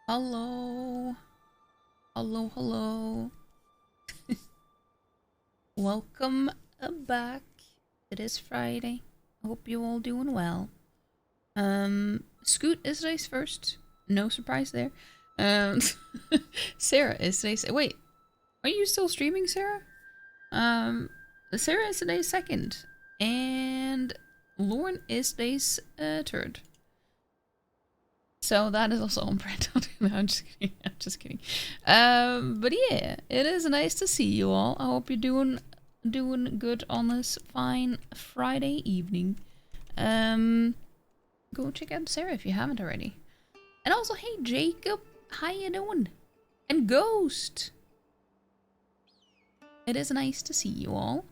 Hello. Hello, hello. Welcome back. It is Friday. I hope you're all doing well. Scoot is today's first. No surprise there. Sarah is today's... Wait, are you still streaming, Sarah? Sarah is today's second. And Lauren is today's third. So that is also on brand. No, I'm just kidding. I'm just kidding. But yeah, it is nice to see you all. I hope you're doing good on this fine Friday evening. Go check out Sarah if you haven't already. And also, hey Jacob, how you doing? And Ghost. It is nice to see you all.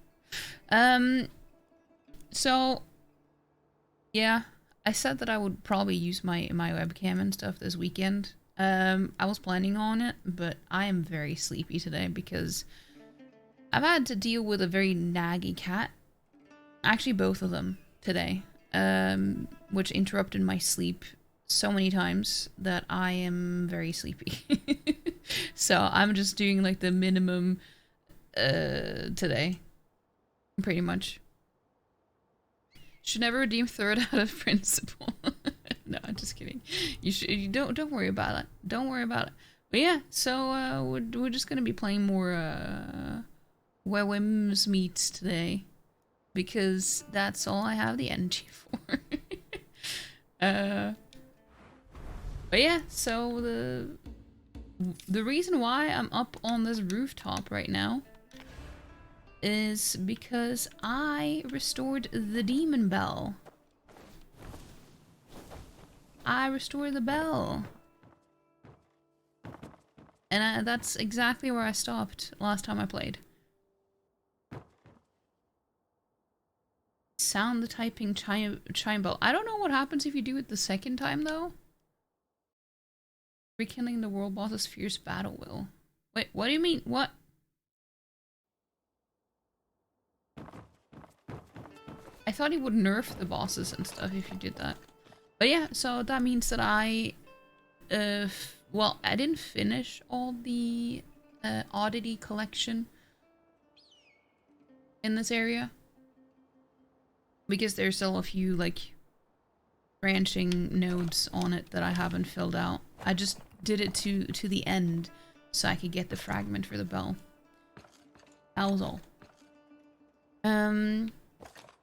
So yeah. I said that I would probably use my webcam and stuff this weekend. I was planning on it, but I am very sleepy today because I've had to deal with a very naggy cat. Actually, both of them today, which interrupted my sleep so many times that I am very sleepy. So I'm just doing like the minimum today, pretty much. Should never redeem third out of principle. No, I'm just kidding. You don't worry about it. Don't worry about it. But yeah, so we're just gonna be playing more Where Whims Meets today because that's all I have the energy for. But yeah, so the reason why I'm up on this rooftop right now is because I restored the demon bell. I restored the bell. And that's exactly where I stopped last time I played. Sound the typing chime bell. I don't know what happens if you do it the second time though. Rekindling the world boss's fierce battle will. Wait, what do you mean? What? I thought he would nerf the bosses and stuff if you did that. But yeah, so that means that I didn't finish all the oddity collection in this area. Because there's still a few, like, branching nodes on it that I haven't filled out. I just did it to the end so I could get the fragment for the bell. That was all.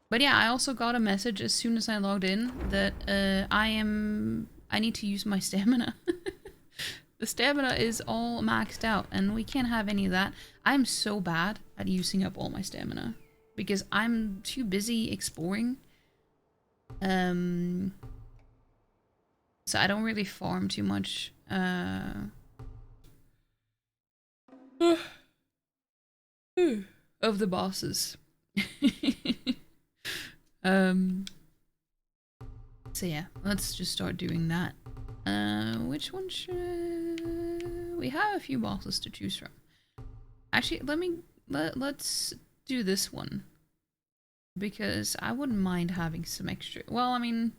But yeah, I also got a message as soon as I logged in that I need to use my stamina. The stamina is all maxed out and we can't have any of that. I'm so bad at using up all my stamina because I'm too busy exploring. So I don't really farm too much. Of the bosses. So yeah, let's just start doing that. Which one should... We have a few bosses to choose from. Actually, let's do this one. Because I wouldn't mind having some extra... Well, I mean,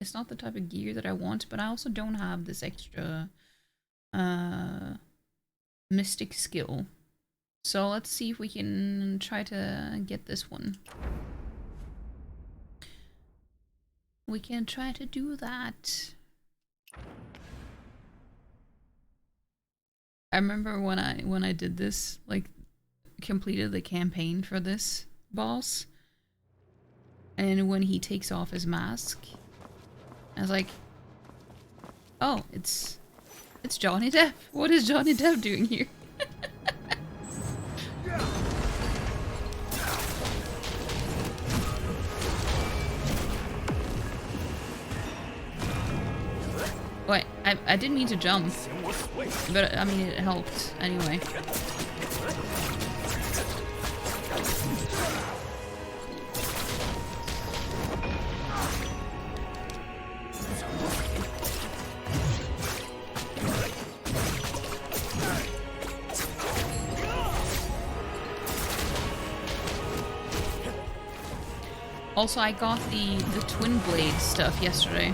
it's not the type of gear that I want, but I also don't have this extra mystic skill. So let's see if we can try to get this one. We can try to do that. I remember when I did this, like, completed the campaign for this boss, and when he takes off his mask, I was like, oh, it's Johnny Depp. What is Johnny Depp doing here? Wait, I didn't mean to jump, but I mean it helped anyway. Also, I got the twin blade stuff yesterday.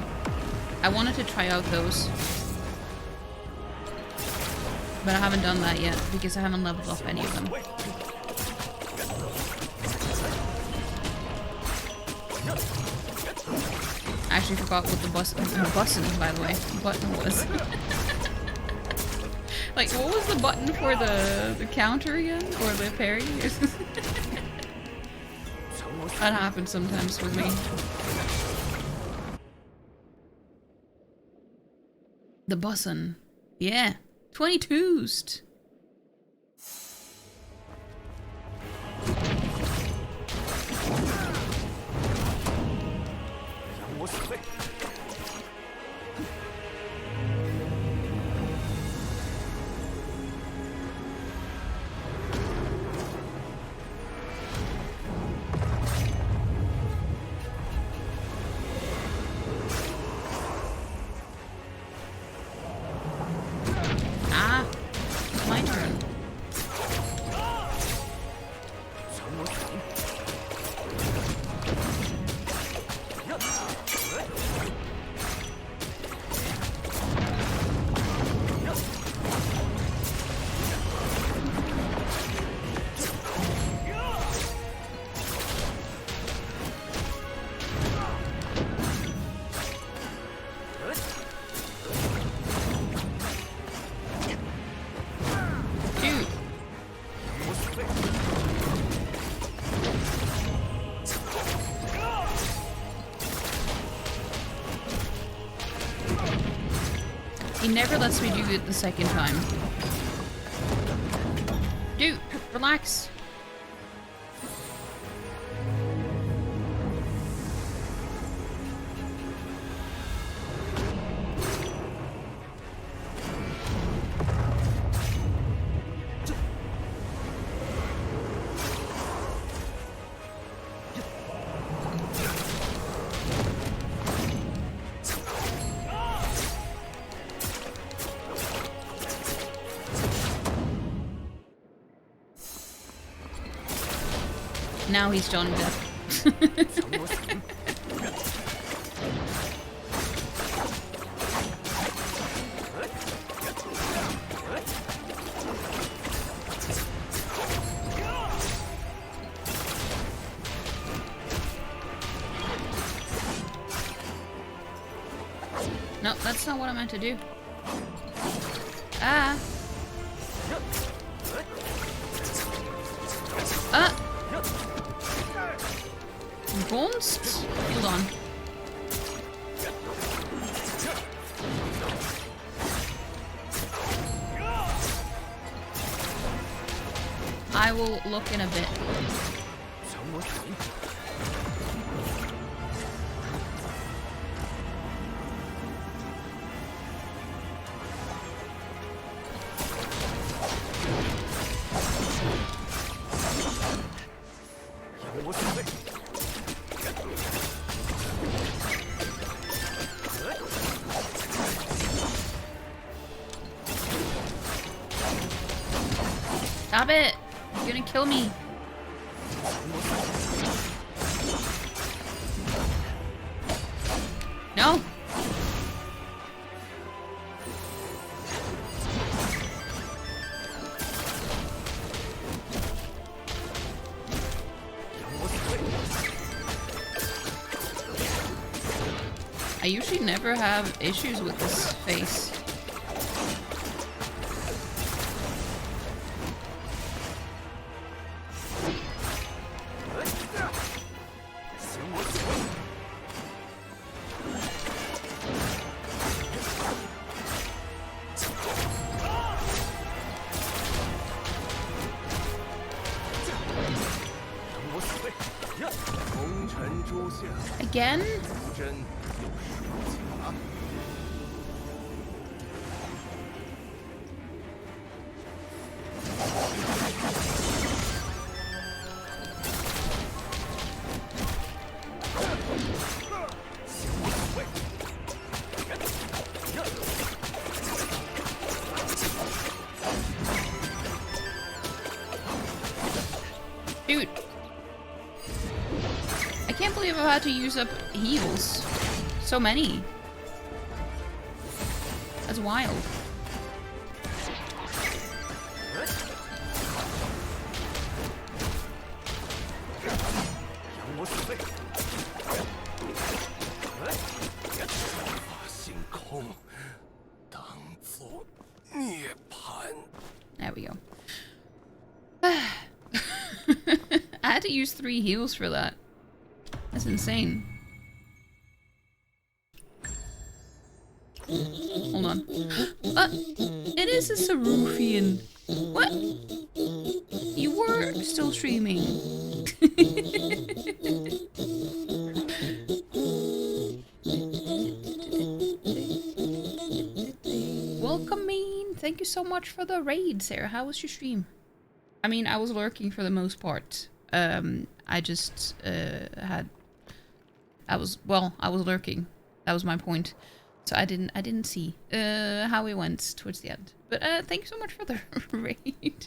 I wanted to try out those. But I haven't done that yet because I haven't leveled up any of them. I actually forgot what the button, by the way, button was. Like, what was the button for the counter again? Or the parry? That happens sometimes with me. The button. Yeah. 22'd. He never lets me do it the second time. Dude, relax. Now he's Johnny Depp. No, that's not what I meant to do. Ah. Ah. Bounced? Hold on. I will look in a bit. Stop it! You're gonna kill me. No! I usually never have issues with this face. Again? Dude. I can't believe I've had to use up heals. So many. That's wild. There we go. I had to use 3 heals for that. That's insane. Hold on. It is a Sarufian. What? You were still streaming. Welcome, Main. Thank you so much for the raid, Sarah. How was your stream? I mean, I was lurking for the most part. I just I was lurking. That was my point. So I didn't see how it went towards the end. But thank you so much for the raid.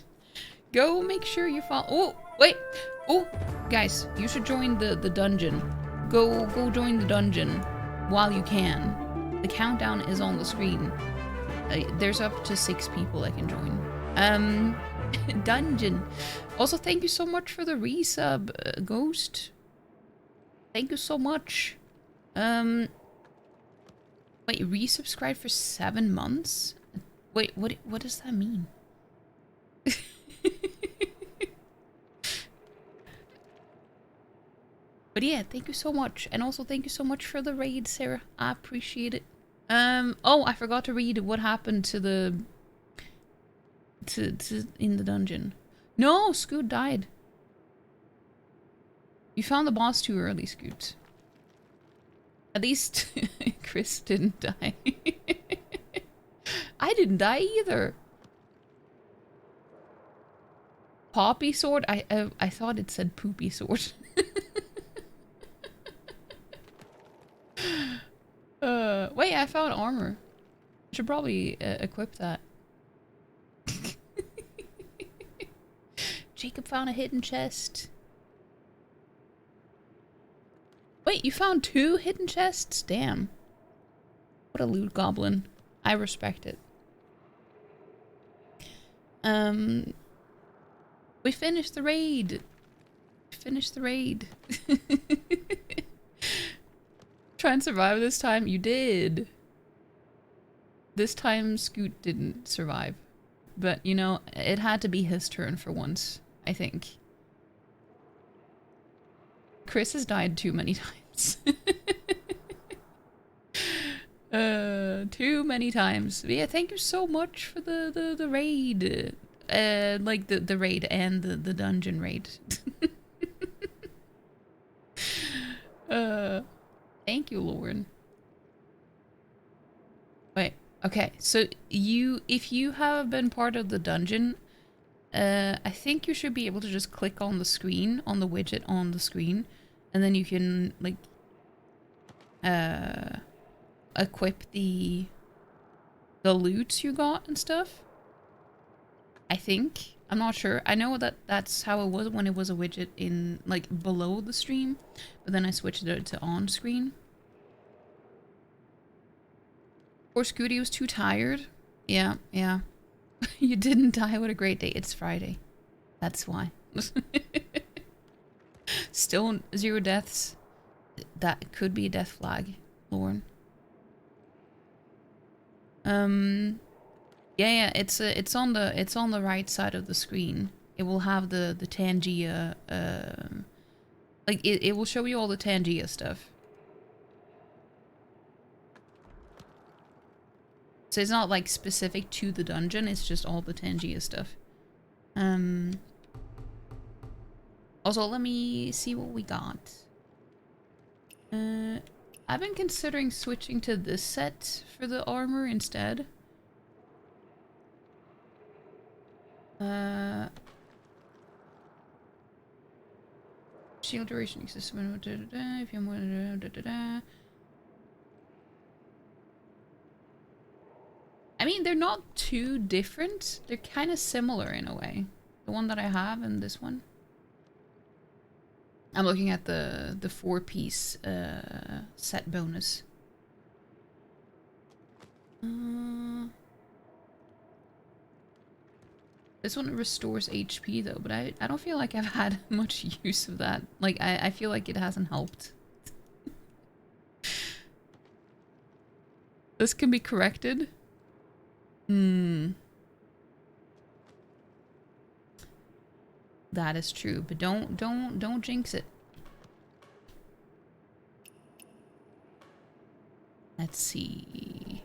Go make sure you follow. Oh, wait. Oh, guys, you should join the dungeon. Go join the dungeon while you can. The countdown is on the screen. There's up to 6 people that can join. Dungeon. Also, thank you so much for the resub, Ghost. Thank you so much. Wait, resubscribe for 7 months? Wait, what does that mean? But yeah, thank you so much. And also thank you so much for the raid, Sarah. I appreciate it. Oh, I forgot to read what happened to the in the dungeon. No, Scoot died. You found the boss too early, Scoot. At least Chris didn't die. I didn't die either. Poppy sword? I thought it said poopy sword. Wait, I found armor. Should probably equip that. Jacob found a hidden chest. Wait, you found 2 hidden chests? Damn. What a loot goblin. I respect it. We finished the raid. Finished the raid. Try and survive this time? You did. This time Scoot didn't survive. But, you know, it had to be his turn for once, I think. Chris has died too many times. Too many times. But yeah, thank you so much for the raid. Like the raid and the dungeon raid. Thank you, Lauren. Wait, okay, so if you have been part of the dungeon, I think you should be able to just click on the screen, on the widget on the screen, and then you can, like, equip the loot you got and stuff. I think. I'm not sure. I know that that's how it was when it was a widget in, like, below the stream, but then I switched it to on screen. Poor Scooty was too tired. Yeah. You didn't die. What a great day. It's Friday. That's why. Still 0 deaths. That could be a death flag, Lauren. Yeah, it's on the right side of the screen. It will have the Tangia, like it will show you all the Tangia stuff. So it's not like specific to the dungeon, it's just all the Tangia stuff. Also, let me see what we got. I've been considering switching to this set for the armor instead. Shield duration exists when if you're more I mean, they're not too different. They're kind of similar in a way. The one that I have and this one. I'm looking at the 4-piece set bonus. This one restores HP though, but I don't feel like I've had much use of that. Like, I feel like it hasn't helped. This can be corrected? Hmm. That is true, but don't jinx it. Let's see.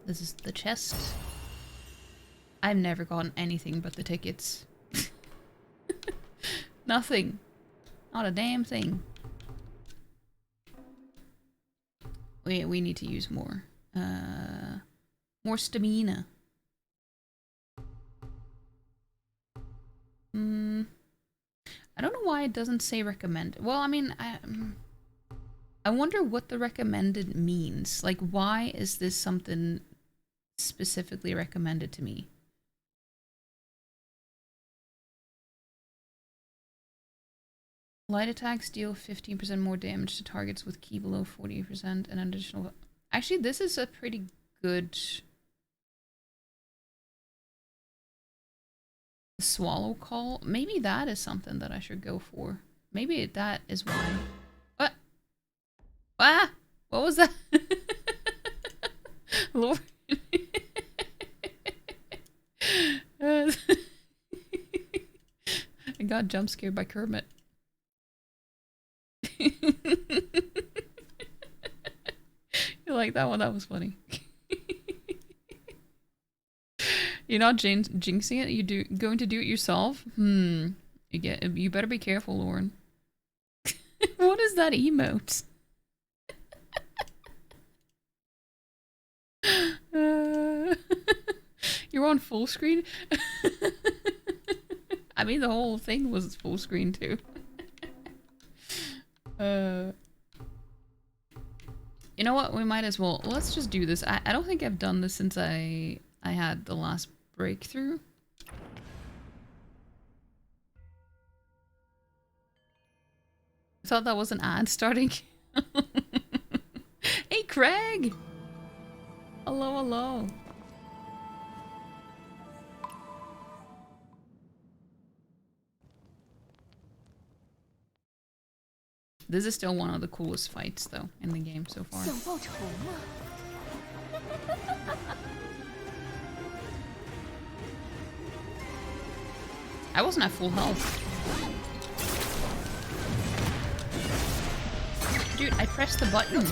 This is the chest. I've never gotten anything but the tickets. Nothing. Not a damn thing. We need to use more. More stamina. I don't know why it doesn't say recommended. Well, I mean, I wonder what the recommended means. Like, why is this something specifically recommended to me? Light attacks deal 15% more damage to targets with ki below 40% and additional... Actually, this is a pretty good... Swallow call? Maybe that is something that I should go for. Maybe that is why. What? Ah! What was that? Lord. I got jump scared by Kermit. You like that one? That was funny. You're not jinxing it? You going to do it yourself? You better be careful, Lauren. What is that emote? You're on full screen? I mean, the whole thing was full screen too. You know what? We might as well. Let's just do this. I don't think I've done this since I had the last breakthrough. I thought that was an ad starting. Hey, Craig! Hello, hello. This is still one of the coolest fights, though, in the game so far. I wasn't at full health. Dude, I pressed the button.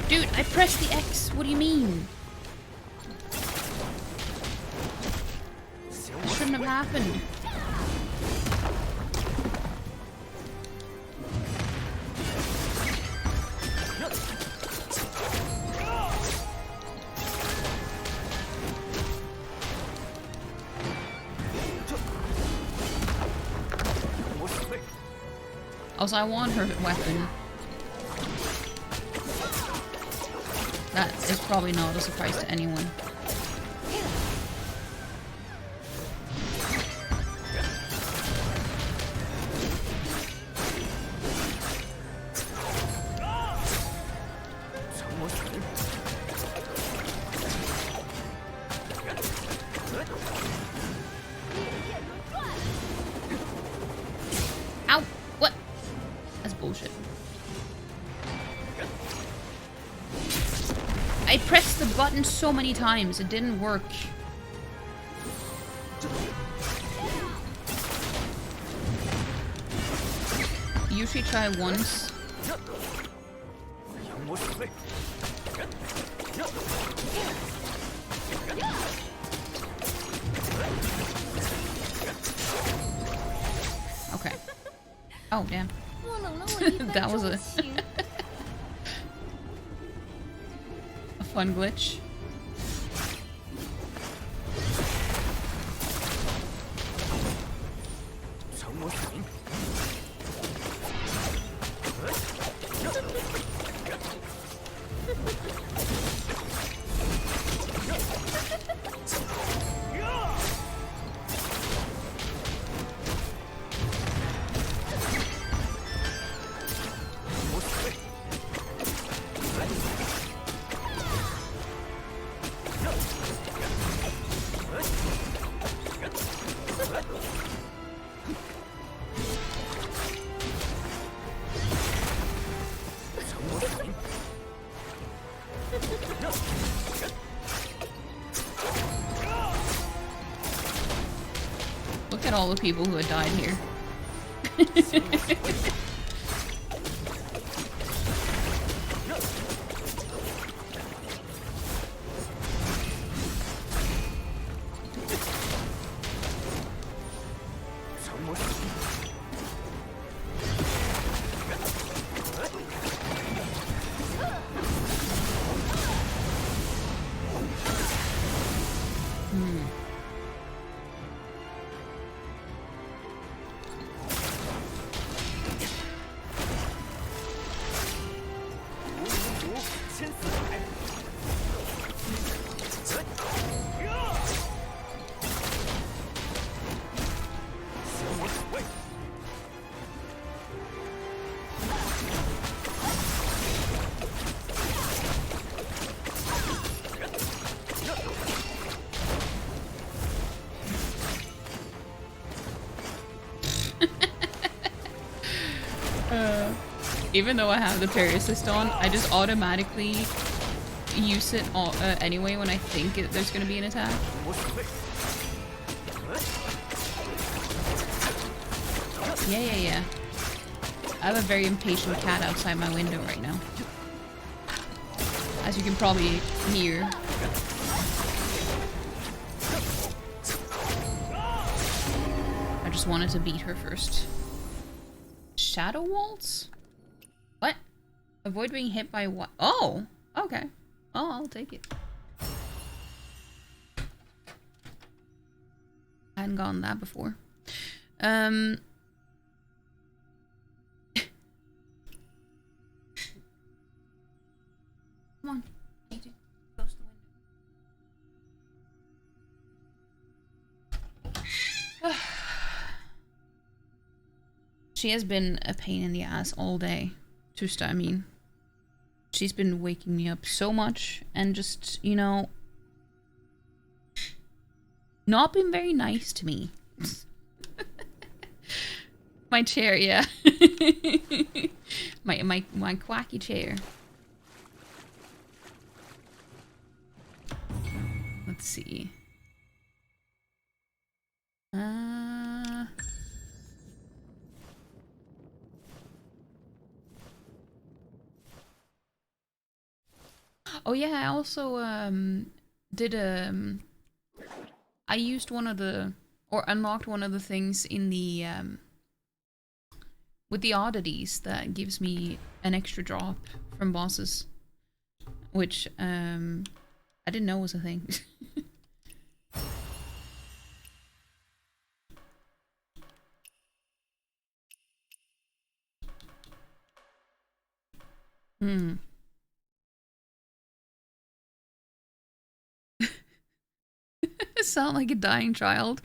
Dude, I pressed the X. What do you mean? It shouldn't have happened. Also, I want her weapon. That is probably not a surprise to anyone. Ow! What? That's bullshit. I pressed the button so many times, it didn't work. Usually try once. Oh, damn. That was a fun glitch. Look at all the people who had died here. Even though I have the parry assist on, I just automatically use it all, anyway when I think there's gonna be an attack. Yeah. I have a very impatient cat outside my window right now. As you can probably hear. I just wanted to beat her first. Shadow Waltz? What? Avoid being hit by what? Oh! Okay. Oh, I'll take it. I hadn't gotten that before. Come on. I need to close the window. She has been a pain in the ass all day. Just, I mean, she's been waking me up so much and just, you know, not been very nice to me. My chair, yeah. my quacky chair. Let's see. Oh yeah, I also did I used one of the, or unlocked one of the things in the with the oddities that gives me an extra drop from bosses, which I didn't know was a thing. Sound like a dying child.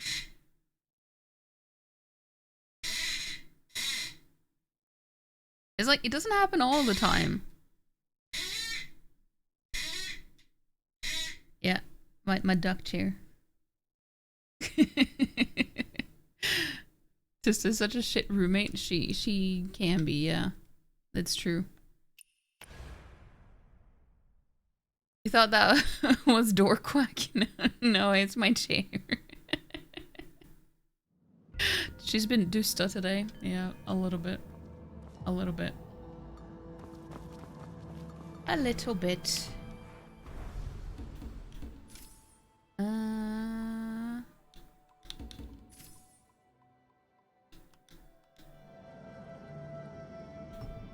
It's like, it doesn't happen all the time. Yeah, my duck chair. Just is such a shit roommate. She can be, yeah. That's true. You thought that was door quack? No, it's my chair. She's been dusta today. Yeah, a little bit. A little bit. A little bit.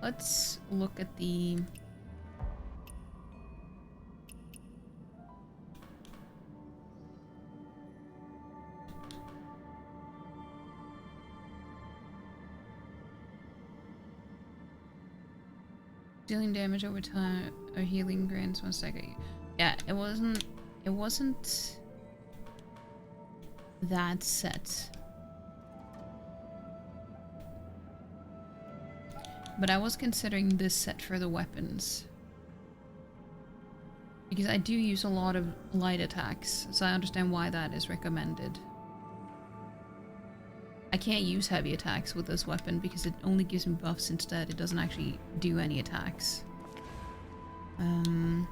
let's look at the... dealing damage over time or healing grants 1 second. Yeah, it wasn't that set. But I was considering this set for the weapons. Because I do use a lot of light attacks, so I understand why that is recommended. I can't use heavy attacks with this weapon because it only gives me buffs instead. It doesn't actually do any attacks. I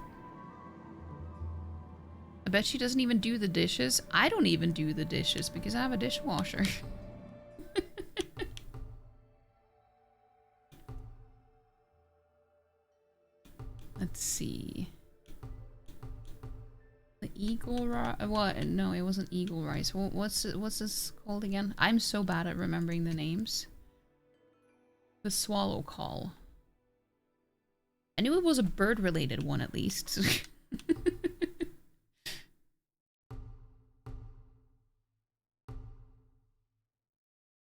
bet she doesn't even do the dishes. I don't even do the dishes because I have a dishwasher. Let's see. The eagle rice. What? No, it wasn't eagle rice. What's this called again? I'm so bad at remembering the names. The swallow call. I knew it was a bird-related one at least.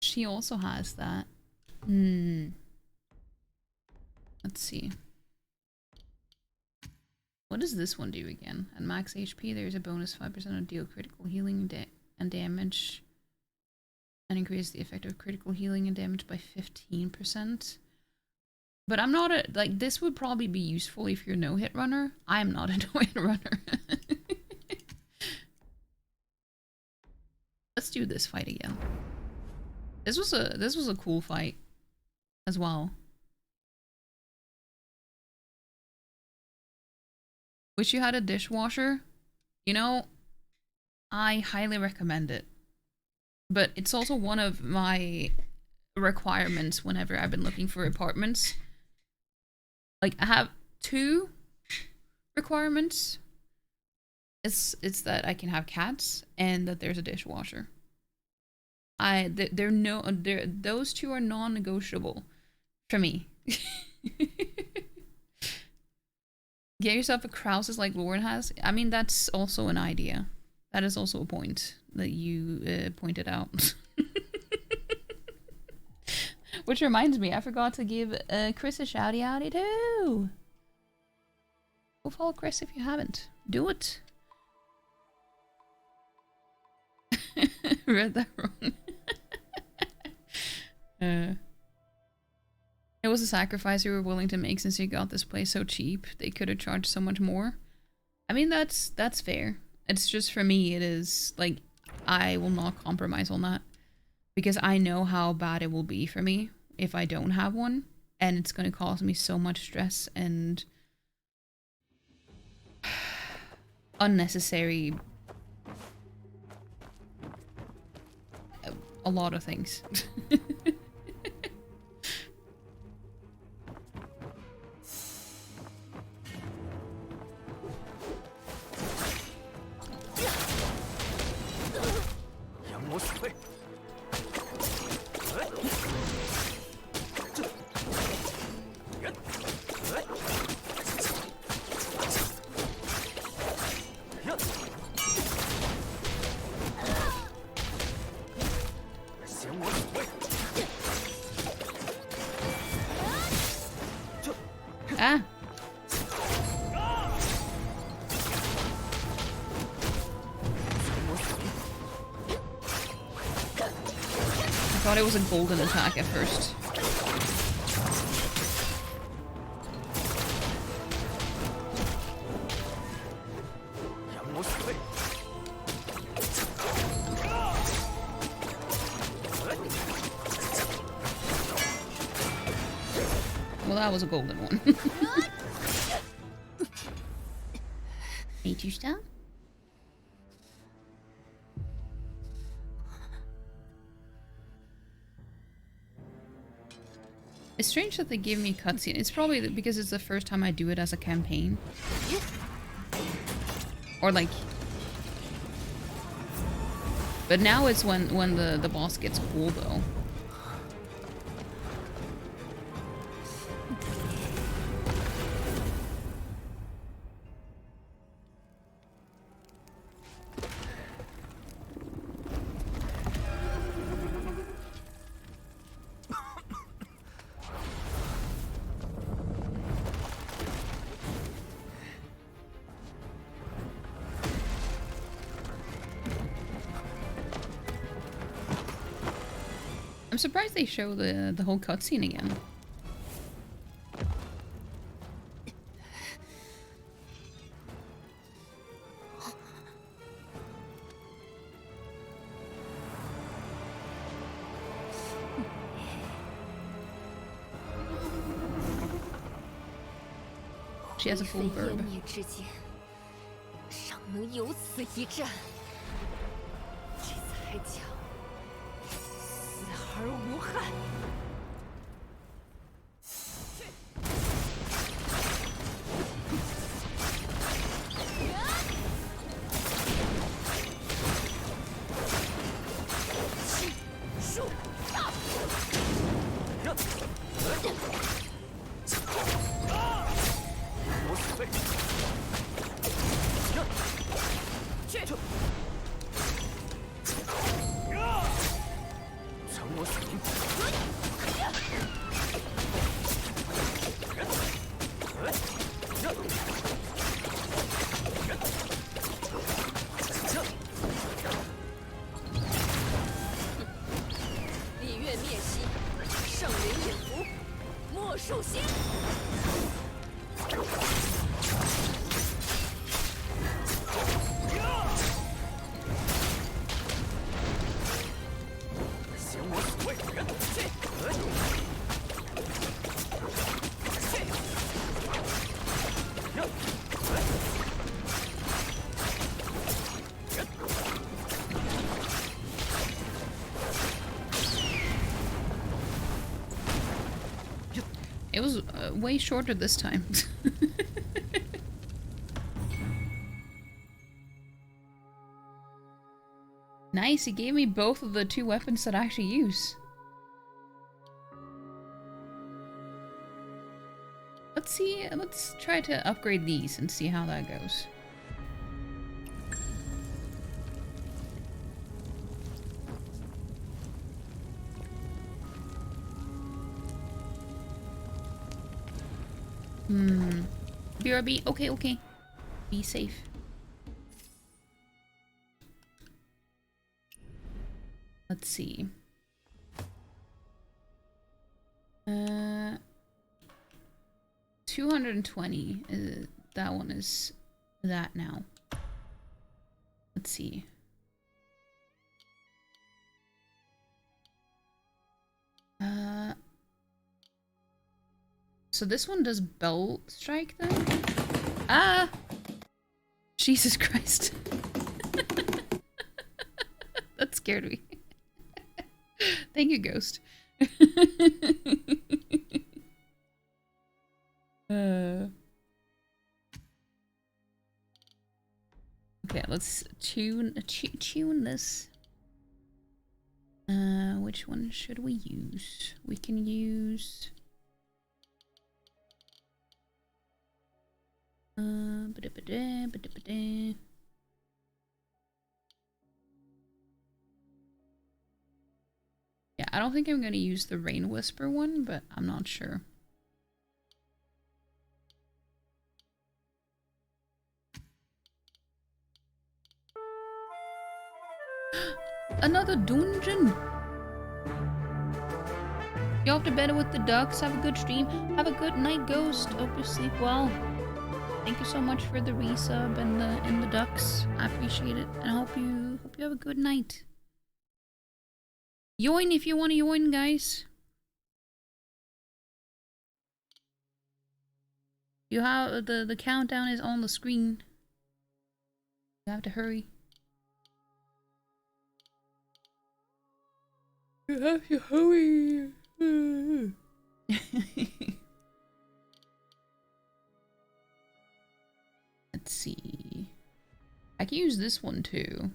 She also has that. Let's see. What does this one do again? At max HP, there's a bonus 5% of deal critical healing and damage. And increase the effect of critical healing and damage by 15%. But I'm not a... like, this would probably be useful if you're a no-hit runner. I'm not a no-hit runner. Let's do this fight again. This was a cool fight as well. Wish you had a dishwasher. You know, I highly recommend it. But it's also one of my requirements whenever I've been looking for apartments. Like, I have 2 requirements. It's that I can have cats and that there's a dishwasher. Those 2 are non-negotiable for me. Get yourself a Krauses like Lauren has. I mean, that's also an idea. That is also a point that you pointed out. Which reminds me, I forgot to give Chris a shouty outy too. Go follow Chris if you haven't. Do it. Read that wrong. It was a sacrifice you were willing to make since you got this place so cheap. They could have charged so much more. I mean, that's fair. It's just for me, it is like, I will not compromise on that. Because I know how bad it will be for me if I don't have one. And it's going to cause me so much stress and unnecessary... a lot of things. I thought it was a golden attack at first. Well, that was a golden one. Ate you stuff? It's strange that they give me cutscene. It's probably because it's the first time I do it as a campaign. Or like... But now it's when the boss gets cool though. I'm surprised they show the whole cutscene again. She has a full verb. It was way shorter this time. Nice, he gave me both of the 2 weapons that I actually use. Let's try to upgrade these and see how that goes. BRB, okay. Be safe. Let's see. 220. That one is that now. Let's see. So this one does belt strike then? Ah! Jesus Christ. That scared me. Thank you, Ghost. Okay, let's tune this. Which one should we use? We can use yeah, I don't think I'm gonna use the Rain Whisper one, but I'm not sure. Another dungeon! You off to bed with the ducks. Have a good stream. Have a good night, Ghost. Hope you sleep well. Thank you so much for the resub and the ducks. I appreciate it, and I hope you have a good night. Yoin if you want to yoin, guys. You have the countdown is on the screen. You have to hurry. You have to hurry. Let's see. I can use this one too.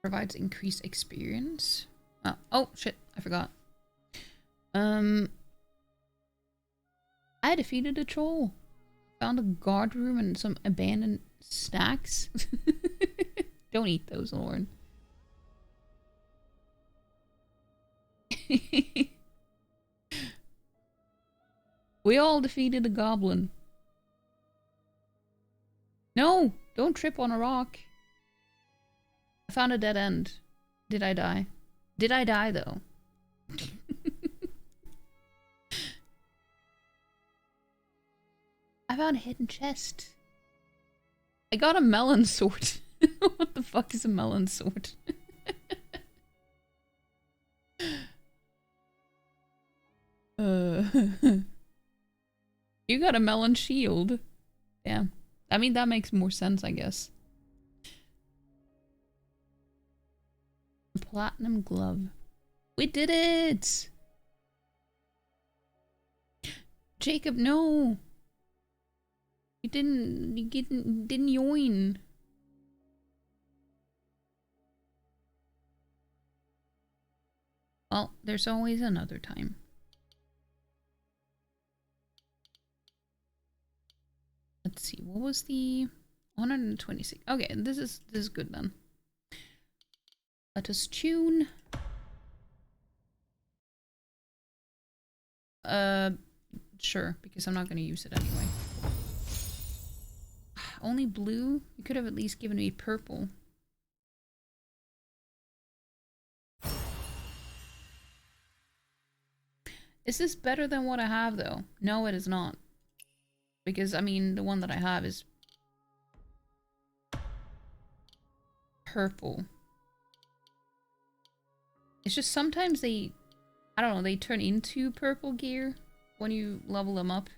Provides increased experience. Oh shit, I forgot. I defeated a troll. Found a guard room and some abandoned snacks. Don't eat those, Lauren. We all defeated a goblin. No! Don't trip on a rock. I found a dead end. Did I die? Did I die though? I found a hidden chest. I got a melon sword. What the fuck is a melon sword? You got a melon shield. Yeah. I mean, that makes more sense, I guess. Platinum glove. We did it! Jacob, no! You didn't join. Well, there's always another time. Let's see, what was the 126? Okay, this is good then. Let us tune. Sure, because I'm not gonna use it anyway. Only blue? You could have at least given me purple. Is this better than what I have though? No, it is not. Because, I mean, the one that I have is purple. It's just sometimes they, I don't know, they turn into purple gear when you level them up.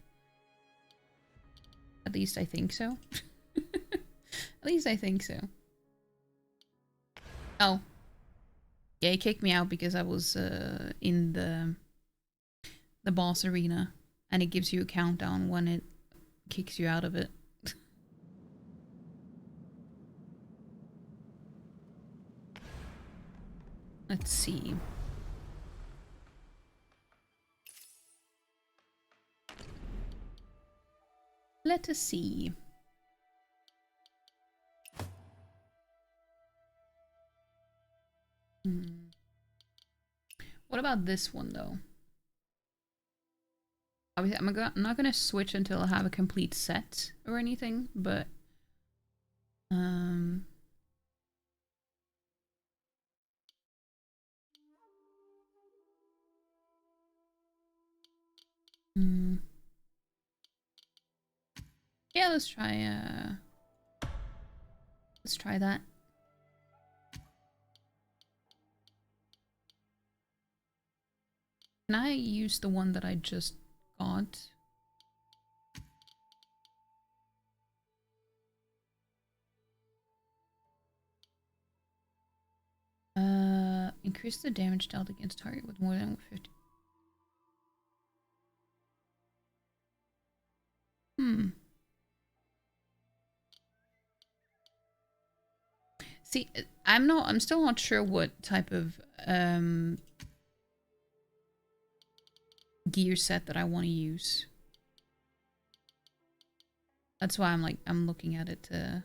At least I think so. At least I think so. Oh. Yeah, it kicked me out because I was in the boss arena. And it gives you a countdown when it kicks you out of it. Let's see. Let us see. What about this one though? Obviously, I'm not gonna switch until I have a complete set or anything, but yeah, let's try that. Can I use the one that I just got? Increase the damage dealt against target with more than 50. See, I'm still not sure what type of gear set that I want to use. That's why I'm looking at it to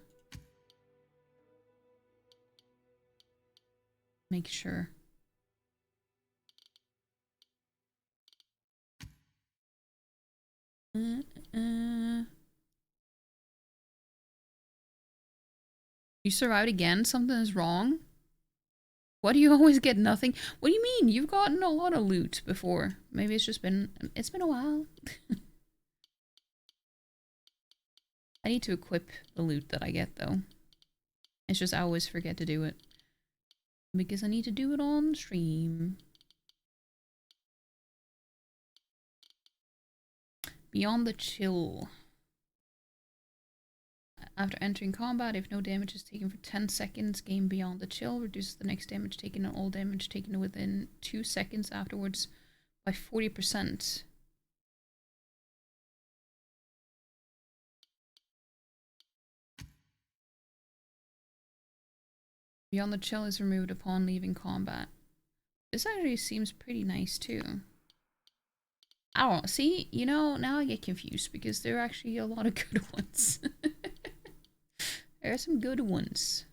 make sure. You survived again? Something is wrong? Why do you always get nothing? What do you mean? You've gotten a lot of loot before. Maybe it's been a while. I need to equip the loot that I get though. It's just I always forget to do it. Because I need to do it on stream. Beyond the chill. After entering combat, if no damage is taken for 10 seconds, game Beyond the Chill reduces the next damage taken and all damage taken within 2 seconds afterwards by 40%. Beyond the Chill is removed upon leaving combat. This actually seems pretty nice too. I don't know. See, you know, now I get confused because there are actually a lot of good ones. There are some good ones.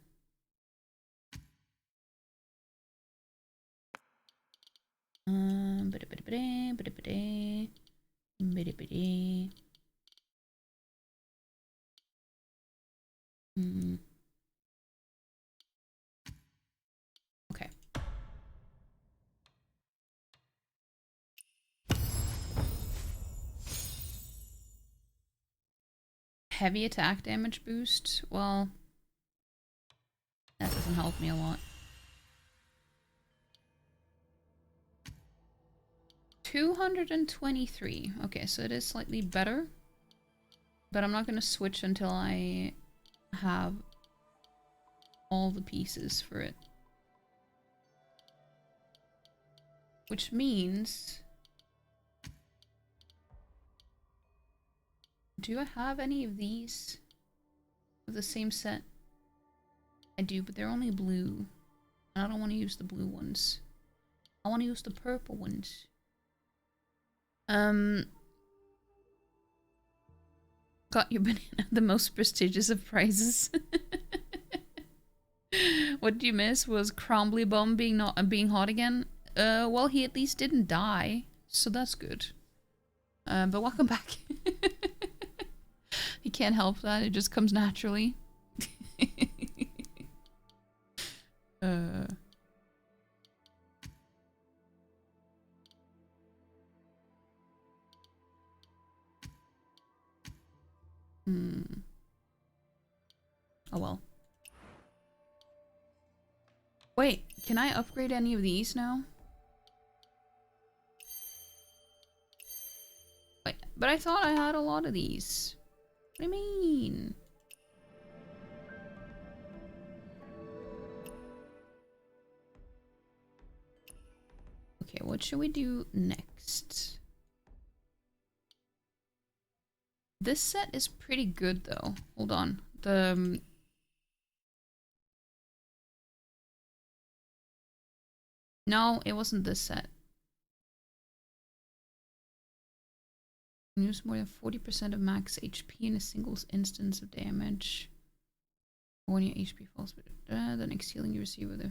Heavy attack damage boost. Well, that doesn't help me a lot. 223. Okay, so it is slightly better. But I'm not going to switch until I have all the pieces for it. Which means... Do I have any of these of the same set? I do, but they're only blue. And I don't want to use the blue ones. I want to use the purple ones. Got your banana, the most prestigious of prizes. What did you miss? Was Crumbly Bum being hot again? Well, he at least didn't die, so that's good. But welcome back. He can't help that, it just comes naturally. Oh well. Wait, can I upgrade any of these now? Wait, but I thought I had a lot of these. What do you mean? Okay, what should we do next? This set is pretty good though. Hold on. No, it wasn't this set. Use more than 40% of max HP in a single instance of damage. When your HP falls, the next healing you receive with it.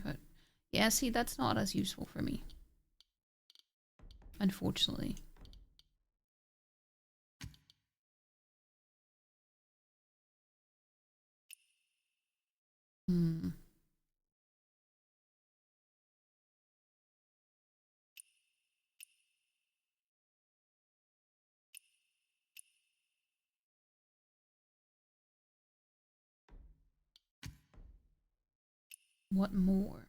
Yeah, see, that's not as useful for me. Unfortunately. What more?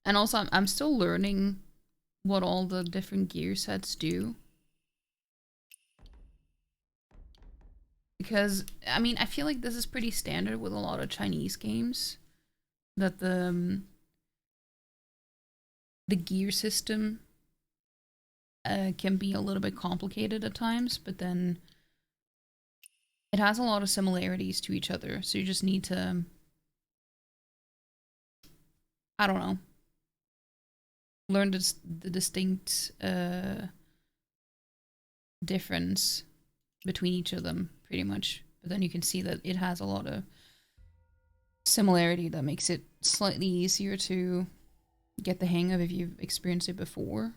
And also, I'm still learning what all the different gear sets do. Because, I mean, I feel like this is pretty standard with a lot of Chinese games. That the gear system can be a little bit complicated at times, but then it has a lot of similarities to each other. So you just need to, I don't know, learn the distinct difference between each of them, pretty much. But then you can see that it has a lot of similarity that makes it slightly easier to get the hang of if you've experienced it before.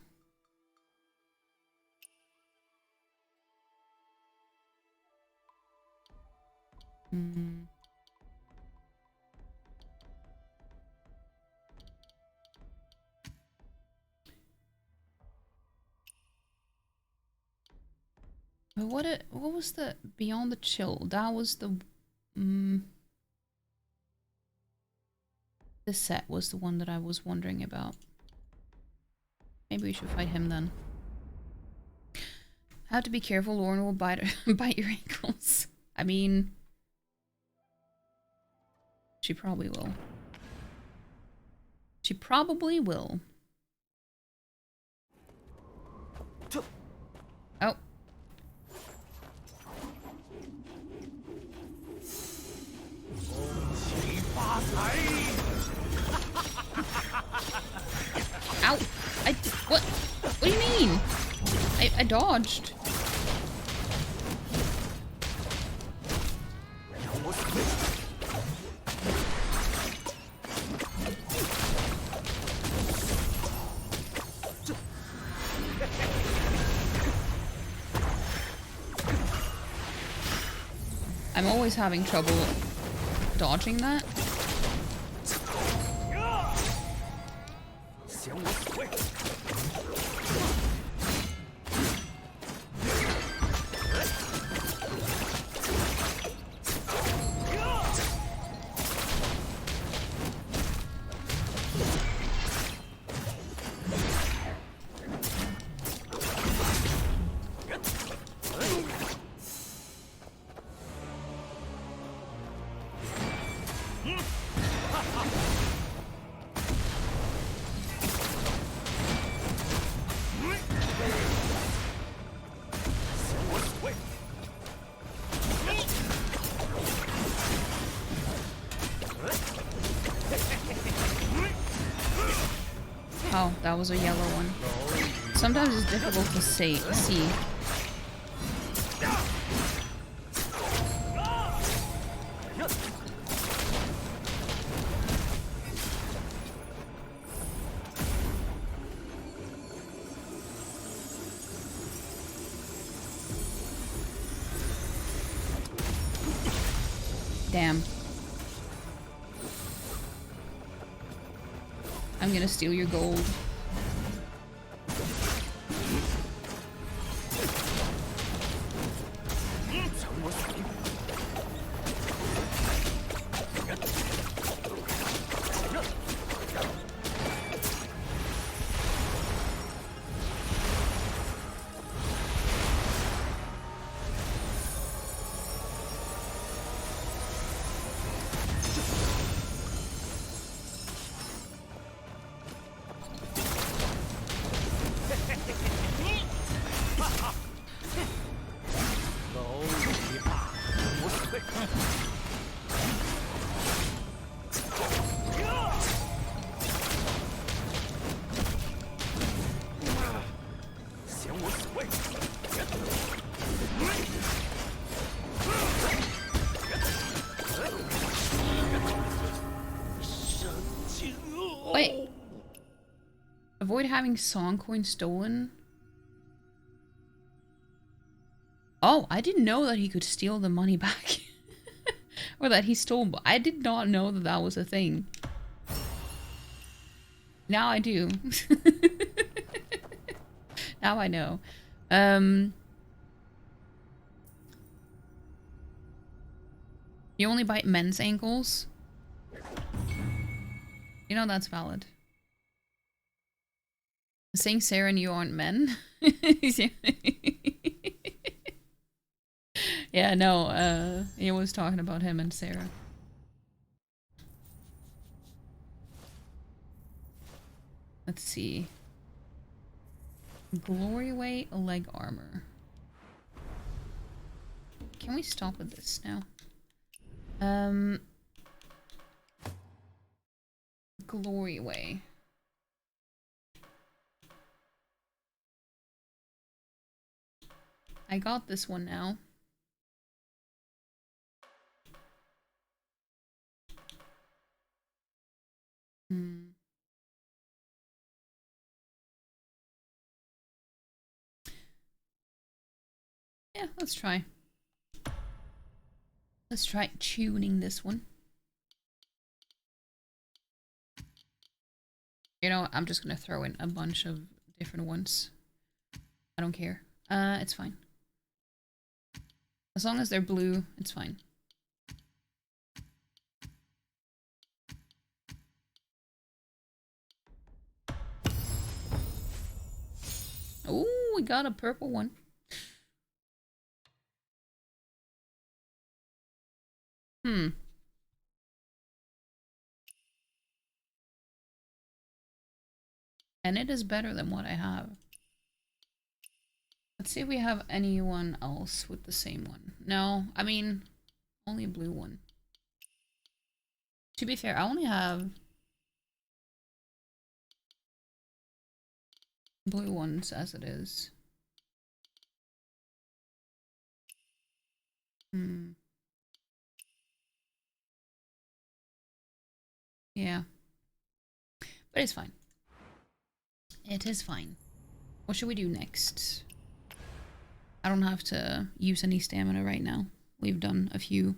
But what was the Beyond the Chill? That was the this set was the one that I was wondering about. Maybe we should fight him then. Have to be careful, Lauren will bite your ankles. I mean, she probably will. She probably will. Oh. Ow! What do you mean? I dodged. I'm always having trouble dodging that. that was a yellow one. Sometimes it's difficult to see. Damn. I'm gonna steal your gold. Wait. Avoid having song coins stolen. Oh, I didn't know that he could steal the money back. Or that he stole. I did not know that that was a thing. Now I do. Now I know. You only bite men's ankles? You know that's valid. Saying Sarah and you aren't men? Yeah, no, he was talking about him and Sarah. Let's see. Glory Way leg armor. Can we stop with this now? Glory Way. I got this one now. Yeah, let's try. Let's try tuning this one. You know, I'm just gonna throw in a bunch of different ones. I don't care. It's fine. As long as they're blue, it's fine. Oh, we got a purple one. And it is better than what I have. Let's see if we have anyone else with the same one. No, I mean, only a blue one. To be fair, I only have blue ones as it is. Yeah. But it's fine. It is fine. What should we do next? I don't have to use any stamina right now. We've done a few.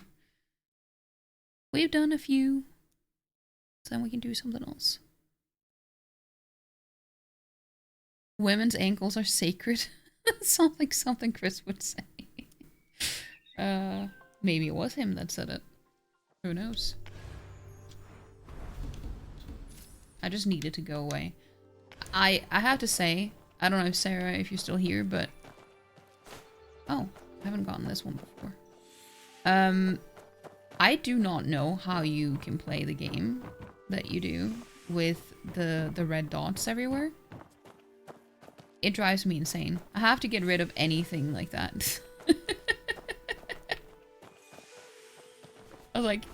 So then we can do something else. Women's ankles are sacred. Sounds like something Chris would say. Maybe it was him that said it. Who knows? I just needed to go away. I have to say, I don't know if Sarah, if you're still here, but... Oh, I haven't gotten this one before. I do not know how you can play the game that you do with the red dots everywhere. It drives me insane. I have to get rid of anything like that. I was like,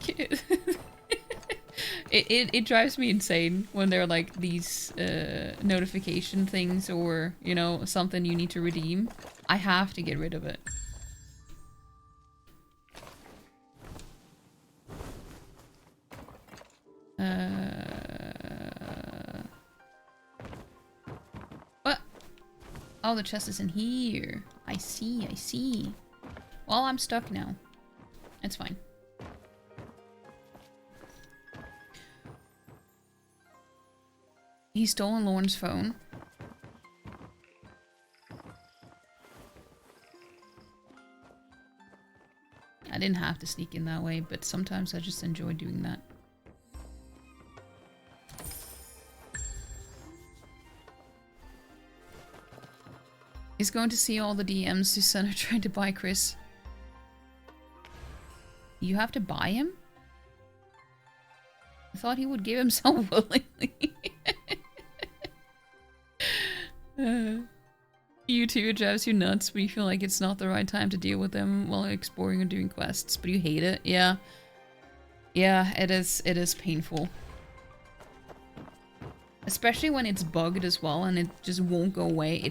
It drives me insane when there are like these notification things or, you know, something you need to redeem. I have to get rid of it. What? Oh, the chest is in here. I see, I see. Well, I'm stuck now. It's fine. He stole Lauren's phone. I didn't have to sneak in that way, but sometimes I just enjoy doing that. He's going to see all the DMs Susanna tried to buy Chris. You have to buy him? I thought he would give himself willingly. You too, it drives you nuts, but you feel like it's not the right time to deal with them while exploring or doing quests, but you hate it. Yeah. Yeah, it is painful. Especially when it's bugged as well and it just won't go away.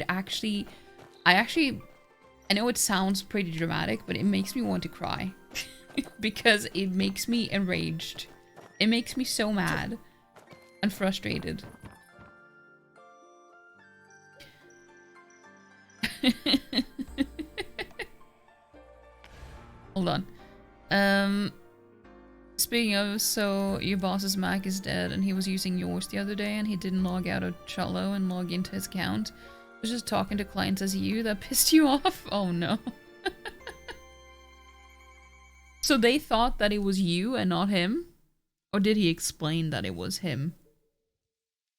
I know it sounds pretty dramatic, but it makes me want to cry. Because it makes me enraged. It makes me so mad and frustrated. Hold on. Speaking of, so your boss's Mac is dead and he was using yours the other day and he didn't log out of Trello and log into his account. He was just talking to clients as you. That pissed you off? Oh no. So they thought that it was you and not him? Or did he explain that it was him?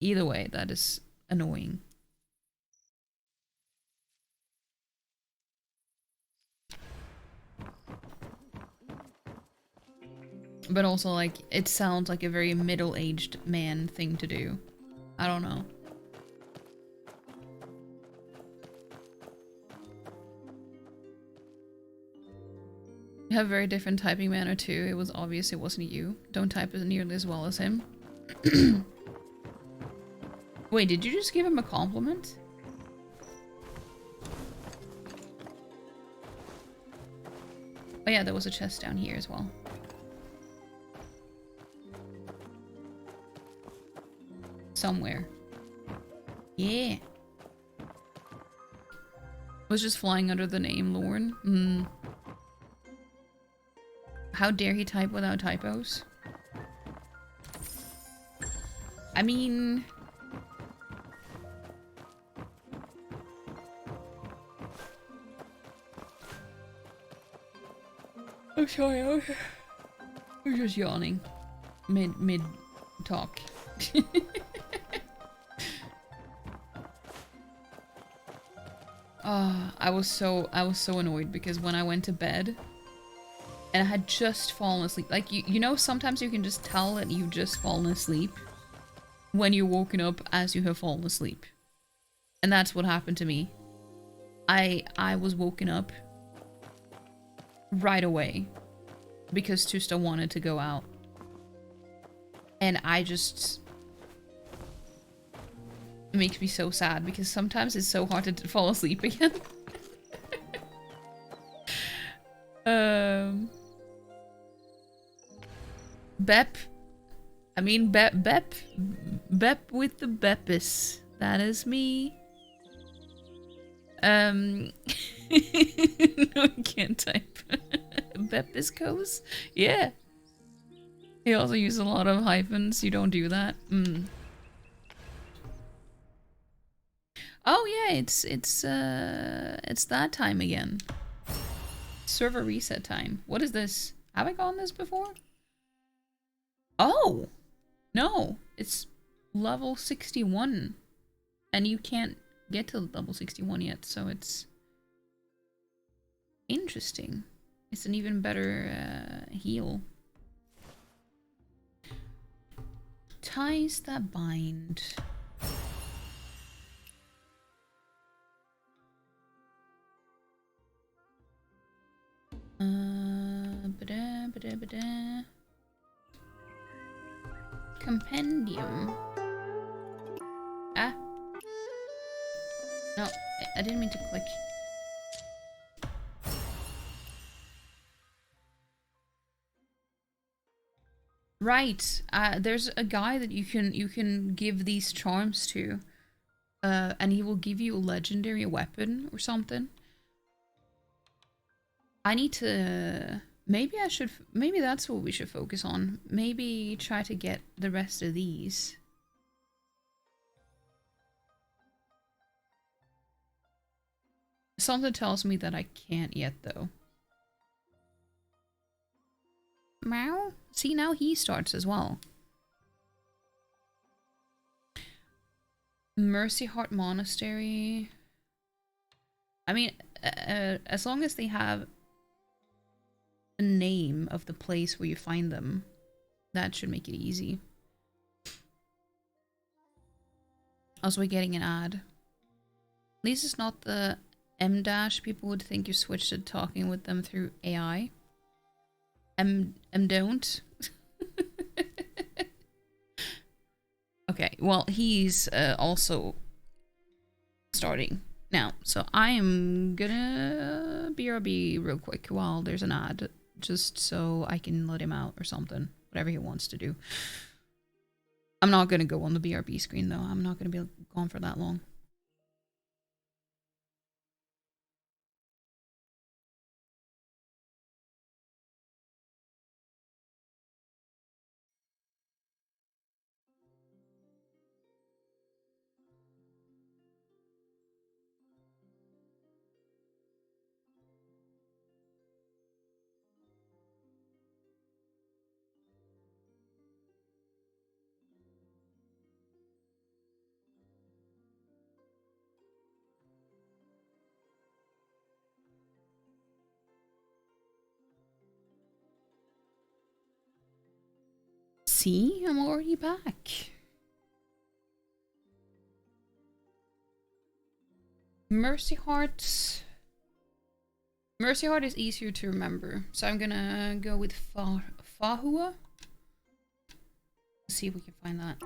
Either way, that is annoying. But also, like, it sounds like a very middle-aged man thing to do. I don't know. You have a very different typing manner too. It was obvious it wasn't you. Don't type as nearly as well as him. Wait, did you just give him a compliment? Oh yeah, there was a chest down here as well. Somewhere. Yeah. Was just flying under the name Lorne. How dare he type without typos? I mean... I'm sorry, I was just yawning. Mid talk. I was so annoyed because when I went to bed and I had just fallen asleep, like you know sometimes you can just tell that you've just fallen asleep when you're woken up as you have fallen asleep. And that's what happened to me. I was woken up right away because Tusta wanted to go out. And it makes me so sad because sometimes it's so hard to fall asleep again. Bep. I mean Bep with the Bepis. That is me. No, I can't type. Bepiscos? Yeah. He also uses a lot of hyphens. You don't do that. Oh yeah, it's that time again. Server reset time. What is this? Have I gone this before? Oh! No, it's level 61. And you can't get to level 61 yet, so it's interesting. It's an even better heal. Ties that bind. compendium. Ah. No, I didn't mean to click. Right. There's a guy that you can give these charms to. And he will give you a legendary weapon or something. I need to... Maybe that's what we should focus on. Maybe try to get the rest of these. Something tells me that I can't yet, though. Meow? See, now he starts as well. Mercy Heart Monastery. I mean, as long as they have the name of the place where you find them, that should make it easy. Also, we're getting an ad. At least it's not the M-dash. People would think you switched to talking with them through AI. Don't. Okay, well, he's also starting now, so I am gonna BRB real quick while there's an ad, just so I can let him out or something, whatever he wants to do. I'm not gonna go on the BRB screen, though. I'm not gonna be gone for that long. See, I'm already back. Mercy Heart. Mercy Heart is easier to remember, so I'm gonna go with Fahua. Let's see if we can find that.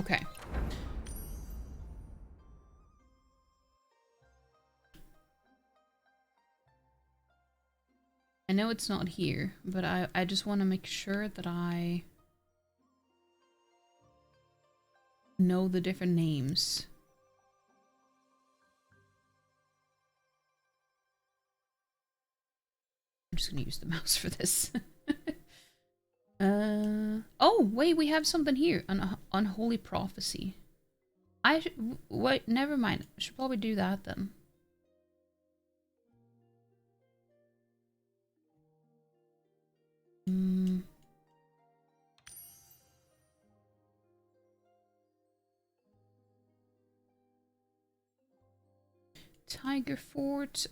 Okay. I know it's not here, but I just want to make sure that I know the different names. I'm just gonna use the mouse for this. Oh, wait, we have something here. An unholy prophecy. Wait, never mind. I should probably do that then. Tiger Fort.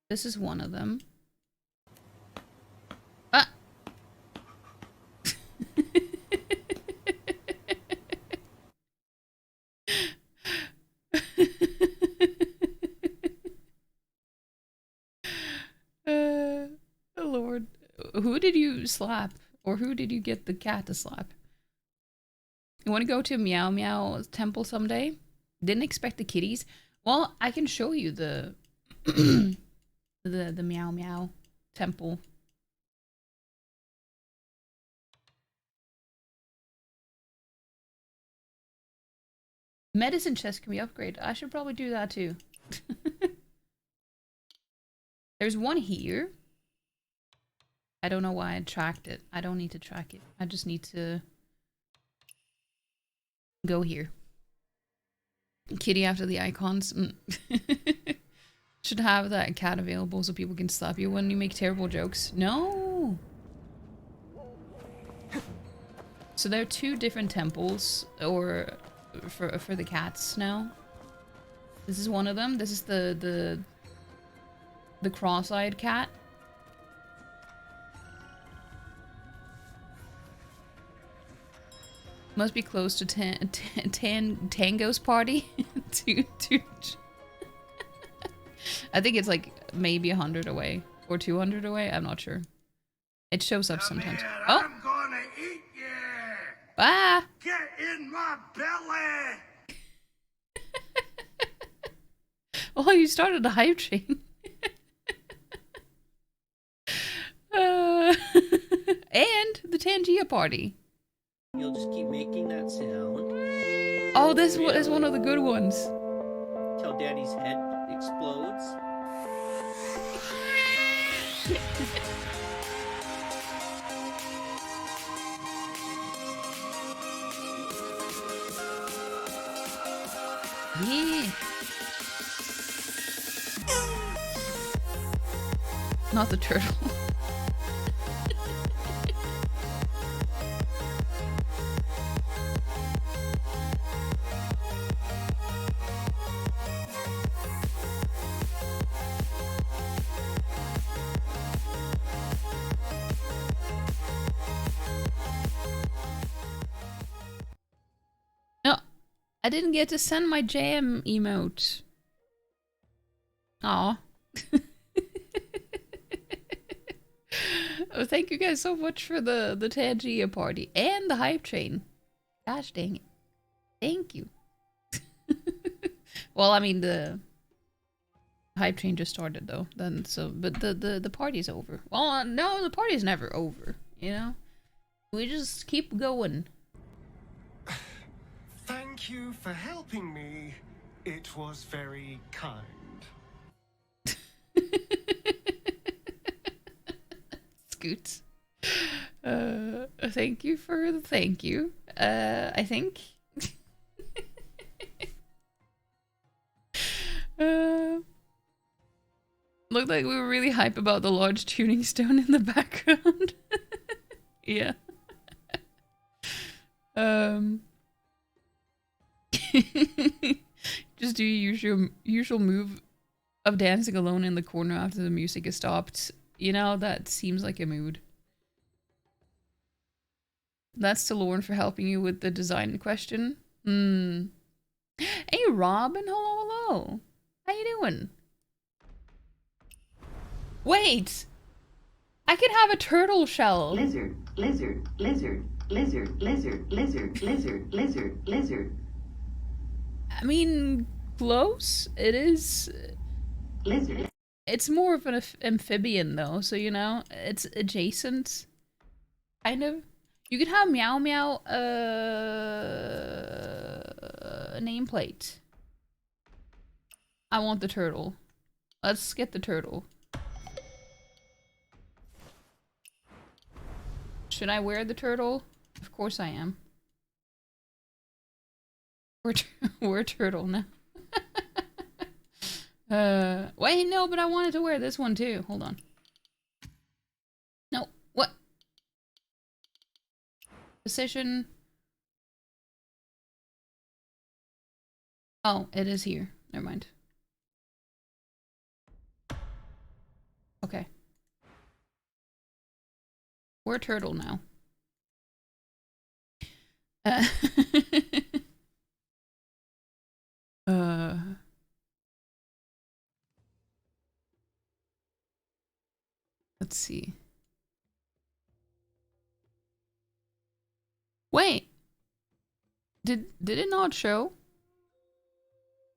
This is one of them. Ah! Lord. Who did you slap? Or who did you get the cat to slap? You want to go to Meow Meow Temple someday? Didn't expect the kitties. Well, I can show you the the Meow Meow Temple. Medicine chest can be upgraded. I should probably do that too. There's one here. I don't know why I tracked it. I don't need to track it. I just need to go here. Kitty after the icons. Should have that cat available so people can slap you when you make terrible jokes. No! So there are two different temples, or for the cats now. This is one of them. This is the cross-eyed cat. Must be close to Tango's party. I think it's like maybe 100 away or 200 away. I'm not sure. It shows up sometimes. Oh, I'm gonna eat you. Ah! Get in my belly. Oh, you started a hype train. And the Tangia party. You'll just keep making that sound. Oh, this is one of the good ones. Till Daddy's head explodes. Yeah. Not the turtle. No, I didn't get to send my jam emote. Aw. Oh, thank you guys so much for the Tangia party and the hype train. Gosh dang it. Thank you. Well, I mean the hype train just started though. But the party's over. Well, no, the party's never over, you know? We just keep going. Thank you for helping me. It was very kind. Scoots. Thank you for the thank you. I think. Looked like we were really hype about the large tuning stone in the background. Yeah. Just do your usual move of dancing alone in the corner after the music has stopped. You know, that seems like a mood. That's to Lauren for helping you with the design question. Hey, Robin. Hello, hello. How you doing? Wait! I could have a turtle shell. Lizard, lizard, lizard, lizard, lizard, lizard, lizard, lizard, lizard. I mean, close. It is. Lizard. It's more of an amphibian, though, so you know, it's adjacent. Kind of. You could have Meow Meow, nameplate. I want the turtle. Let's get the turtle. Should I wear the turtle? Of course I am. We're a turtle now. Wait, no, but I wanted to wear this one too. Hold on. No, what? Position. Oh, it is here. Never mind. Okay. We're a turtle now. Let's see. Wait. Did it not show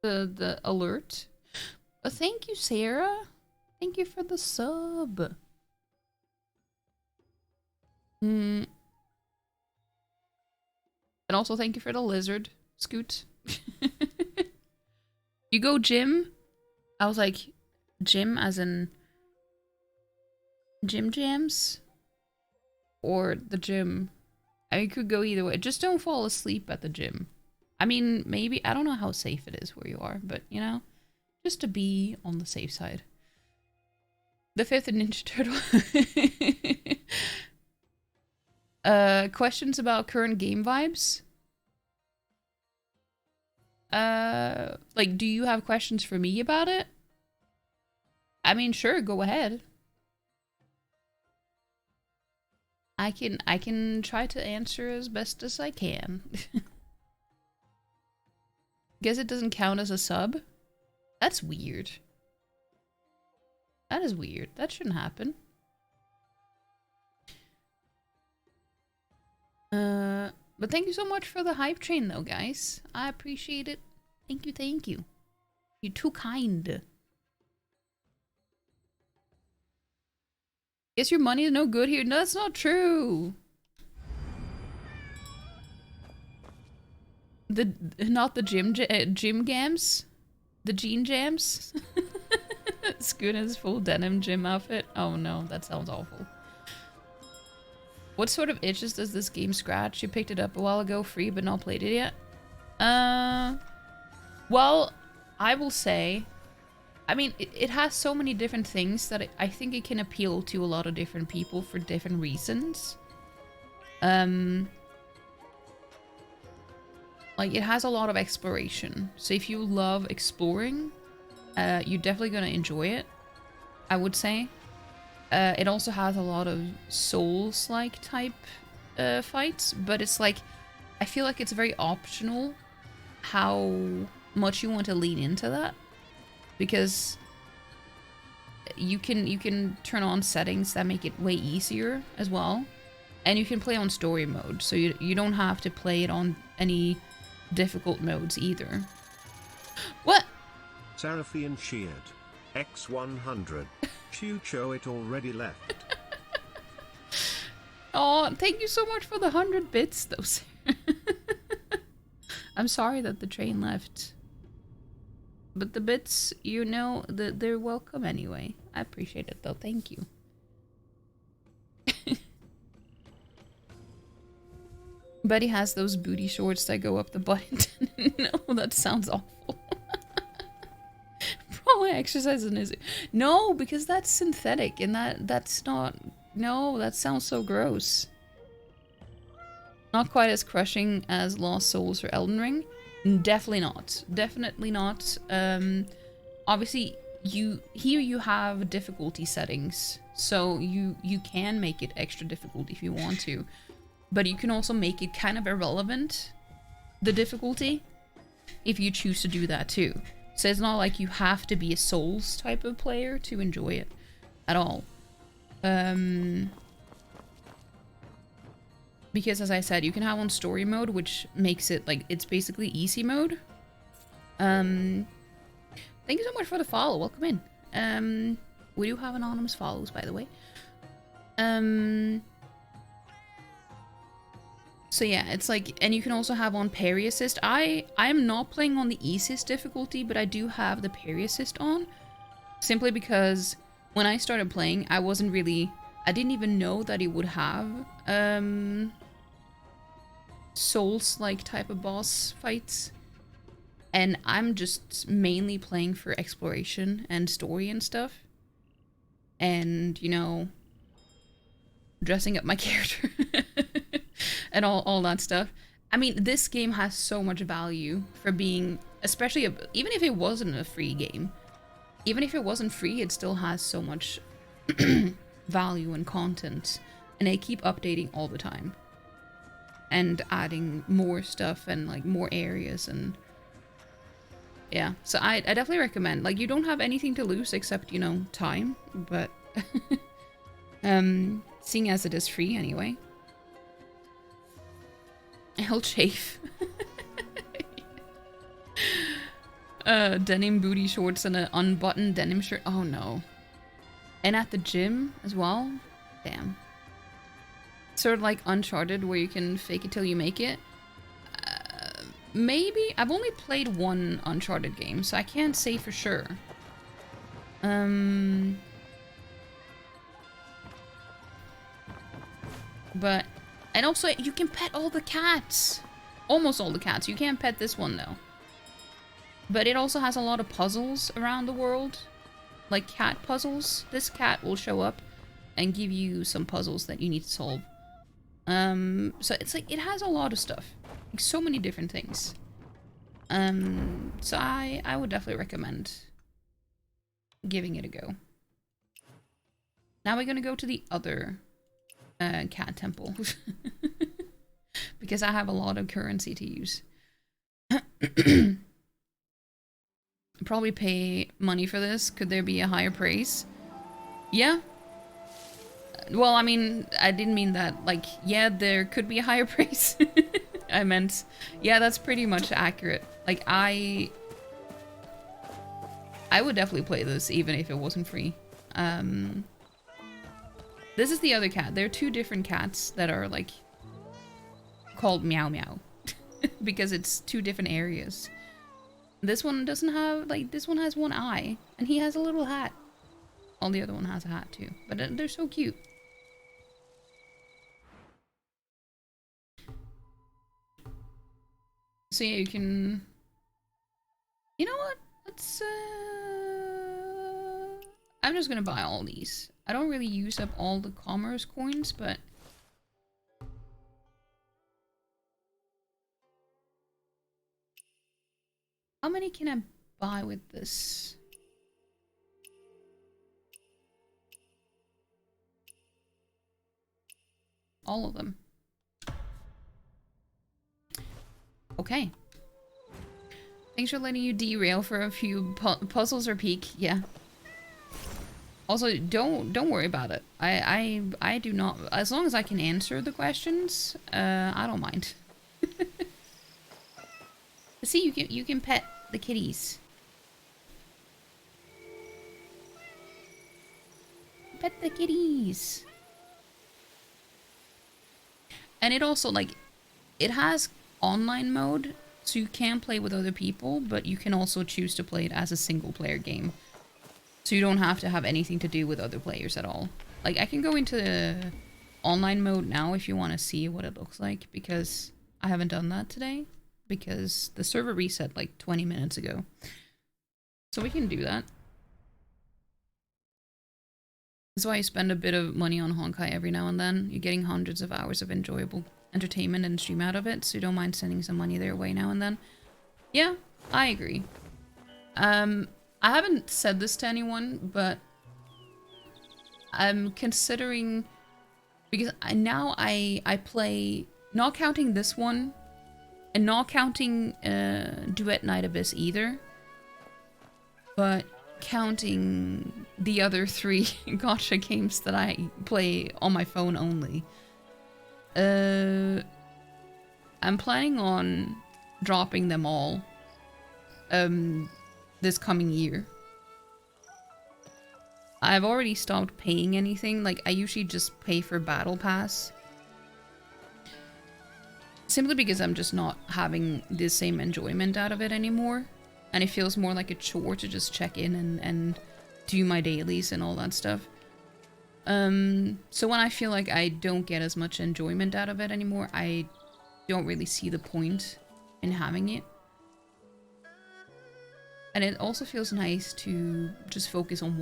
the alert? Thank you, Sarah. Thank you for the sub. And also thank you for the lizard, Scoot. You go gym? I was like, gym as in gym jams? Or the gym? I could go either way. Just don't fall asleep at the gym. I mean, maybe, I don't know how safe it is where you are, but you know, just to be on the safe side. The fifth Ninja Turtle. Questions about current game vibes? Like, do you have questions for me about it? I mean, sure, go ahead. I can try to answer as best as I can. Guess it doesn't count as a sub? That's weird. That is weird. That shouldn't happen. But thank you so much for the hype train though, guys. I appreciate it. Thank you, thank you. You're too kind. Guess your money is no good here. No, that's not true. Not the gym gams? The jean jams? Scoot in his full denim gym outfit. Oh no, that sounds awful. What sort of itches does this game scratch? You picked it up a while ago, free, but not played it yet? Well, I will say, I mean, it has so many different things that I think it can appeal to a lot of different people for different reasons. Like, it has a lot of exploration. So if you love exploring, you're definitely gonna enjoy it, I would say. It also has a lot of Souls-like type fights, but it's like, I feel like it's very optional how much you want to lean into that, because you can turn on settings that make it way easier as well, and you can play on story mode, so you don't have to play it on any difficult modes either. What? Seraphian Sheared. X100. Chucho it already left. Oh, thank you so much for the 100 bits though, Sarah. I'm sorry that the train left. But the bits, you know, they're welcome anyway. I appreciate it though, thank you. Buddy has those booty shorts that go up the butt. No, that sounds awful. Probably exercising is no, because that's synthetic and that's not. No, that sounds so gross. Not quite as crushing as Lost Souls or Elden Ring. Definitely not. Definitely not. Obviously, you have difficulty settings, so you can make it extra difficult if you want to, but you can also make it kind of irrelevant, the difficulty, if you choose to do that too. So it's not like you have to be a Souls type of player to enjoy it at all. Because as I said, you can have on story mode, which makes it like, it's basically easy mode. Thank you so much for the follow. Welcome in. We do have anonymous follows, by the way. So yeah, it's like, and you can also have on parry assist. I'm not playing on the easiest difficulty, but I do have the parry assist on, simply because when I started playing, I didn't even know that it would have Souls-like type of boss fights, and I'm just mainly playing for exploration and story and stuff, and you know, dressing up my character and all that stuff. I mean, this game has so much value for being, especially even if it wasn't a free game. Even if it wasn't free, it still has so much value and content, and they keep updating all the time and adding more stuff and like more areas, and yeah, so I definitely recommend. Like, you don't have anything to lose except, you know, time, but seeing as it is free anyway. I'll chafe. Denim booty shorts and an unbuttoned denim shirt. Oh no. And at the gym as well? Damn. Sort of like Uncharted, where you can fake it till you make it. Maybe? I've only played one Uncharted game, so I can't say for sure. But, and also you can pet all the cats. Almost all the cats. You can't pet this one though. But it also has a lot of puzzles around the world. Like cat puzzles. This cat will show up and give you some puzzles that you need to solve. So it's like, it has a lot of stuff. Like, so many different things. So I would definitely recommend giving it a go. Now we're gonna go to the other cat temple. Because I have a lot of currency to use. Probably pay money for this. Could there be a higher price? Yeah. Well, I mean, I didn't mean that. Like, yeah, there could be a higher price. I meant, yeah, that's pretty much accurate. Like, I would definitely play this even if it wasn't free. This is the other cat. There are two different cats that are, like, called Meow Meow. Because it's two different areas. This one doesn't have, like, this one has one eye. And he has a little hat. Well, the other one has a hat too. But they're so cute. So yeah, you can... You know what? Let's, I'm just gonna buy all these. I don't really use up all the commerce coins, but... How many can I buy with this? All of them. Okay. Thanks for letting you derail for a few puzzles or peek. Yeah. Also, don't worry about it. I do not. As long as I can answer the questions, I don't mind. See, you can pet the kitties. Pet the kitties. And it also, like, it has online mode, so you can play with other people, but you can also choose to play it as a single player game. So you don't have to have anything to do with other players at all. Like, I can go into the online mode now if you want to see what it looks like, because I haven't done that today, because the server reset like 20 minutes ago. So we can do that. That's why I spend a bit of money on Honkai every now and then. You're getting hundreds of hours of enjoyable entertainment and stream out of it, so you don't mind sending some money their way now and then. Yeah, I agree. I haven't said this to anyone, but I'm considering, because now I play, not counting this one, and not counting Duet Night Abyss either, but counting the other 3 gacha games that I play on my phone only. I'm planning on dropping them all this coming year. I've already stopped paying anything. Like, I usually just pay for Battle Pass. Simply because I'm just not having the same enjoyment out of it anymore. And it feels more like a chore to just check in and do my dailies and all that stuff. So when I feel like I don't get as much enjoyment out of it anymore, I don't really see the point in having it. And it also feels nice to just focus on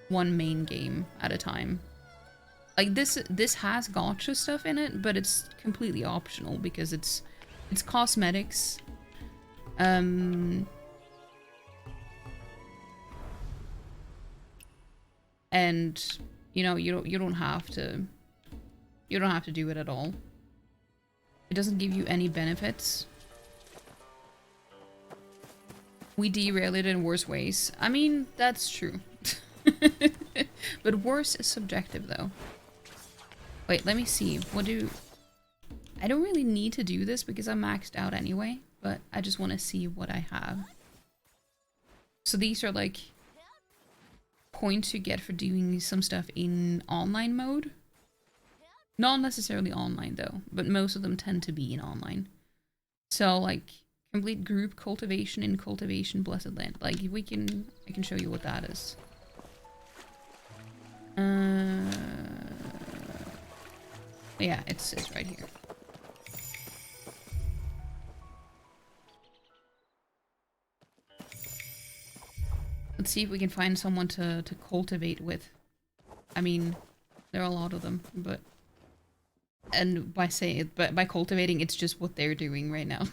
one main game at a time. Like, this has gacha stuff in it, but it's completely optional because it's cosmetics. And you know, you don't have to do it at all. It doesn't give you any benefits. We derail it in worse ways. I mean, that's true. But worse is subjective, though. Wait, let me see. I don't really need to do this because I'm maxed out anyway, but I just want to see what I have. So these are like points you get for doing some stuff in online mode. Not necessarily online though, but most of them tend to be in online. So like complete group cultivation in Cultivation Blessed Land. Like I can show you what that is. Yeah, it's right here. Let's see if we can find someone to cultivate with. I mean, there are a lot of them, but And by saying it, but by cultivating, it's just what they're doing right now.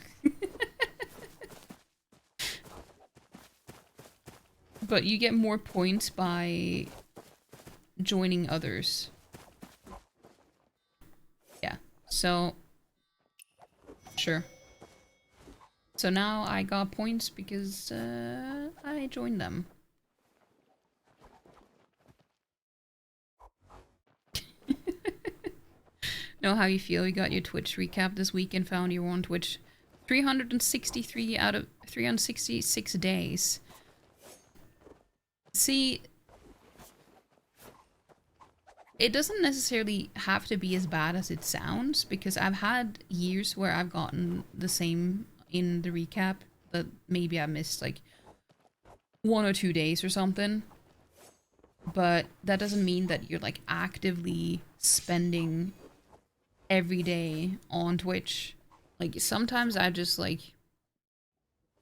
But you get more points by joining others. Yeah, so sure. So now I got points because I joined them. Know how you feel? You got your Twitch recap this week and found you were on Twitch 363 out of 366 days. See, it doesn't necessarily have to be as bad as it sounds, because I've had years where I've gotten the same in the recap, that maybe I missed like 1 or 2 days or something. But that doesn't mean that you're like actively spending every day on Twitch. Like sometimes I just like,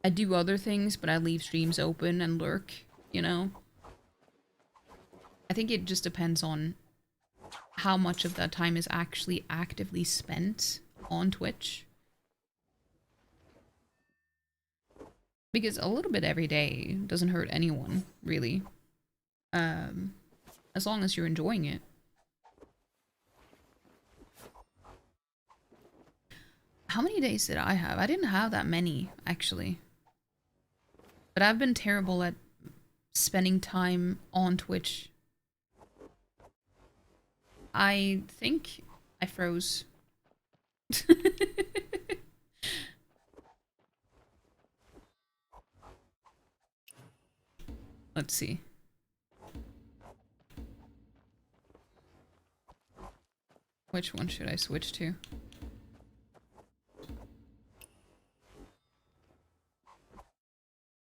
I do other things, but I leave streams open and lurk, you know? I think it just depends on how much of that time is actually actively spent on Twitch. Because a little bit every day doesn't hurt anyone, really. As long as you're enjoying it. How many days did I have? I didn't have that many, actually. But I've been terrible at spending time on Twitch. I think I froze. Let's see. Which one should I switch to?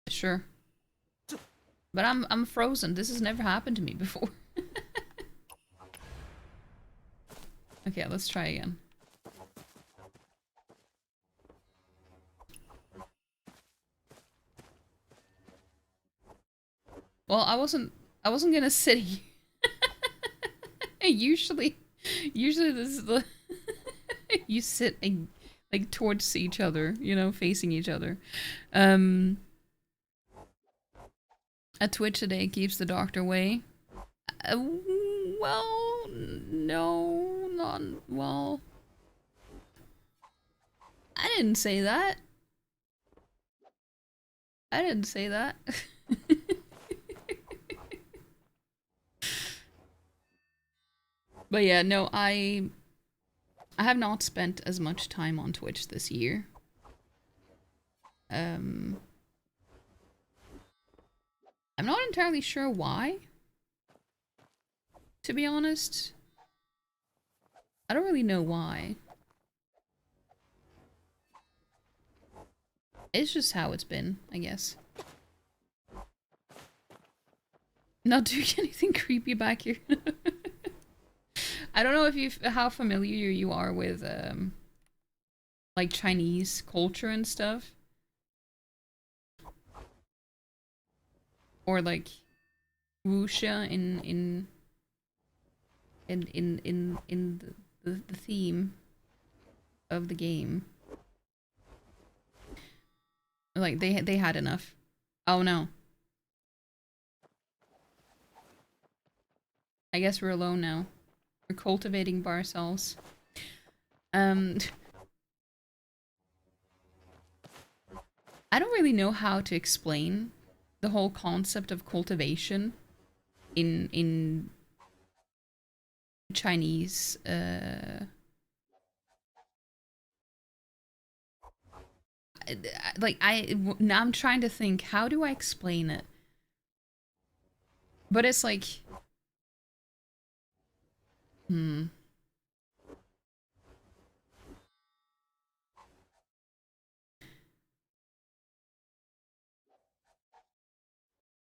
Sure. But I'm frozen. This has never happened to me before. Okay, let's try again. Well, I wasn't gonna sit here. usually this is the you sit and like towards each other, you know, facing each other. A Twitch a day keeps the doctor away. Well, no, not well. I didn't say that. I didn't say that. But yeah, no, I have not spent as much time on Twitch this year. I'm not entirely sure why. To be honest, I don't really know why. It's just how it's been, I guess. Not doing anything creepy back here. I don't know if how familiar you are with like Chinese culture and stuff, or like wuxia in the theme of the game. Like they had enough. Oh no. I guess we're alone now. We're cultivating by ourselves. I don't really know how to explain the whole concept of cultivation in Chinese now I'm trying to think, how do I explain it? But it's like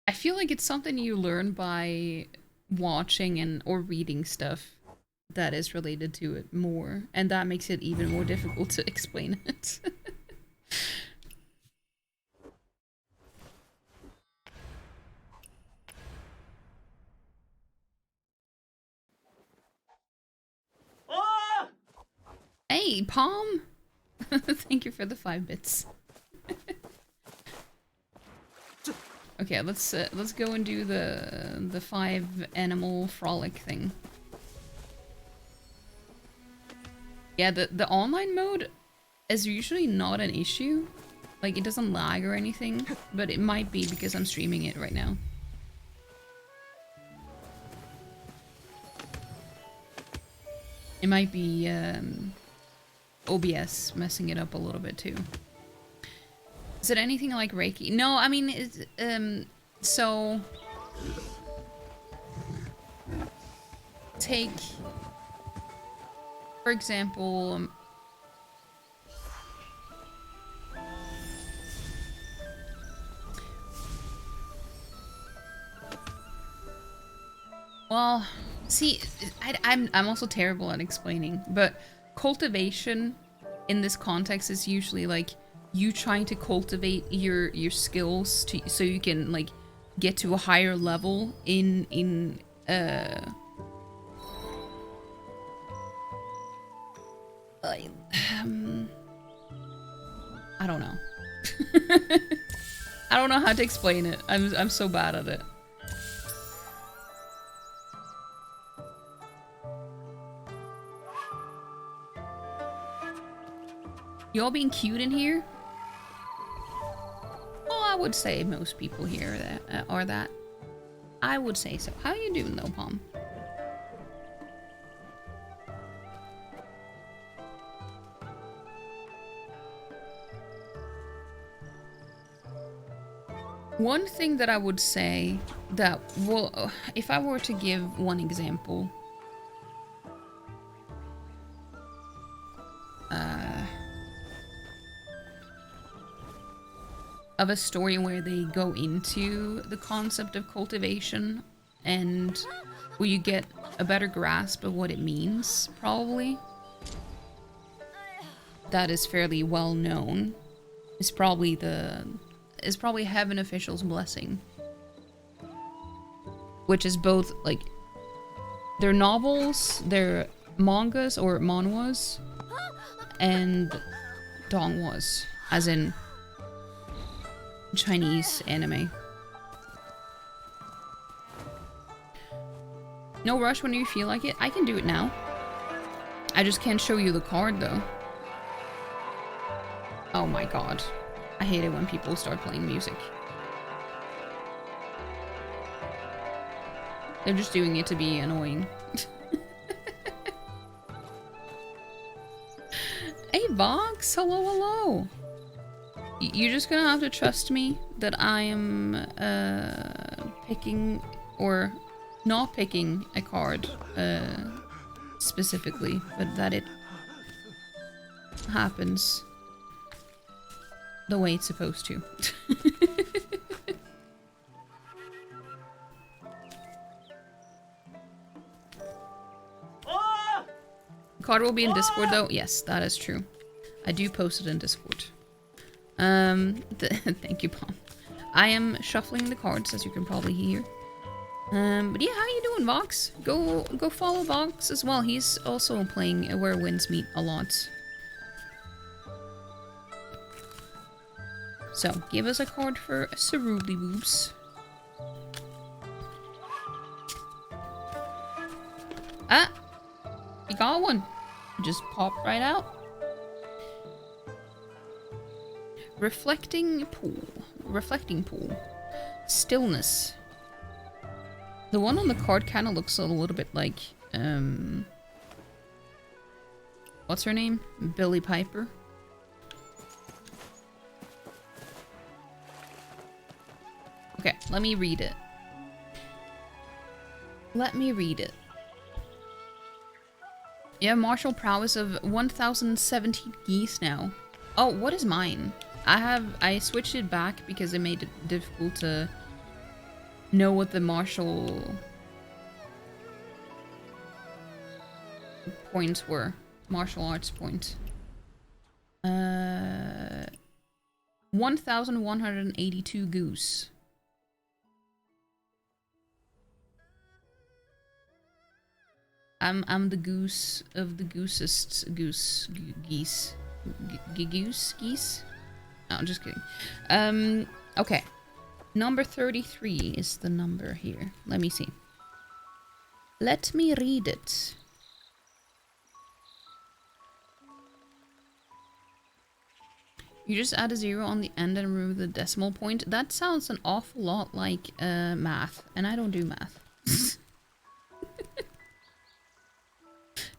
I feel like it's something you learn by watching and or reading stuff that is related to it more, and that makes it even more difficult to explain it. Ah! Hey, Palm! Thank you for the 5 bits. Okay, let's go and do the 5 animal frolic thing. Yeah, the online mode is usually not an issue. Like, it doesn't lag or anything, but it might be because I'm streaming it right now. It might be OBS messing it up a little bit too. Is it anything like Reiki? No, I mean, it's, so... Take, for example... Well, see, I'm also terrible at explaining, but cultivation in this context is usually like you trying to cultivate your skills so you can like get to a higher level in I don't know. I don't know how to explain it. I'm so bad at it. You all being cute in here? Well, I would say most people here that are that. I would say so. How you doing though, Palm? One thing that I would say that, well, if I were to give one example, of a story where they go into the concept of cultivation and where you get a better grasp of what it means, probably. That is fairly well known. Is probably Heaven Official's Blessing. Which is both, like, they're novels, they're mangas or manhwas, and donghwas, as in Chinese anime. No rush when you feel like it. I can do it now. I just can't show you the card though. Oh my god. I hate it when people start playing music. They're just doing it to be annoying. Hey Vox, hello, hello. You're just gonna have to trust me that I am picking or not picking a card specifically, but that it happens the way it's supposed to. Card will be in Discord though. Yes, that is true. I do post it in Discord. Thank you, Palm. I am shuffling the cards, as you can probably hear. But yeah, how you doing, Vox? Go follow Vox as well. He's also playing Where Winds Meet a lot. So, give us a card for Cerulli Boobs. Ah! You got one. Just pop right out. Reflecting pool. Reflecting pool. Stillness. The one on the card kind of looks a little bit like, what's her name? Billie Piper. Okay, let me read it. Let me read it. You have martial prowess of 1017 geese now. Oh, what is mine? I switched it back because it made it difficult to know what the martial points were. Martial arts points. 1182 goose. I'm the goose of the geese. Geese? No, I'm just kidding. Okay. Number 33 is the number here. Let me see. Let me read it. You just add a 0 on the end and remove the decimal point. That sounds an awful lot like math, and I don't do math.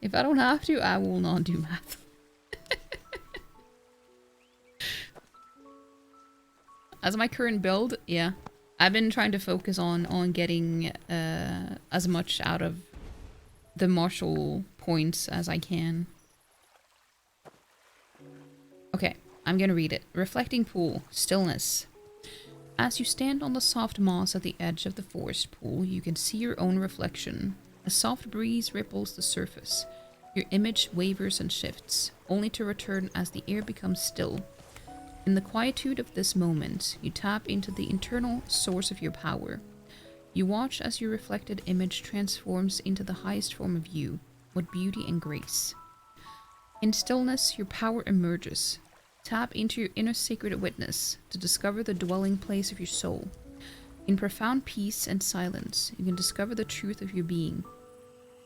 If I don't have to, I will not do math. As my current build, yeah. I've been trying to focus on getting as much out of the martial points as I can. Okay, I'm gonna read it. Reflecting pool, stillness. As you stand on the soft moss at the edge of the forest pool, you can see your own reflection. A soft breeze ripples the surface. Your image wavers and shifts, only to return as the air becomes still. In the quietude of this moment, you tap into the internal source of your power. You watch as your reflected image transforms into the highest form of you, with beauty and grace. In stillness, your power emerges. Tap into your inner sacred witness to discover the dwelling place of your soul. In profound peace and silence, you can discover the truth of your being.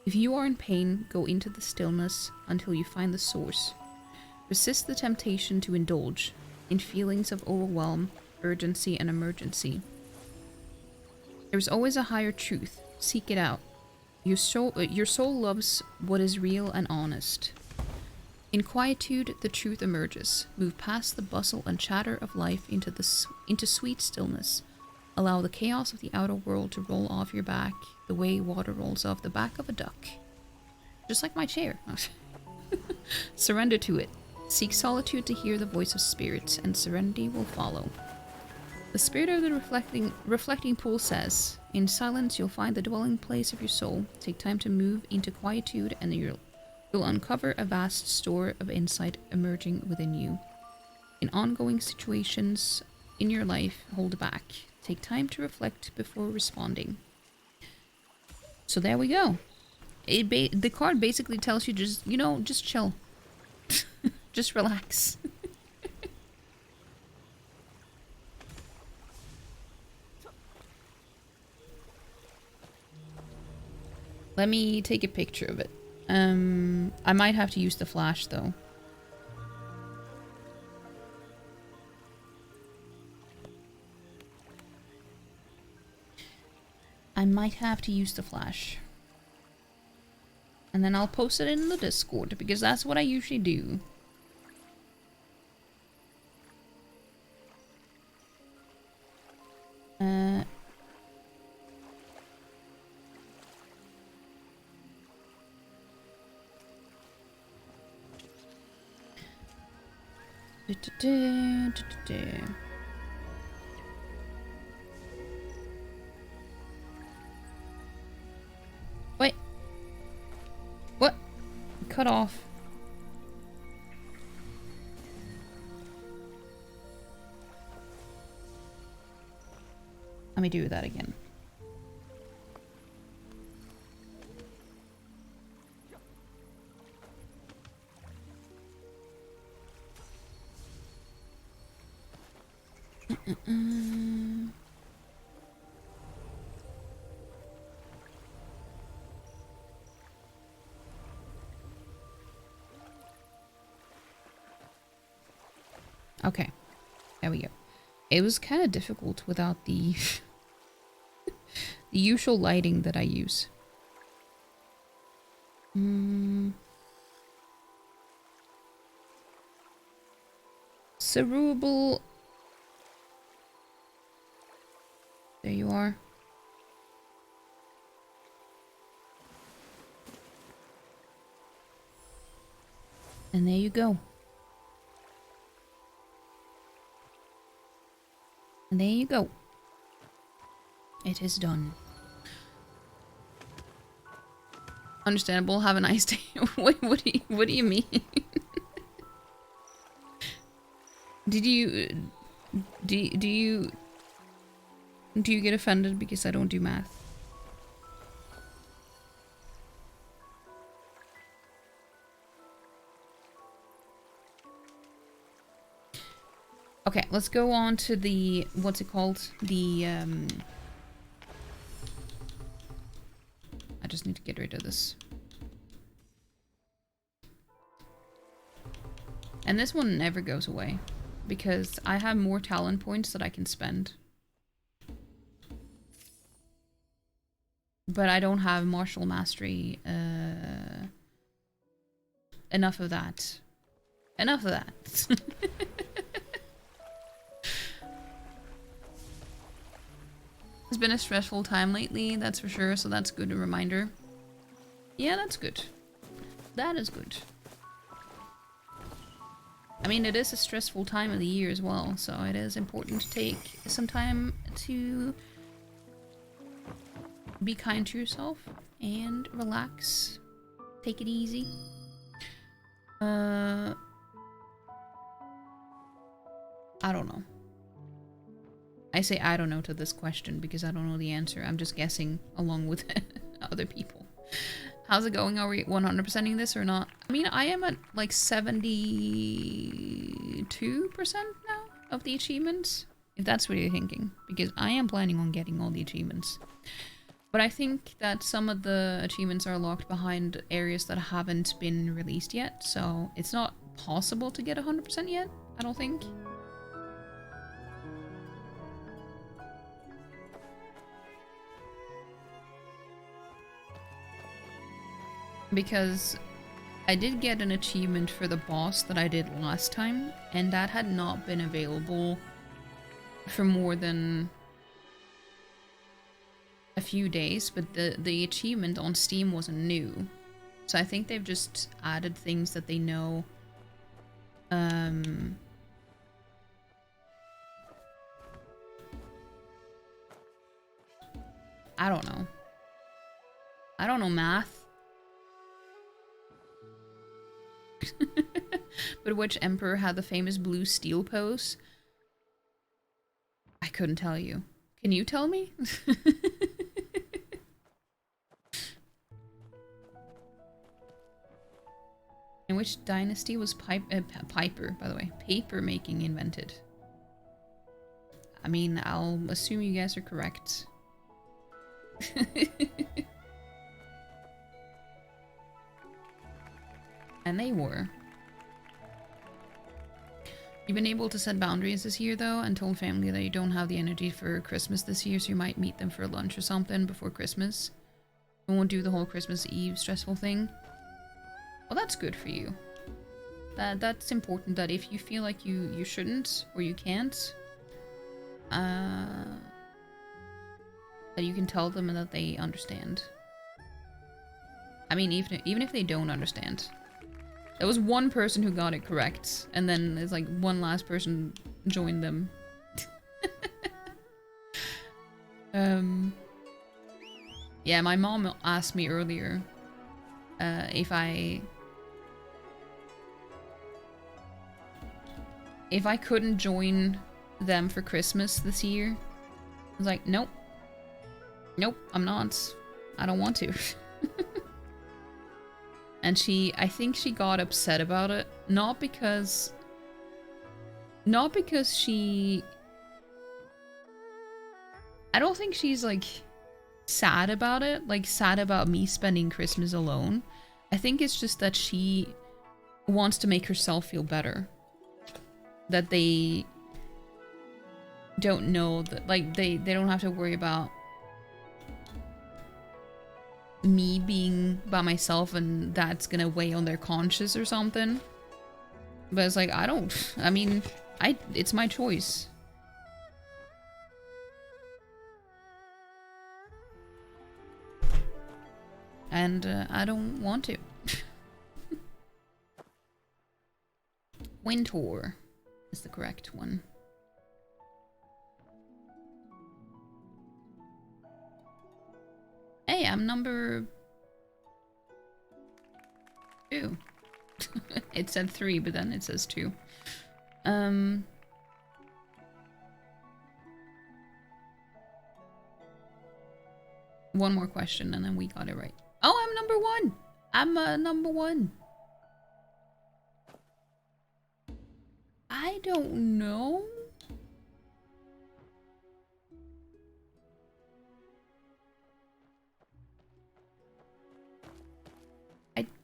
If you are in pain, go into the stillness until you find the source. Resist the temptation to indulge in feelings of overwhelm, urgency, and emergency. There is always a higher truth. Seek it out. Your soul loves what is real and honest. In quietude, the truth emerges. Move past the bustle and chatter of life into sweet stillness. Allow the chaos of the outer world to roll off your back the way water rolls off the back of a duck. Just like my chair. Surrender to it. Seek solitude to hear the voice of spirits, and serenity will follow. The spirit of the reflecting pool says, in silence you'll find the dwelling place of your soul. Take time to move into quietude and you'll uncover a vast store of insight emerging within you. In ongoing situations in your life, hold back. Take time to reflect before responding. So there we go. The card basically tells you just, just chill. Just relax. Let me take a picture of it. I might have to use the flash though. I might have to use the flash. And then I'll post it in the Discord because that's what I usually do. Wait. What? Cut off. Let me do that again. Okay, there we go. It was kind of difficult without the the usual lighting that I use. Cerebral. There you are. And there you go. And there you go. It is done. Understandable. Have a nice day. Wait, what do you mean? Do you get offended because I don't do math? Okay, let's go on to the, what's it called? The, I just need to get rid of this. And this one never goes away, because I have more talent points that I can spend. But I don't have martial mastery, enough of that. Enough of that. It's been a stressful time lately, that's for sure, so that's a good reminder. Yeah, that's good. That is good. I mean, it is a stressful time of the year as well, so it is important to take some time to be kind to yourself and relax. Take it easy. I don't know. I say I don't know to this question because I don't know the answer. I'm just guessing along with other people. How's it going? Are we 100%ing this or not? I mean, I am at like 72% now of the achievements. If that's what you're thinking. Because I am planning on getting all the achievements. But I think that some of the achievements are locked behind areas that haven't been released yet. So it's not possible to get 100% yet, I don't think. Because I did get an achievement for the boss that I did last time, and that had not been available for more than a few days, but the achievement on Steam wasn't new. So I think they've just added things that they know. I don't know. I don't know math. But which emperor had the famous blue steel pose? I couldn't tell you. Can you tell me? In which dynasty was Piper, by the way, paper making invented? I mean, I'll assume you guys are correct. And they were. You've been able to set boundaries this year, though, and told family that you don't have the energy for Christmas this year, so you might meet them for lunch or something before Christmas. You won't do the whole Christmas Eve stressful thing. Well, that's good for you. That's important, that if you feel like you shouldn't, or you can't, that you can tell them and that they understand. I mean, even if they don't understand. There was one person who got it correct, and then there's like one last person joined them. Yeah, my mom asked me earlier if I couldn't join them for Christmas this year. I was like, nope. Nope, I'm not. I don't want to. And I think she got upset about it. Not because she... I don't think she's, like, sad about it. Like, sad about me spending Christmas alone. I think it's just that she wants to make herself feel better. That they don't know that, like, they don't have to worry about me being by myself and that's gonna weigh on their conscience or something. But it's like, I mean, it's my choice. And I don't want to. Winter is the correct one. Hey, I'm number 2. It said 3, but then it says 2. One more question and then we got it right. Oh, I'm number 1! I'm number 1. I don't know.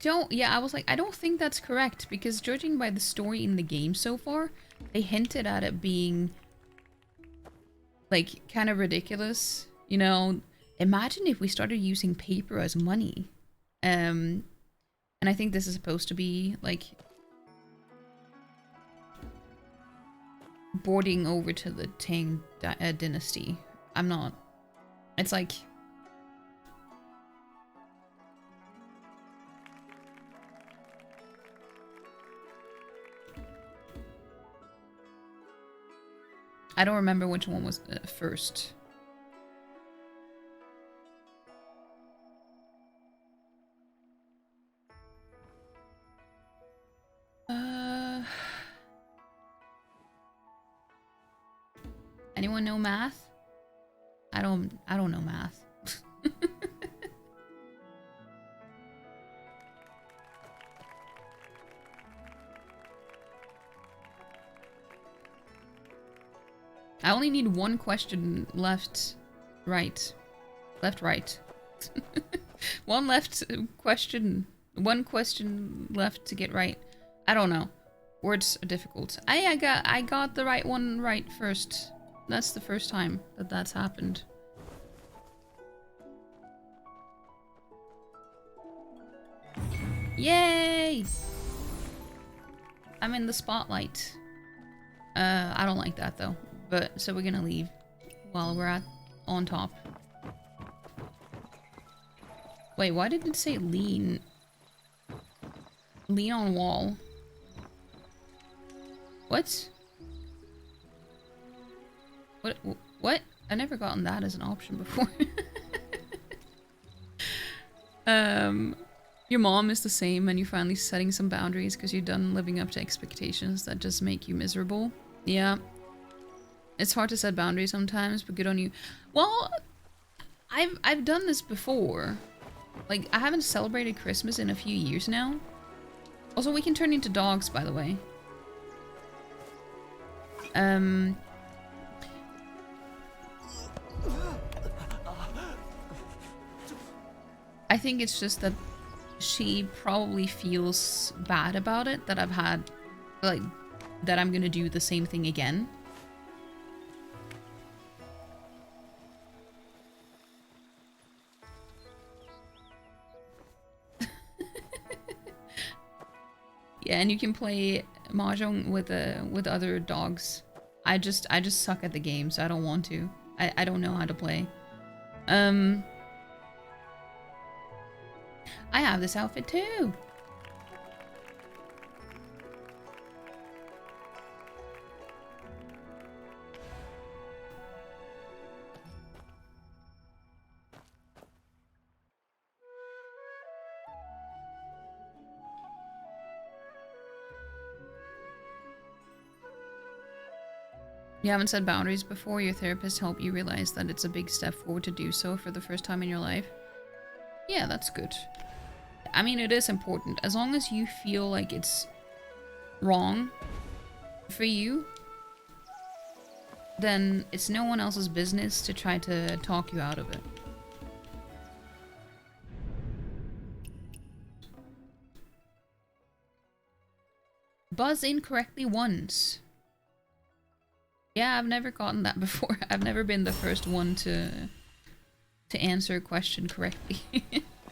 don't... Yeah, I was like, I don't think that's correct, because judging by the story in the game so far, they hinted at it being, like, kind of ridiculous. You know, imagine if we started using paper as money. And I think this is supposed to be, like, boarding over to the Tang dynasty. I'm not... It's like... I don't remember which one was first. Anyone know math? I don't know math. I only need one question left, right. Left, right. One question left to get right. I don't know. Words are difficult. I got the right one right first. That's the first time that that's happened. Yay! I'm in the spotlight. I don't like that though. But so we're gonna leave while we're on top. Wait, why did it say lean? Lean on wall. What? What? I never gotten that as an option before. Your mom is the same and you're finally setting some boundaries because you're done living up to expectations that just make you miserable. Yeah. It's hard to set boundaries sometimes, but good on you. Well, I've done this before. Like, I haven't celebrated Christmas in a few years now. Also, we can turn into dogs, by the way. I think it's just that she probably feels bad about it, that I've had, like, that I'm gonna do the same thing again. Yeah, and you can play mahjong with other dogs. I just suck at the game, so I don't want to. I don't know how to play. I have this outfit too. You haven't set boundaries before. Your therapist helped you realize that it's a big step forward to do so for the first time in your life. Yeah, that's good. I mean, it is important. As long as you feel like it's wrong for you, then it's no one else's business to try to talk you out of it. Buzz incorrectly once. Yeah, I've never gotten that before. I've never been the first one to answer a question correctly.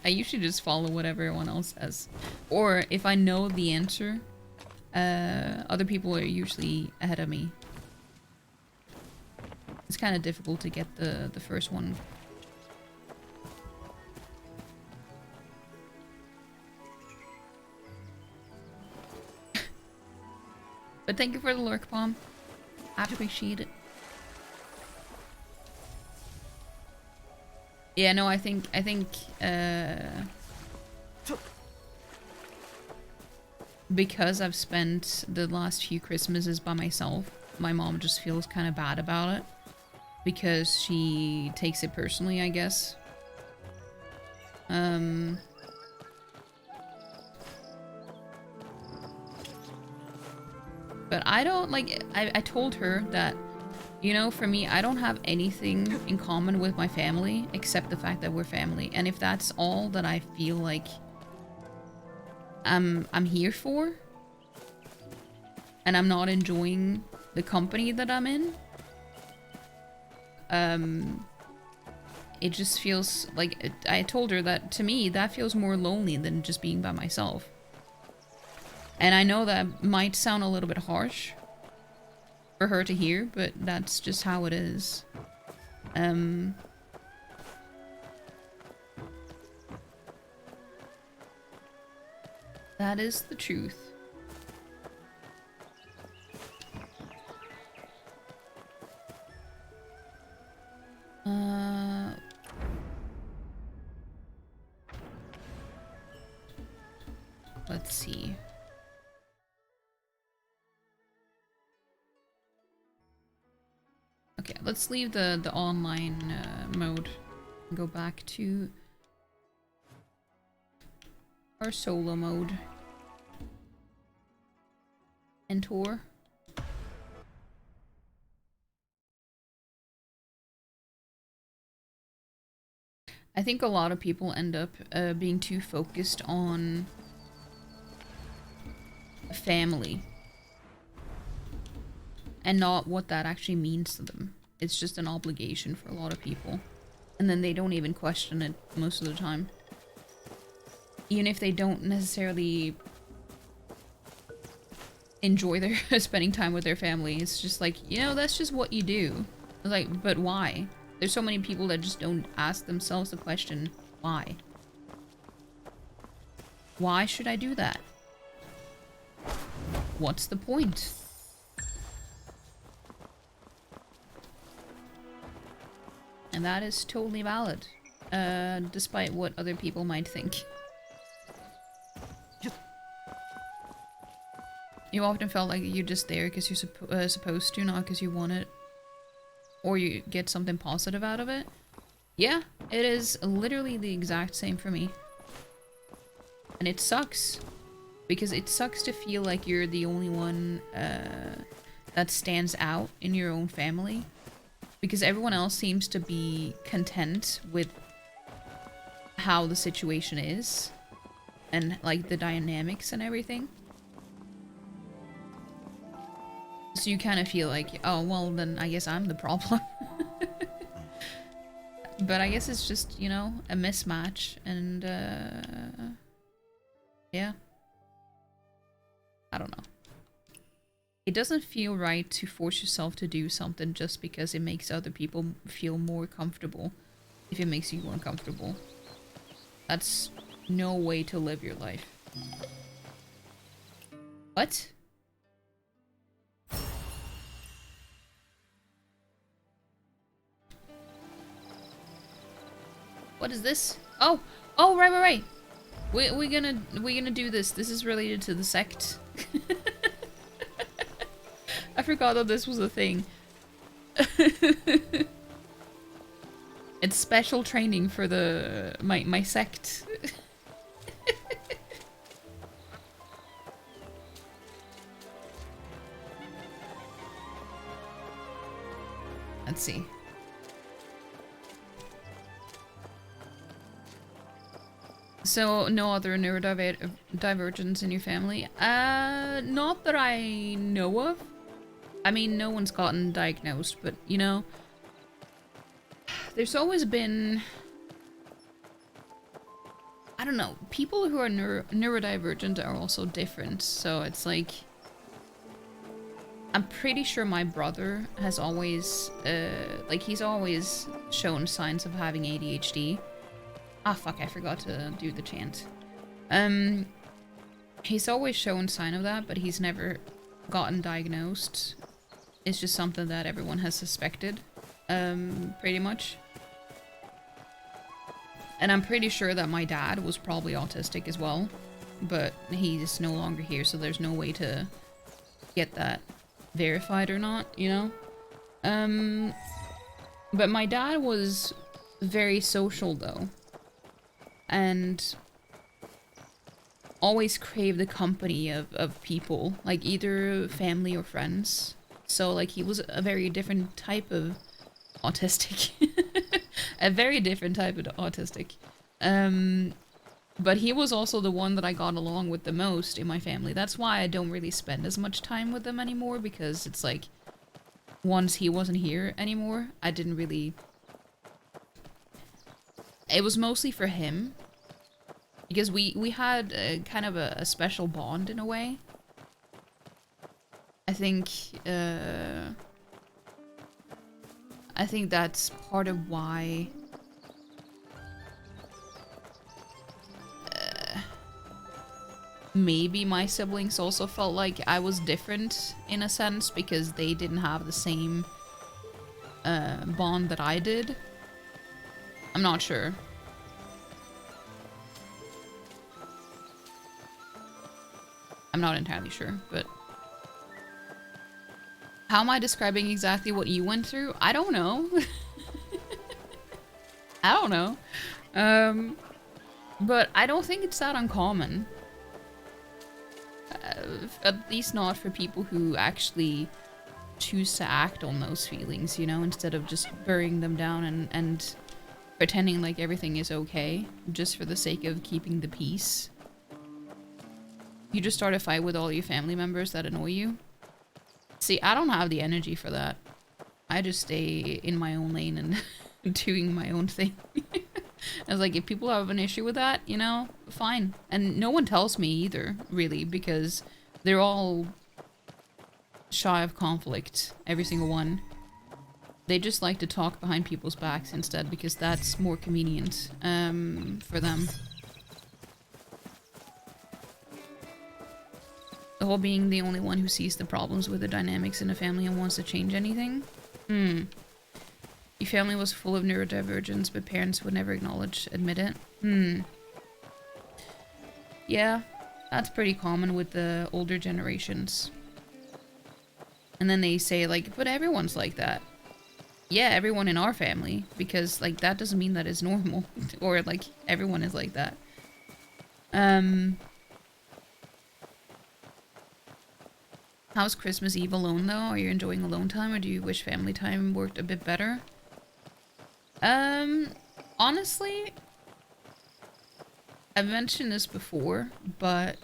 I usually just follow whatever everyone else says. Or if I know the answer, other people are usually ahead of me. It's kind of difficult to get the first one. But thank you for the lurk bomb. I appreciate it. Yeah, no, I think because I've spent the last few Christmases by myself, my mom just feels kind of bad about it because she takes it personally, I guess. But I don't, like, I told her that, you know, for me, I don't have anything in common with my family except the fact that we're family. And if that's all that I feel like I'm here for, and I'm not enjoying the company that I'm in, it just feels like, I told her that to me that feels more lonely than just being by myself. And I know that might sound a little bit harsh for her to hear, but that's just how it is. That is the truth. Let's see. Okay, let's leave the online mode and go back to our solo mode. Enter. I think a lot of people end up being too focused on family and not what that actually means to them. It's just an obligation for a lot of people, and then they don't even question it most of the time, even if they don't necessarily enjoy their spending time with their family. It's just like, you know, that's just what you do. Like, but why? There's so many people that just don't ask themselves the question, why? Why should I do that? What's the point? And that is totally valid, despite what other people might think. You often felt like you're just there because you're supposed to, not because you want it. Or you get something positive out of it. Yeah, it is literally the exact same for me. And it sucks. Because it sucks to feel like you're the only one that stands out in your own family. Because everyone else seems to be content with how the situation is. And like the dynamics and everything. So you kind of feel like, oh, well, then I guess I'm the problem. But I guess it's just, you know, a mismatch. And, yeah. I don't know. It doesn't feel right to force yourself to do something just because it makes other people feel more comfortable. If it makes you uncomfortable. That's no way to live your life. What? What is this? Oh! Oh, right. We're gonna do this. This is related to the sect. I forgot that this was a thing. It's special training for the my sect. Let's see. So, no other neurodivergence in your family? Not that I know of. I mean, no one's gotten diagnosed, but, you know, there's always been, I don't know, people who are neurodivergent are also different, so it's like, I'm pretty sure my brother has always, like, he's always shown signs of having ADHD. Ah, fuck, I forgot to do the chant. He's always shown sign of that, but he's never gotten diagnosed. It's just something that everyone has suspected, pretty much. And I'm pretty sure that my dad was probably autistic as well, but he's no longer here, so there's no way to get that verified or not, you know? But my dad was very social, though. And always craved the company of people, like either family or friends. So like he was a very different type of autistic. A very different type of autistic. But he was also the one that I got along with the most in my family. That's why I don't really spend as much time with them anymore, because it's like, once he wasn't here anymore, I didn't really... It was mostly for him. Because we had kind of a special bond in a way. I think that's part of why maybe my siblings also felt like I was different in a sense, because they didn't have the same bond that I did. I'm not sure. I'm not entirely sure, but... How am I describing exactly what you went through? I don't know. I don't know. But I don't think it's that uncommon. At least not for people who actually choose to act on those feelings, you know, instead of just burying them down and pretending like everything is okay, just for the sake of keeping the peace. You just start a fight with all your family members that annoy you. See, I don't have the energy for that. I just stay in my own lane and doing my own thing. I was like, if people have an issue with that, you know, fine. And no one tells me either, really, because they're all shy of conflict, every single one. They just like to talk behind people's backs instead, because that's more convenient for them. The whole being the only one who sees the problems with the dynamics in a family and wants to change anything? Your family was full of neurodivergence, but parents would never admit it? Yeah, that's pretty common with the older generations. And then they say, like, but everyone's like that. Yeah, everyone in our family, because, like, that doesn't mean that it's normal. Or, like, everyone is like that. How's Christmas Eve alone, though? Are you enjoying alone time, or do you wish family time worked a bit better? Honestly, I've mentioned this before, but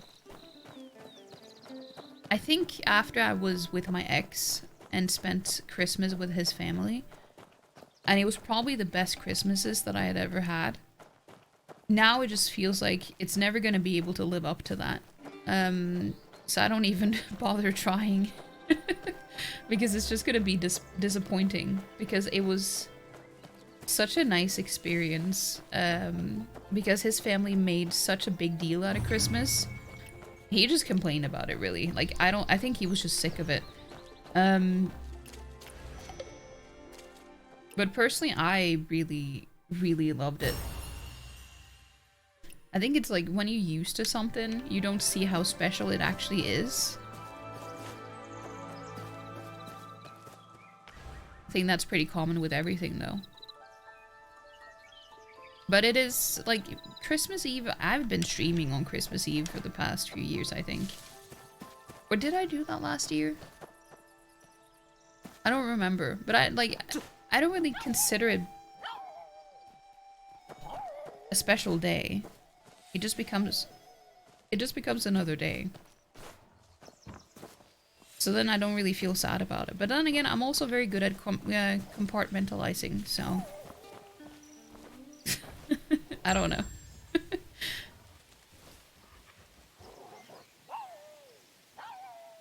I think after I was with my ex and spent Christmas with his family, and it was probably the best Christmases that I had ever had, now it just feels like it's never going to be able to live up to that. So I don't even bother trying because it's just going to be disappointing, because it was such a nice experience, because his family made such a big deal out of Christmas. He just complained about it, really. Like, I think he was just sick of it. But personally, I really, really loved it. I think it's like when you're used to something, you don't see how special it actually is. I think that's pretty common with everything, though. But it is, like, Christmas Eve, I've been streaming on Christmas Eve for the past few years, I think. Or did I do that last year? I don't remember. But I don't really consider it a special day. It just becomes another day. So then I don't really feel sad about it. But then again, I'm also very good at compartmentalizing, so... I don't know.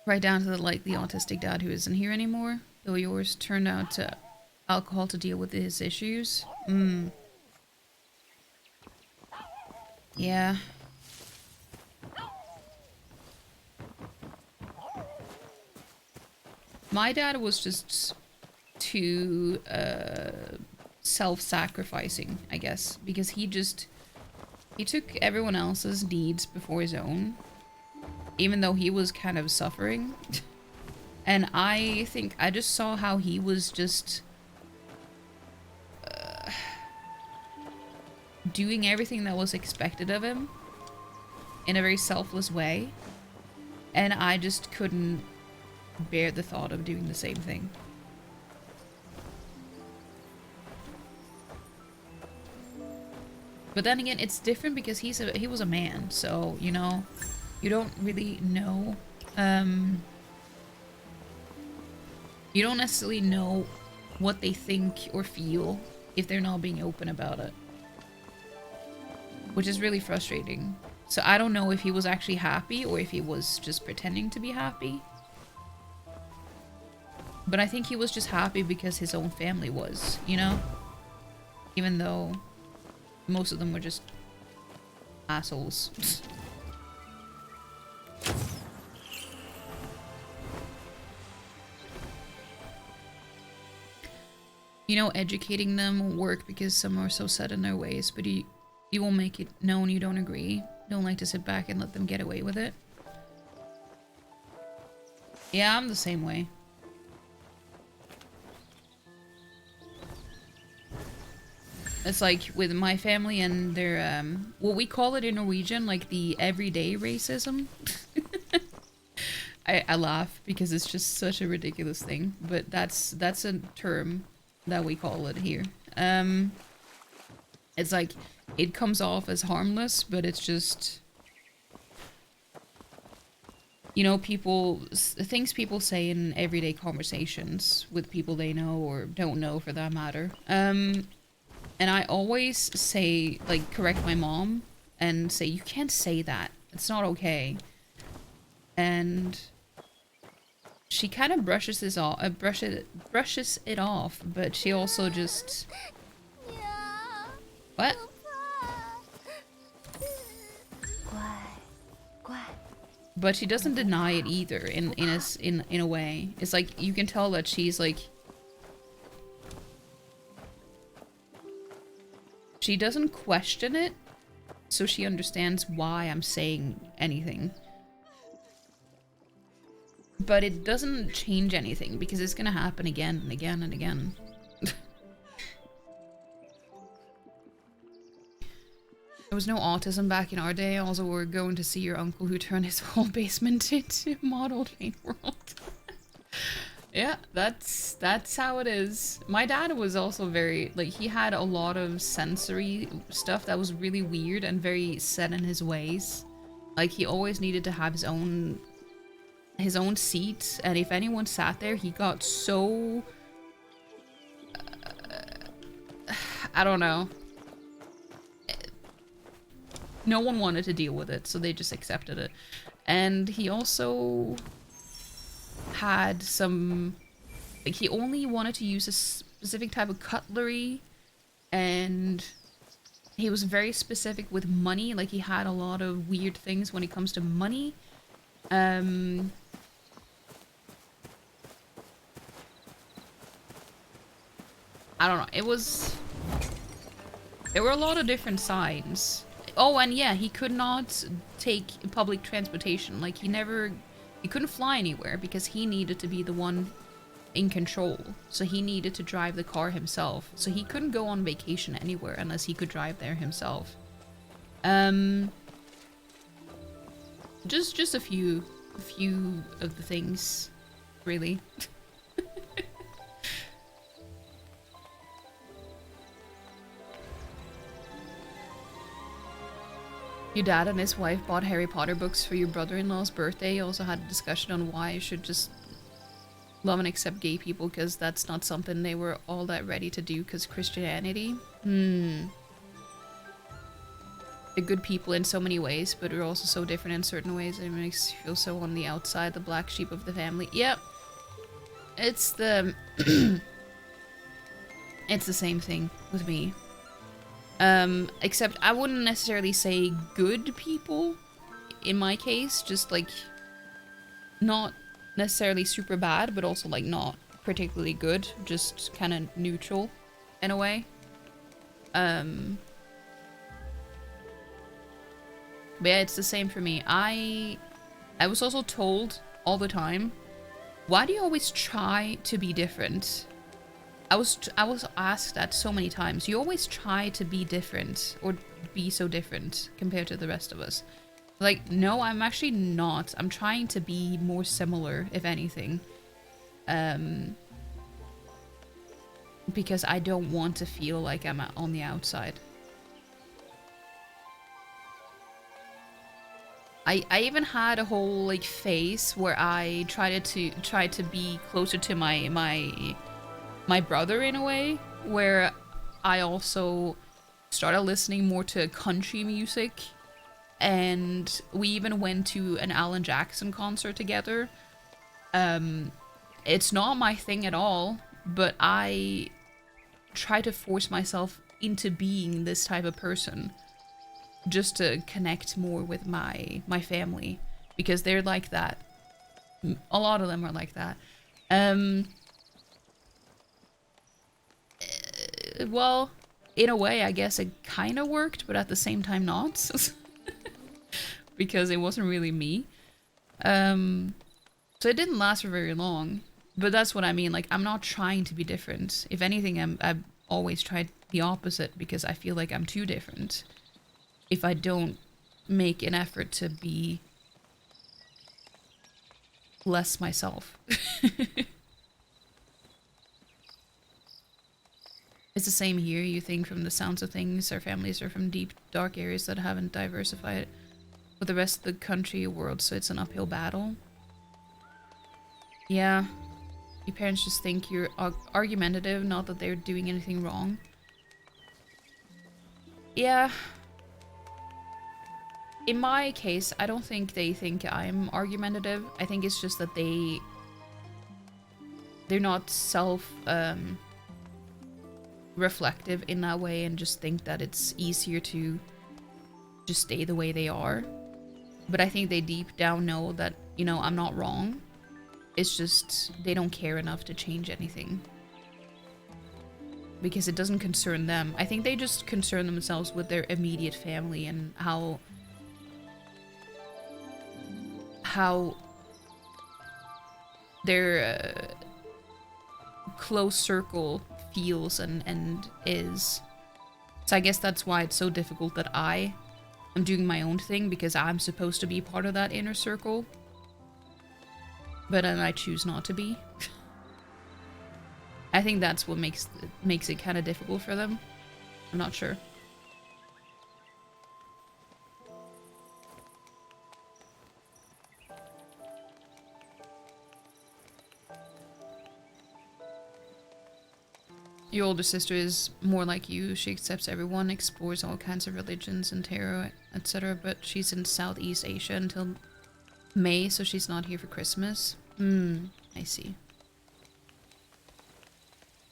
Right down to the autistic dad who isn't here anymore, though yours turned out to alcohol to deal with his issues. Yeah. My dad was just too self-sacrificing, I guess, because he took everyone else's needs before his own, even though he was kind of suffering. And I think I just saw how he was just doing everything that was expected of him in a very selfless way, and I just couldn't bear the thought of doing the same thing. But then again, it's different because he was a man, so, you know, you don't really know, you don't necessarily know what they think or feel if they're not being open about it. Which is really frustrating. So I don't know if he was actually happy or if he was just pretending to be happy. But I think he was just happy because his own family was, you know? Even though most of them were just assholes. You know, educating them will work because some are so set in their ways, but you will make it known you don't agree. Don't like to sit back and let them get away with it. Yeah, I'm the same way. It's like with my family and their, what we call it in Norwegian, like the everyday racism. I laugh because it's just such a ridiculous thing, but that's a term that we call it here. It's like, it comes off as harmless, but it's just, you know, things people say in everyday conversations with people they know or don't know for that matter. And I always say, like, correct my mom and say, you can't say that. It's not okay. And she kind of brushes it off, but she also just... What? But she doesn't deny it either in a way. It's like you can tell that she's like, she doesn't question it, so she understands why I'm saying anything. But it doesn't change anything because it's gonna happen again and again and again. There was no autism back in our day. Also, we're going to see your uncle who turned his whole basement into model train world. Yeah, that's how it is. My dad was also very, like, he had a lot of sensory stuff that was really weird and very set in his ways. Like, he always needed to have his own seat, and if anyone sat there, he got so... I don't know. No one wanted to deal with it, so they just accepted it. And he also had some... Like, he only wanted to use a specific type of cutlery, and he was very specific with money. Like, he had a lot of weird things when it comes to money. I don't know. It was... There were a lot of different signs. Oh, and yeah, he could not take public transportation. Like, he couldn't fly anywhere because he needed to be the one in control. So he needed to drive the car himself. So he couldn't go on vacation anywhere unless he could drive there himself. Just a few of the things, really. Your dad and his wife bought Harry Potter books for your brother-in-law's birthday. You also had a discussion on why you should just love and accept gay people, because that's not something they were all that ready to do because Christianity. They're good people in so many ways, but we're also so different in certain ways. It makes you feel so on the outside, the black sheep of the family. Yep. It's the... it's the same thing with me. Except I wouldn't necessarily say good people in my case, just like not necessarily super bad, but also like not particularly good, just kind of neutral in a way. But yeah, it's the same for me. I was also told all the time, why do you always try to be different? I was asked that so many times. You always try to be different or be so different compared to the rest of us. Like, no, I'm actually not. I'm trying to be more similar, if anything. Because I don't want to feel like I'm on the outside. I even had a whole like phase where I tried to be closer to my brother in a way, where I also started listening more to country music, and we even went to an Alan Jackson concert together. It's not my thing at all, but I try to force myself into being this type of person just to connect more with my family, because they're like that. A lot of them are like that. Well, in a way, I guess it kind of worked, but at the same time not. Because it wasn't really me. So it didn't last for very long. But that's what I mean, like, I'm not trying to be different. If anything, I've always tried the opposite, because I feel like I'm too different if I don't make an effort to be less myself. It's the same here, you think, from the sounds of things. Our families are from deep, dark areas that haven't diversified with the rest of the country or world, so it's an uphill battle. Yeah. Your parents just think you're argumentative, not that they're doing anything wrong. Yeah. In my case, I don't think they think I'm argumentative. I think it's just that they're not reflective in that way, and just think that it's easier to just stay the way they are. But I think they deep down know that, you know, I'm not wrong. It's just they don't care enough to change anything, because it doesn't concern them. I think they just concern themselves with their immediate family and how their close circle feels and is. So I guess that's why it's so difficult that I am doing my own thing, because I'm supposed to be part of that inner circle. But then I choose not to be. I think that's what makes it kind of difficult for them. I'm not sure. Your older sister is more like you. She accepts everyone, explores all kinds of religions and tarot, etc. But she's in Southeast Asia until May, so she's not here for Christmas. I see.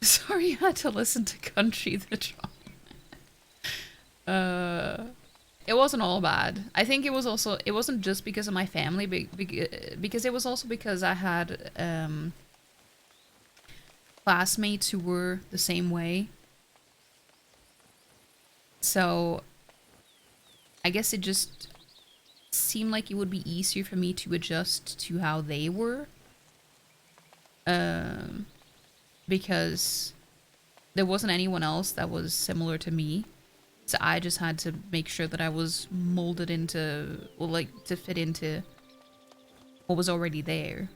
Sorry you had to listen to country the drama. It wasn't all bad. I think it wasn't just because of my family, because it was also because I had classmates who were the same way. So I guess it just seemed like it would be easier for me to adjust to how they were. Because there wasn't anyone else that was similar to me. So I just had to make sure that I was molded into, well, like, to fit into what was already there.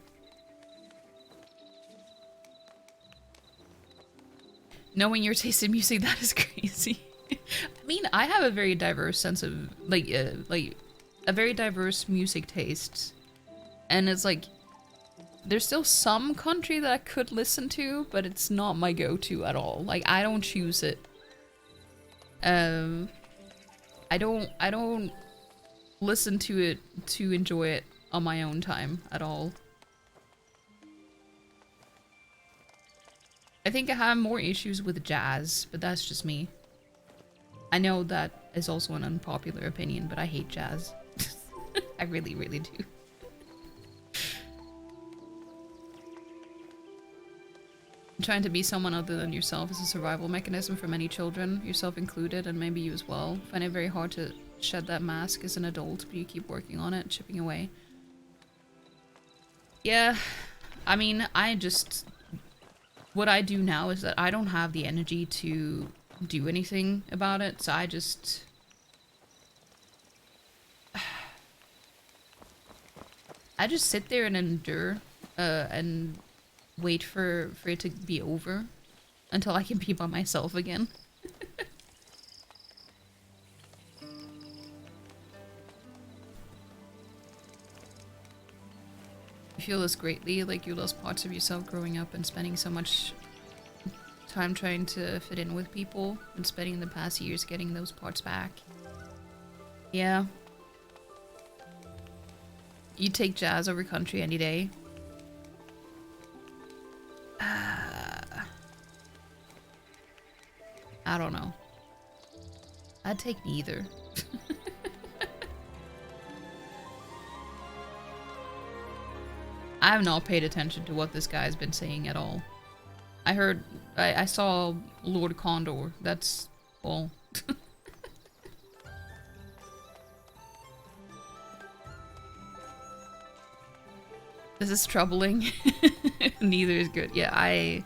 Knowing your taste in music, that is crazy. I mean, I have a very diverse sense of, like a very diverse music taste. And it's like, there's still some country that I could listen to, but it's not my go-to at all. Like, I don't choose it. I don't listen to it to enjoy it on my own time at all. I think I have more issues with jazz, but that's just me. I know that is also an unpopular opinion, but I hate jazz. I really, really do. Trying to be someone other than yourself is a survival mechanism for many children, yourself included, and maybe you as well. Find it very hard to shed that mask as an adult, but you keep working on it, chipping away. Yeah, I mean, what I do now is that I don't have the energy to do anything about it, so I just sit there and endure, and wait for it to be over until I can be by myself again. feel this greatly? Like you lost parts of yourself growing up and spending so much time trying to fit in with people and spending the past years getting those parts back. Yeah. You take jazz over country any day. I don't know. I'd take neither. I have not paid attention to what this guy's been saying at all. I saw Lord Condor. That's all. This is troubling. Neither is good. Yeah, I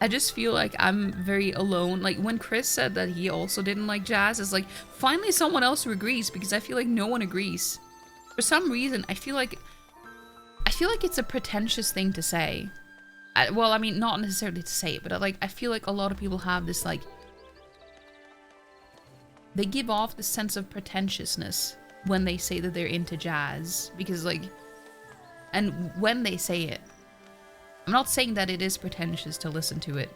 just feel like I'm very alone. Like when Chris said that he also didn't like jazz, it's like finally someone else who agrees, because I feel like no one agrees. For some reason, I feel like it's a pretentious thing to say. Well, I mean, not necessarily to say it, but like I feel like a lot of people have this like they give off this sense of pretentiousness when they say that they're into jazz, because like, and when they say it, I'm not saying that it is pretentious to listen to it,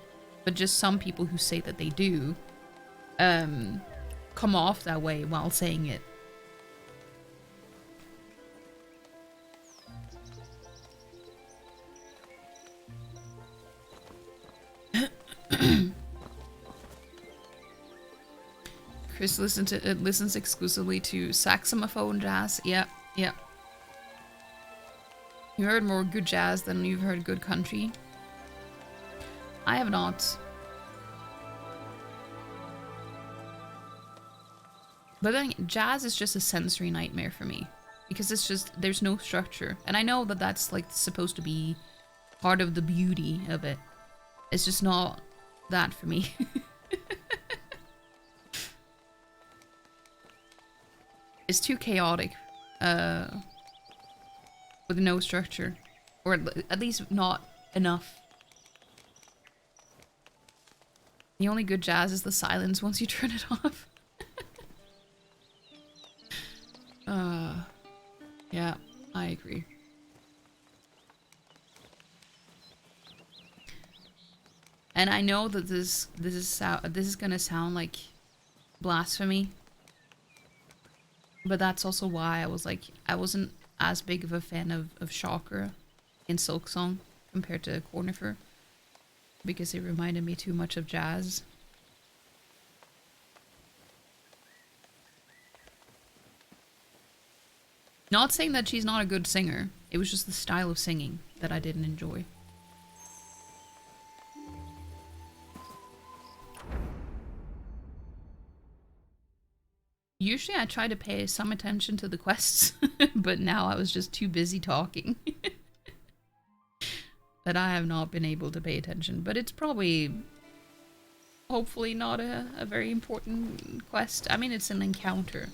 but just some people who say that they do come off that way while saying it. Chris listens exclusively to saxophone jazz. Yep, yep. You heard more good jazz than you've heard good country. I have not. But then jazz is just a sensory nightmare for me, because it's just, there's no structure. And I know that that's like supposed to be part of the beauty of it. It's just not that for me. It's too chaotic, with no structure, or at least not enough. The only good jazz is the silence once you turn it off. Yeah, I agree. And I know that this is gonna sound like blasphemy. But that's also why I was like, I wasn't as big of a fan of Shocker in Silksong compared to Cornifer, because it reminded me too much of jazz. Not saying that she's not a good singer, it was just the style of singing that I didn't enjoy. Usually I try to pay some attention to the quests, but now I was just too busy talking. That I have not been able to pay attention, but it's probably, hopefully not a very important quest. I mean, it's an encounter.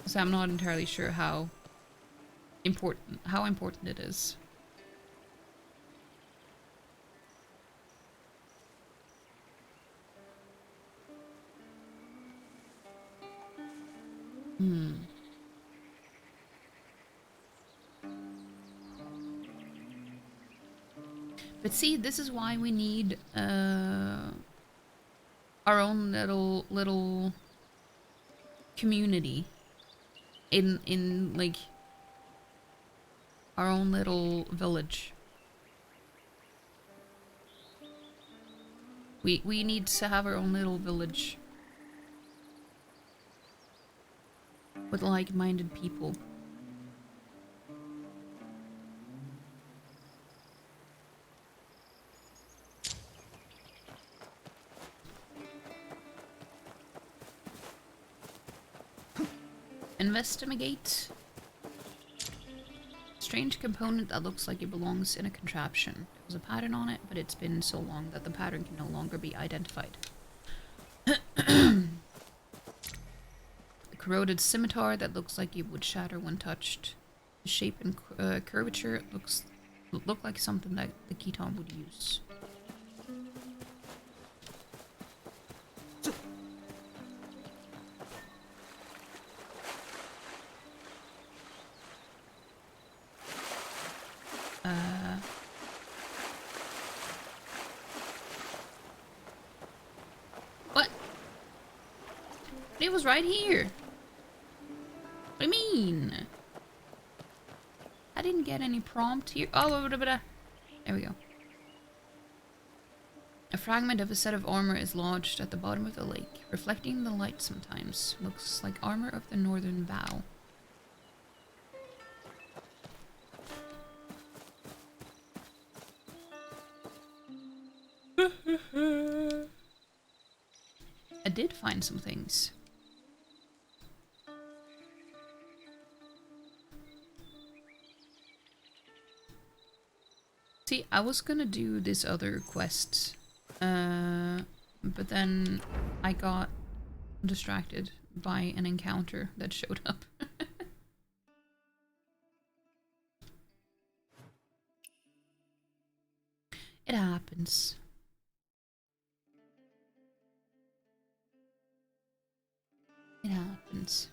So I'm not entirely sure how important it is. But see, this is why we need our own little community in like our own little village. We need to have our own little village with like-minded people. Investigate. Strange component that looks like it belongs in a contraption. There was a pattern on it, but it's been so long that the pattern can no longer be identified. A corroded scimitar that looks like it would shatter when touched. The shape and curvature look like something that the Keton would use. But it was right here. What do you mean? I didn't get any prompt here. Oh, there we go. A fragment of a set of armor is lodged at the bottom of the lake, reflecting the light sometimes. Looks like armor of the northern vow. I did find some things. See, I was gonna do this other quest, but then I got distracted by an encounter that showed up. It happens. It happens.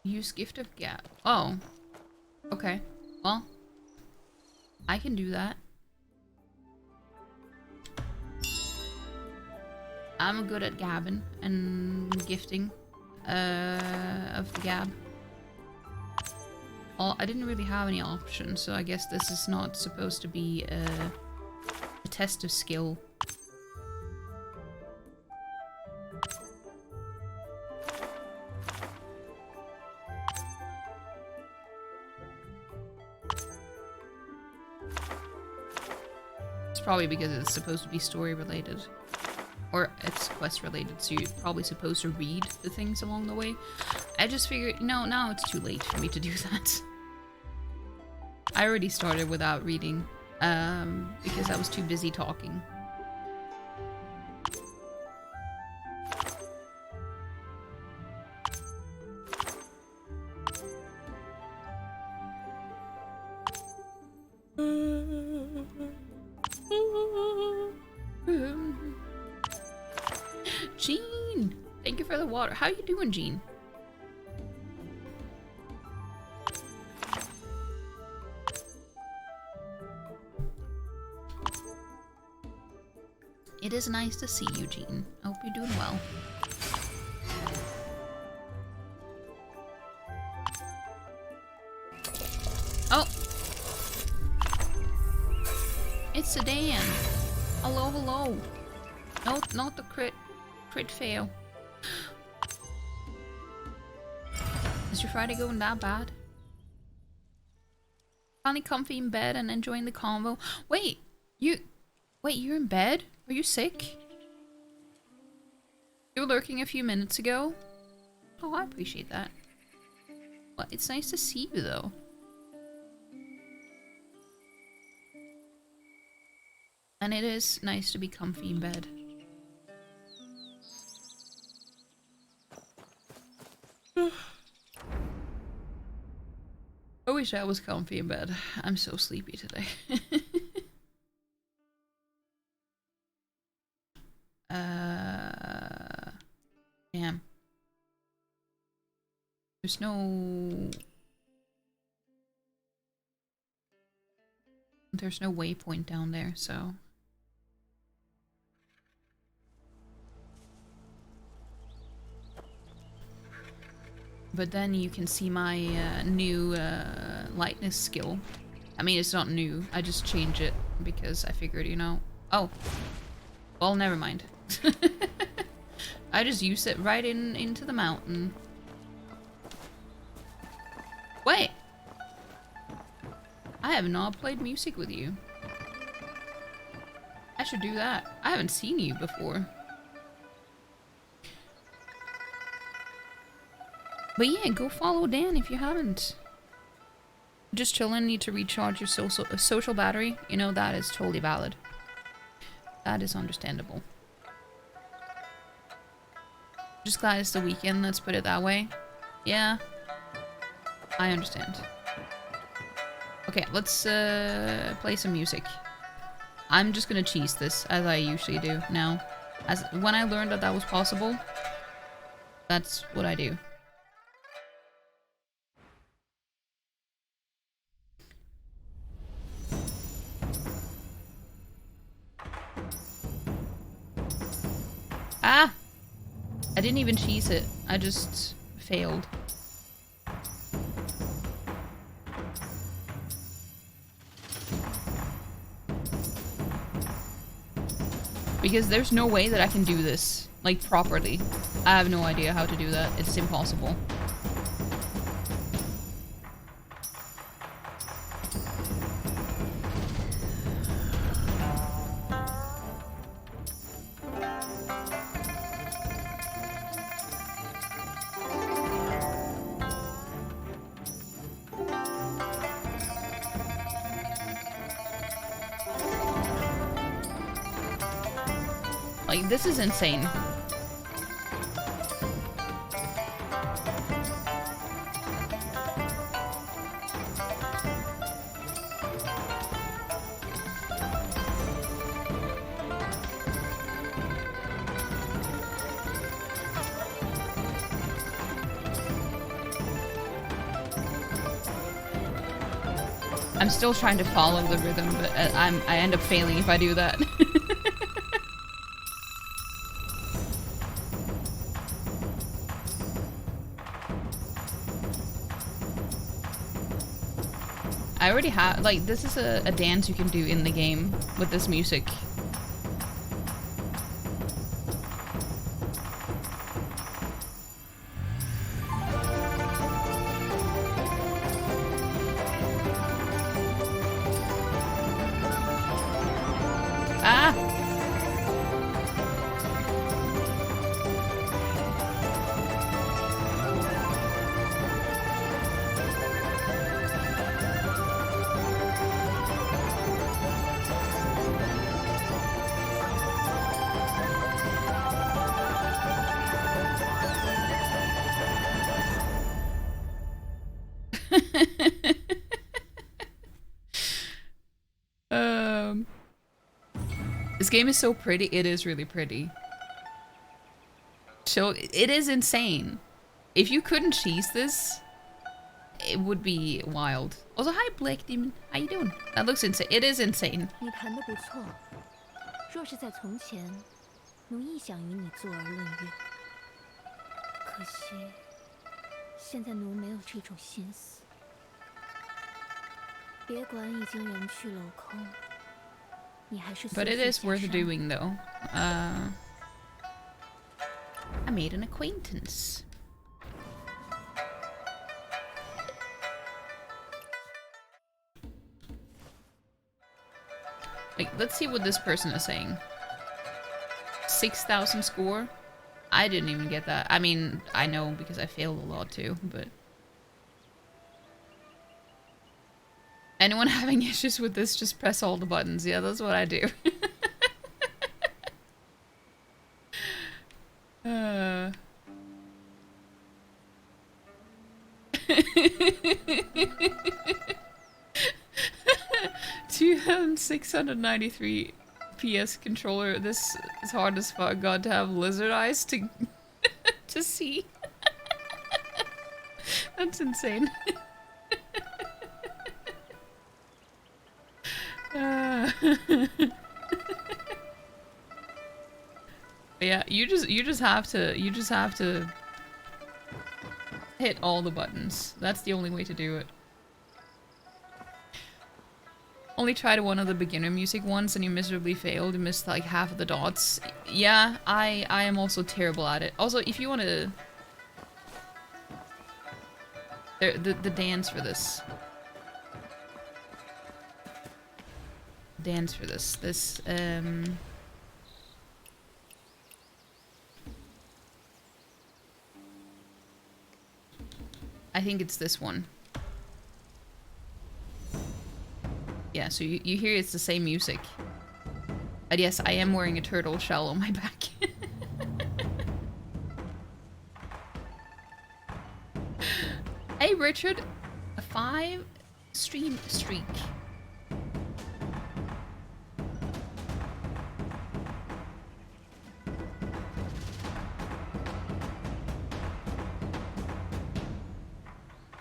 Use gift of gap. Oh. Okay. Well, I can do that. I'm good at gabbing and gifting of the gab. Well, I didn't really have any options, so I guess this is not supposed to be a test of skill. It's probably because it's supposed to be story related. Or it's quest related, so you're probably supposed to read the things along the way. I just figured, no, now it's too late for me to do that. I already started without reading, because I was too busy talking. Jean! Thank you for the water. How you doing, Jean? It is nice to see you, Jean. I hope you're doing well. Oh! It's Sedan! Hello, hello! No, not the crit fail. Is your Friday going that bad? Finally comfy in bed and enjoying the convo. Wait, you're in bed? Are you sick? You were lurking a few minutes ago? Oh, I appreciate that. Well, it's nice to see you though. And it is nice to be comfy in bed. I wish I was comfy in bed. I'm so sleepy today. Damn. There's no waypoint down there, so but then you can see my new lightness skill. I mean, it's not new. I just changed it because I figured, you know... Oh. Well, never mind. I just used it right into the mountain. Wait! I have not played music with you. I should do that. I haven't seen you before. But yeah, go follow Dan if you haven't. Just chillin', need to recharge your social battery. You know, that is totally valid. That is understandable. Just glad it's the weekend, let's put it that way. Yeah. I understand. Okay, let's play some music. I'm just gonna cheese this, as I usually do now. As when I learned that that was possible, that's what I do. Ah! I didn't even cheese it. I just failed. Because there's no way that I can do this, like, properly. I have no idea how to do that. It's impossible. Like, this is insane. I'm still trying to follow the rhythm, but I end up failing if I do that. I already have, like, this is a dance you can do in the game with this music. Ah! This game is so pretty. It is really pretty. So it is insane. If you couldn't cheese this, it would be wild. Also, hi Blake Demon. How you doing? That looks insane. It is insane. 你弹得不错，若是在从前，奴亦想与你坐而论乐。可惜，现在奴没有这种心思。别管已经人去楼空，你还是。But it is worth doing, though. I made an acquaintance. Like, let's see what this person is saying. 6,000 score? I didn't even get that. I mean, I know because I failed a lot too, but... Anyone having issues with this, just press all the buttons. Yeah, that's what I do. uh... 2,693 PS controller. This is hard as fuck. Got to have lizard eyes to to see. That's insane. Yeah, you just have to hit all the buttons. That's the only way to do it. Only tried one of the beginner music once and you miserably failed. You missed like half of the dots. Yeah, I am also terrible at it. Also, if you want to... The dance for this. Dance for this. This, I think it's this one. Yeah, so you hear it's the same music. But yes, I am wearing a turtle shell on my back. Hey Richard, a 5 stream streak.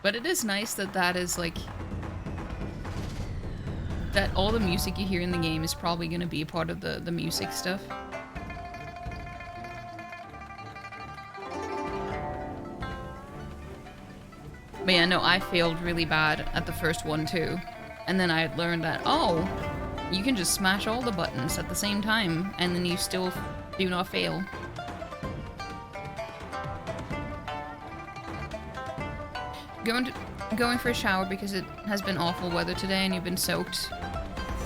But it is nice that that is like... that all the music you hear in the game is probably going to be a part of the music stuff. But yeah, no, I failed really bad at the first one too. And then I learned that, oh, you can just smash all the buttons at the same time, and then you still do not fail. Going for a shower because it has been awful weather today and you've been soaked.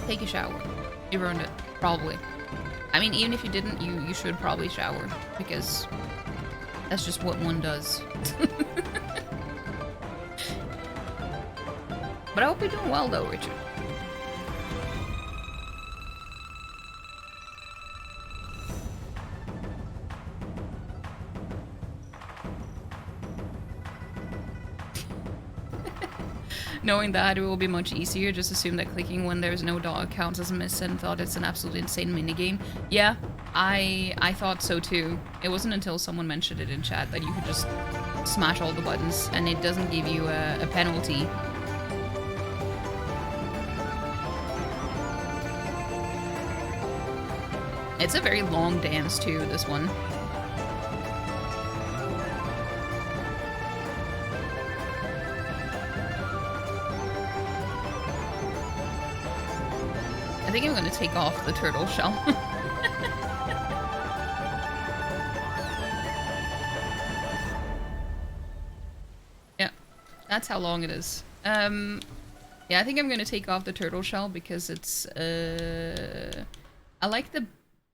Take a shower. You earned it. Probably. I mean, even if you didn't, you should probably shower, because that's just what one does. But I hope you're doing well though, Richard. Knowing that, it will be much easier. Just assume that clicking when there's no dog counts as a miss, and thought it's an absolutely insane minigame. Yeah, I thought so too. It wasn't until someone mentioned it in chat that you could just smash all the buttons and it doesn't give you a penalty. It's a very long dance too, this one. I think I'm gonna take off the turtle shell. Yeah, that's how long it is. Yeah, I think I'm gonna take off the turtle shell because it's, I like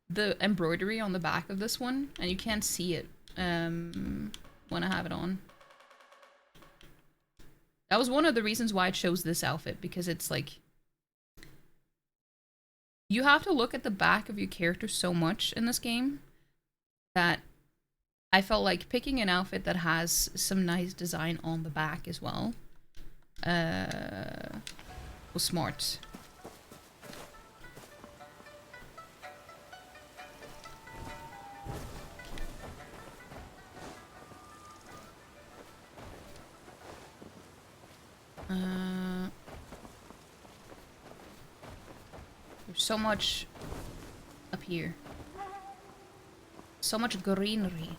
the embroidery on the back of this one, and you can't see it, when I have it on. That was one of the reasons why I chose this outfit, because it's like, you have to look at the back of your character so much in this game that I felt like picking an outfit that has some nice design on the back as well was smart. There's so much up here. So much greenery.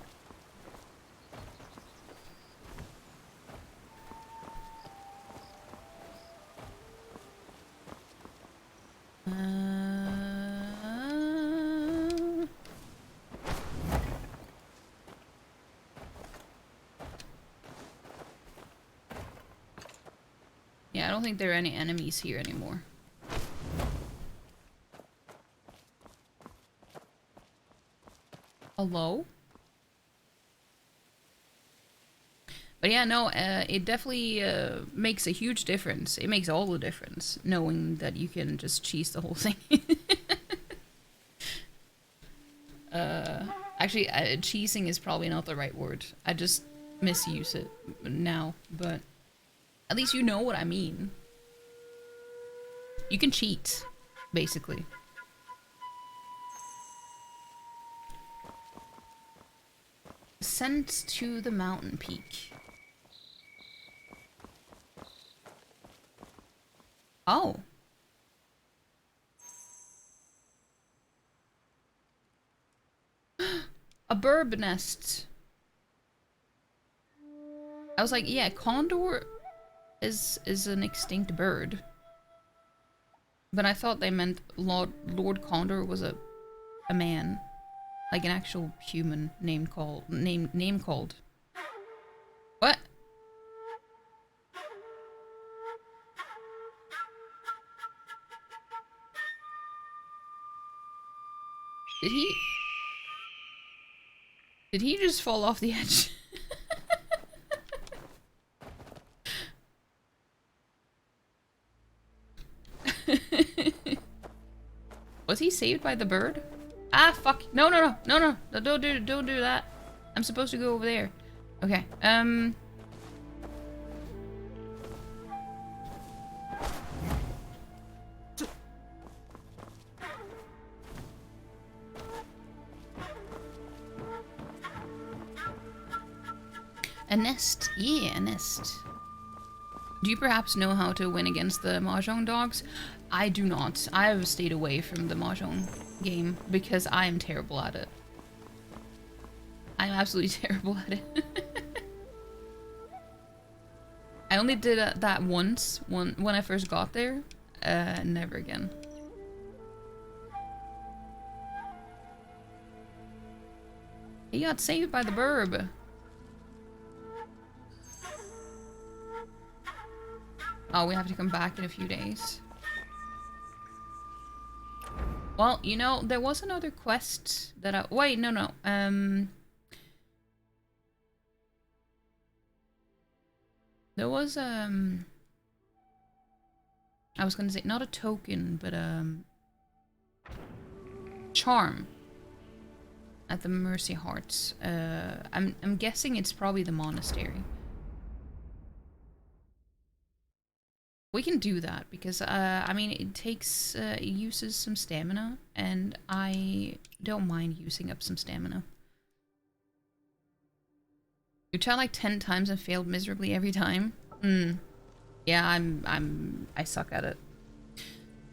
Yeah, I don't think there are any enemies here anymore. Hello? But yeah, no, it definitely makes a huge difference. It makes all the difference, knowing that you can just cheese the whole thing. Actually, cheesing is probably not the right word. I just misuse it now, but at least you know what I mean. You can cheat, basically. Ascent to the mountain peak. Oh. A bird nest. I was like, yeah, Condor is an extinct bird. But I thought they meant Lord Condor was a man. Like an actual human name called. What? Did he just fall off the edge? Was he saved by the bird? Ah, fuck. No, don't do that. I'm supposed to go over there. Okay, a nest. Yeah, a nest. Do you perhaps know how to win against the Mahjong dogs? I do not. I have stayed away from the Mahjong game because I am terrible at it. I'm absolutely terrible at it. I only did that once when I first got there. Never again. He got saved by the burb. Oh, we have to come back in a few days. Well, you know, there was another quest that I... Wait, no. There was, I was gonna say, not a token, but, charm at the Mercy Hearts. I'm guessing it's probably the monastery. We can do that because, I mean, it takes, it uses some stamina, and I don't mind using up some stamina. You tried like 10 times and failed miserably every time? Yeah, I suck at it.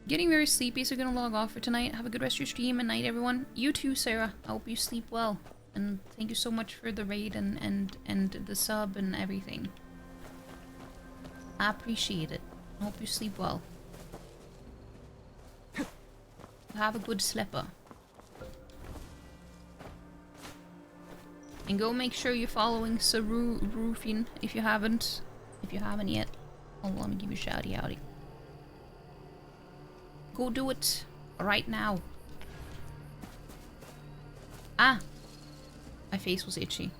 Getting very sleepy, so gonna log off for tonight. Have a good rest of your stream and night, everyone. You too, Sarah. I hope you sleep well. And thank you so much for the raid and the sub and everything. I appreciate it. I hope you sleep well. Have a good slipper. And go make sure you're following Sarufin if you haven't. If you haven't yet. Oh, let me give you a shouty outy. Go do it right now. Ah! My face was itchy.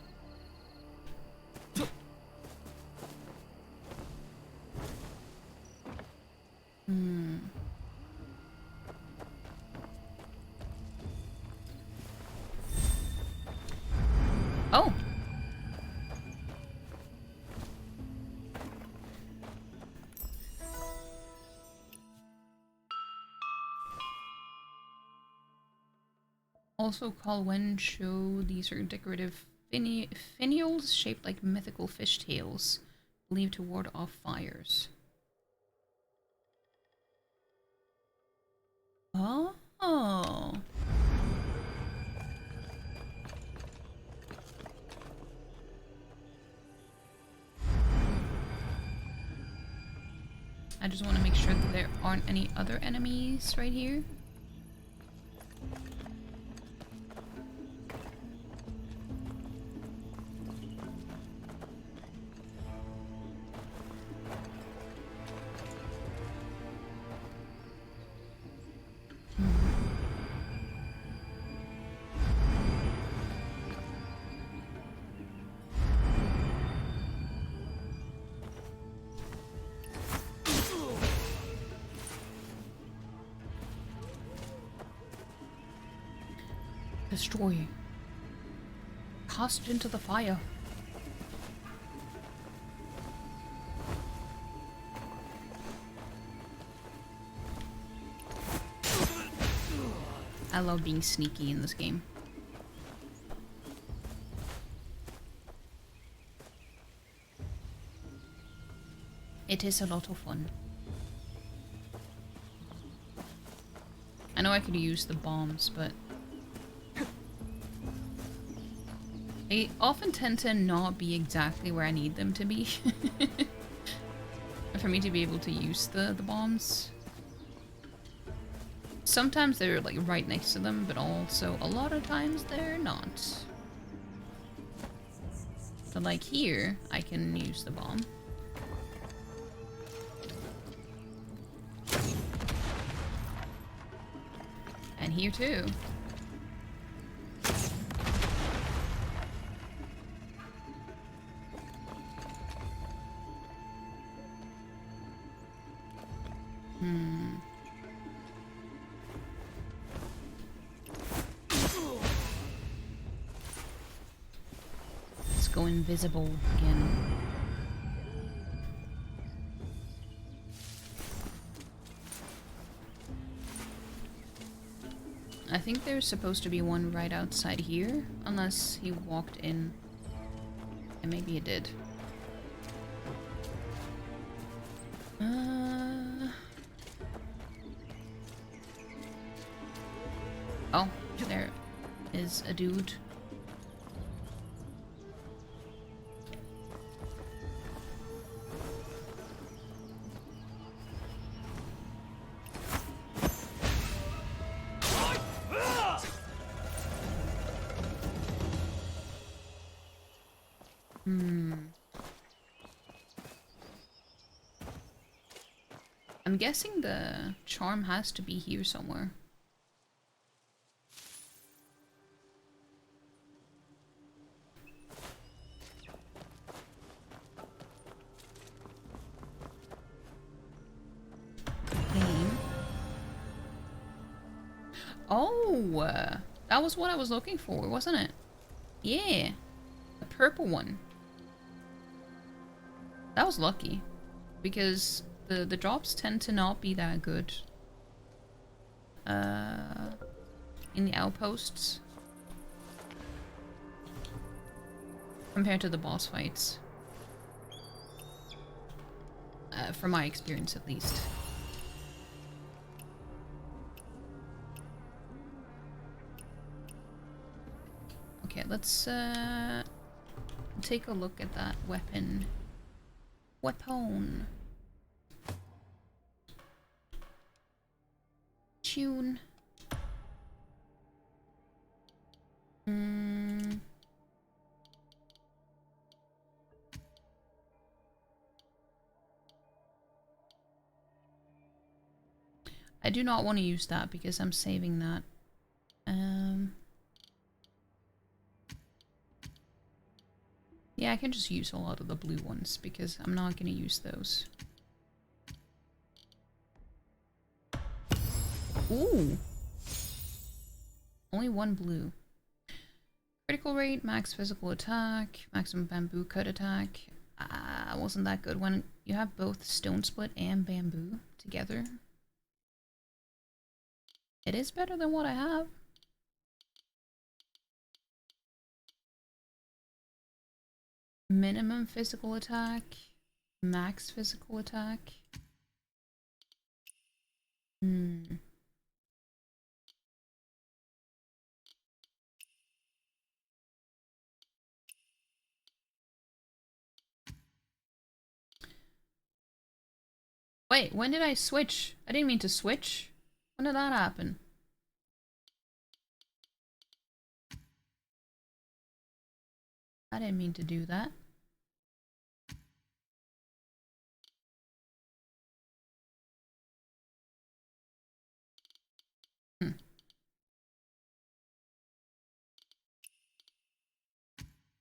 Oh! Also called Wensho, these are decorative finials shaped like mythical fishtails, believed to ward off fires. Oh. I just want to make sure that there aren't any other enemies right here. Destroy. Cast into the fire. I love being sneaky in this game. It is a lot of fun. I know I could use the bombs, but they often tend to not be exactly where I need them to be. For me to be able to use the bombs. Sometimes they're like right next to them, but also a lot of times they're not. So like here, I can use the bomb. And here too. Let's go invisible again. I think there's supposed to be one right outside here, unless he walked in. And maybe it did. Oh, there is a dude. I'm guessing the charm has to be here somewhere. Name. Oh, that was what I was looking for, wasn't it? Yeah, the purple one. That was lucky, because the drops tend to not be that good in the outposts compared to the boss fights, from my experience at least. Okay, let's take a look at that weapon. Weapon. Tune. I do not want to use that because I'm saving that. Yeah, I can just use a lot of the blue ones because I'm not going to use those. Ooh! Only one blue. Critical rate, max physical attack, maximum bamboo cut attack. Wasn't that good when you have both stone split and bamboo together. It is better than what I have. Minimum physical attack, max physical attack. Wait, when did I switch? I didn't mean to switch. When did that happen? I didn't mean to do that.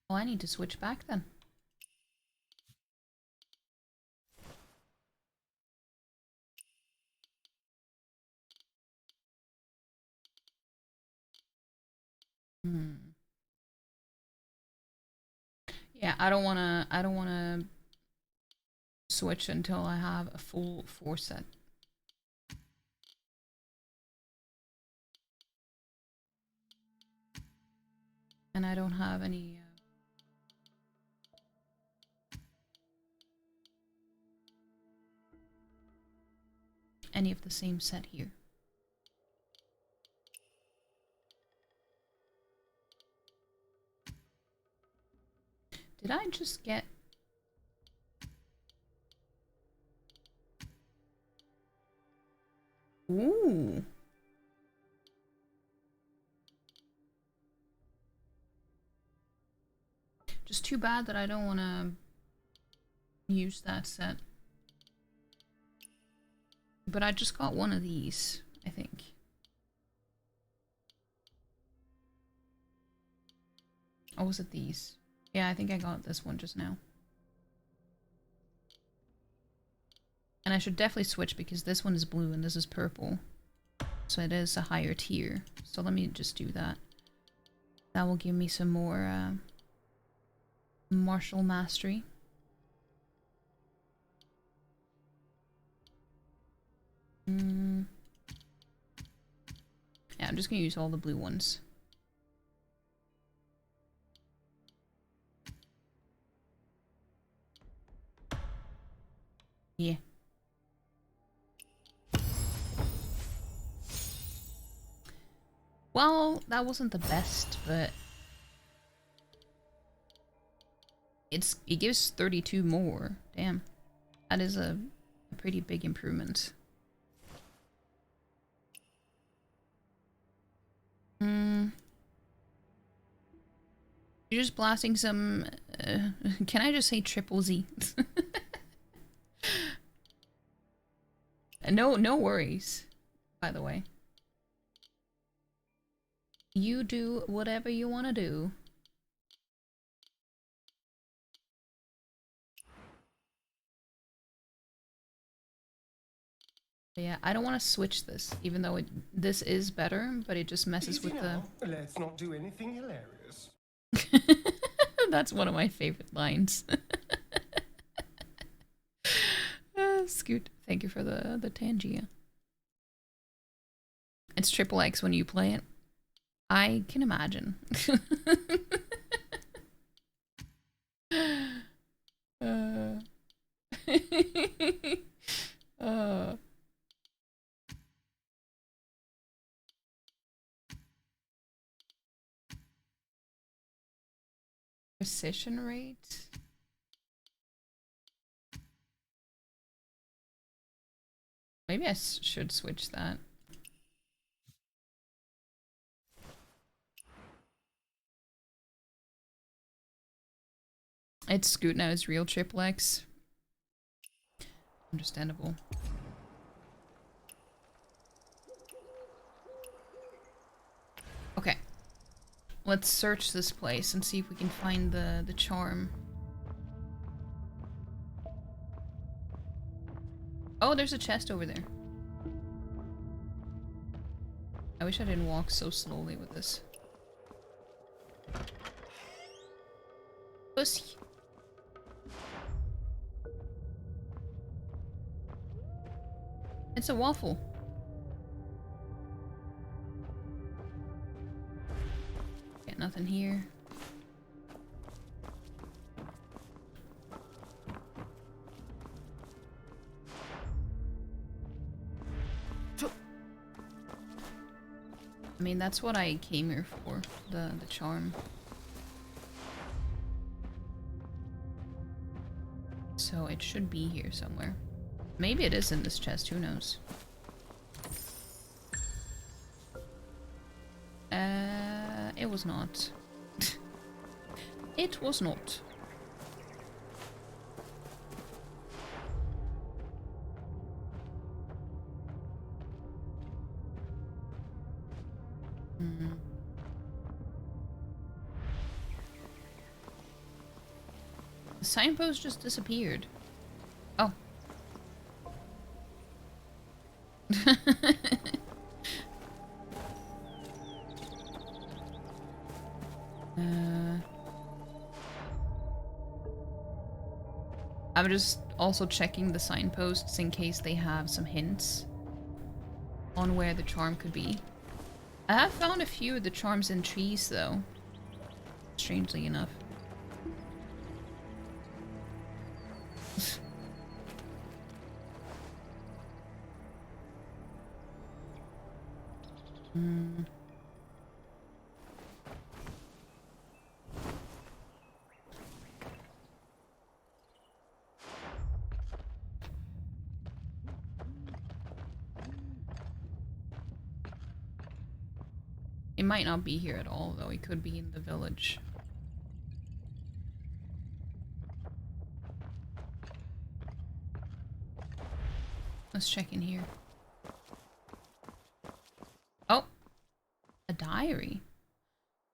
Well, I need to switch back then. Yeah, I don't wanna switch until I have a full 4 set. And I don't have any of the same set here. Did I just get... Ooh. Just too bad that I don't want to use that set. But I just got one of these, I think. Or was it these? Yeah, I think I got this one just now. And I should definitely switch because this one is blue and this is purple. So it is a higher tier. So let me just do that. That will give me some more martial mastery. Yeah, I'm just gonna use all the blue ones. Yeah. Well, that wasn't the best, but it gives 32 more. Damn. That is a pretty big improvement. You're just blasting some... can I just say triple Z? No worries, by the way. You do whatever you want to do. Yeah, I don't want to switch this, even though this is better, but it just messes Easy with now. Let's not do anything hilarious. the... That's one of my favorite lines. Scoot, thank you for the Tangia. It's triple X when you play it. I can imagine. Precision rate? Maybe I should switch that. It's Scoot now, it's real triple X. Understandable. Okay. Let's search this place and see if we can find the charm. Oh, there's a chest over there. I wish I didn't walk so slowly with this. Pussy. It's a waffle. Got nothing here. I mean, that's what I came here for, the charm. So it should be here somewhere. Maybe it is in this chest, who knows? It was not. It was not. The signpost just disappeared. Oh. I'm just also checking the signposts in case they have some hints on where the charm could be. I have found a few of the charms in trees though, strangely enough. It might not be here at all, though. It could be in the village. Let's check in here. Oh! A diary.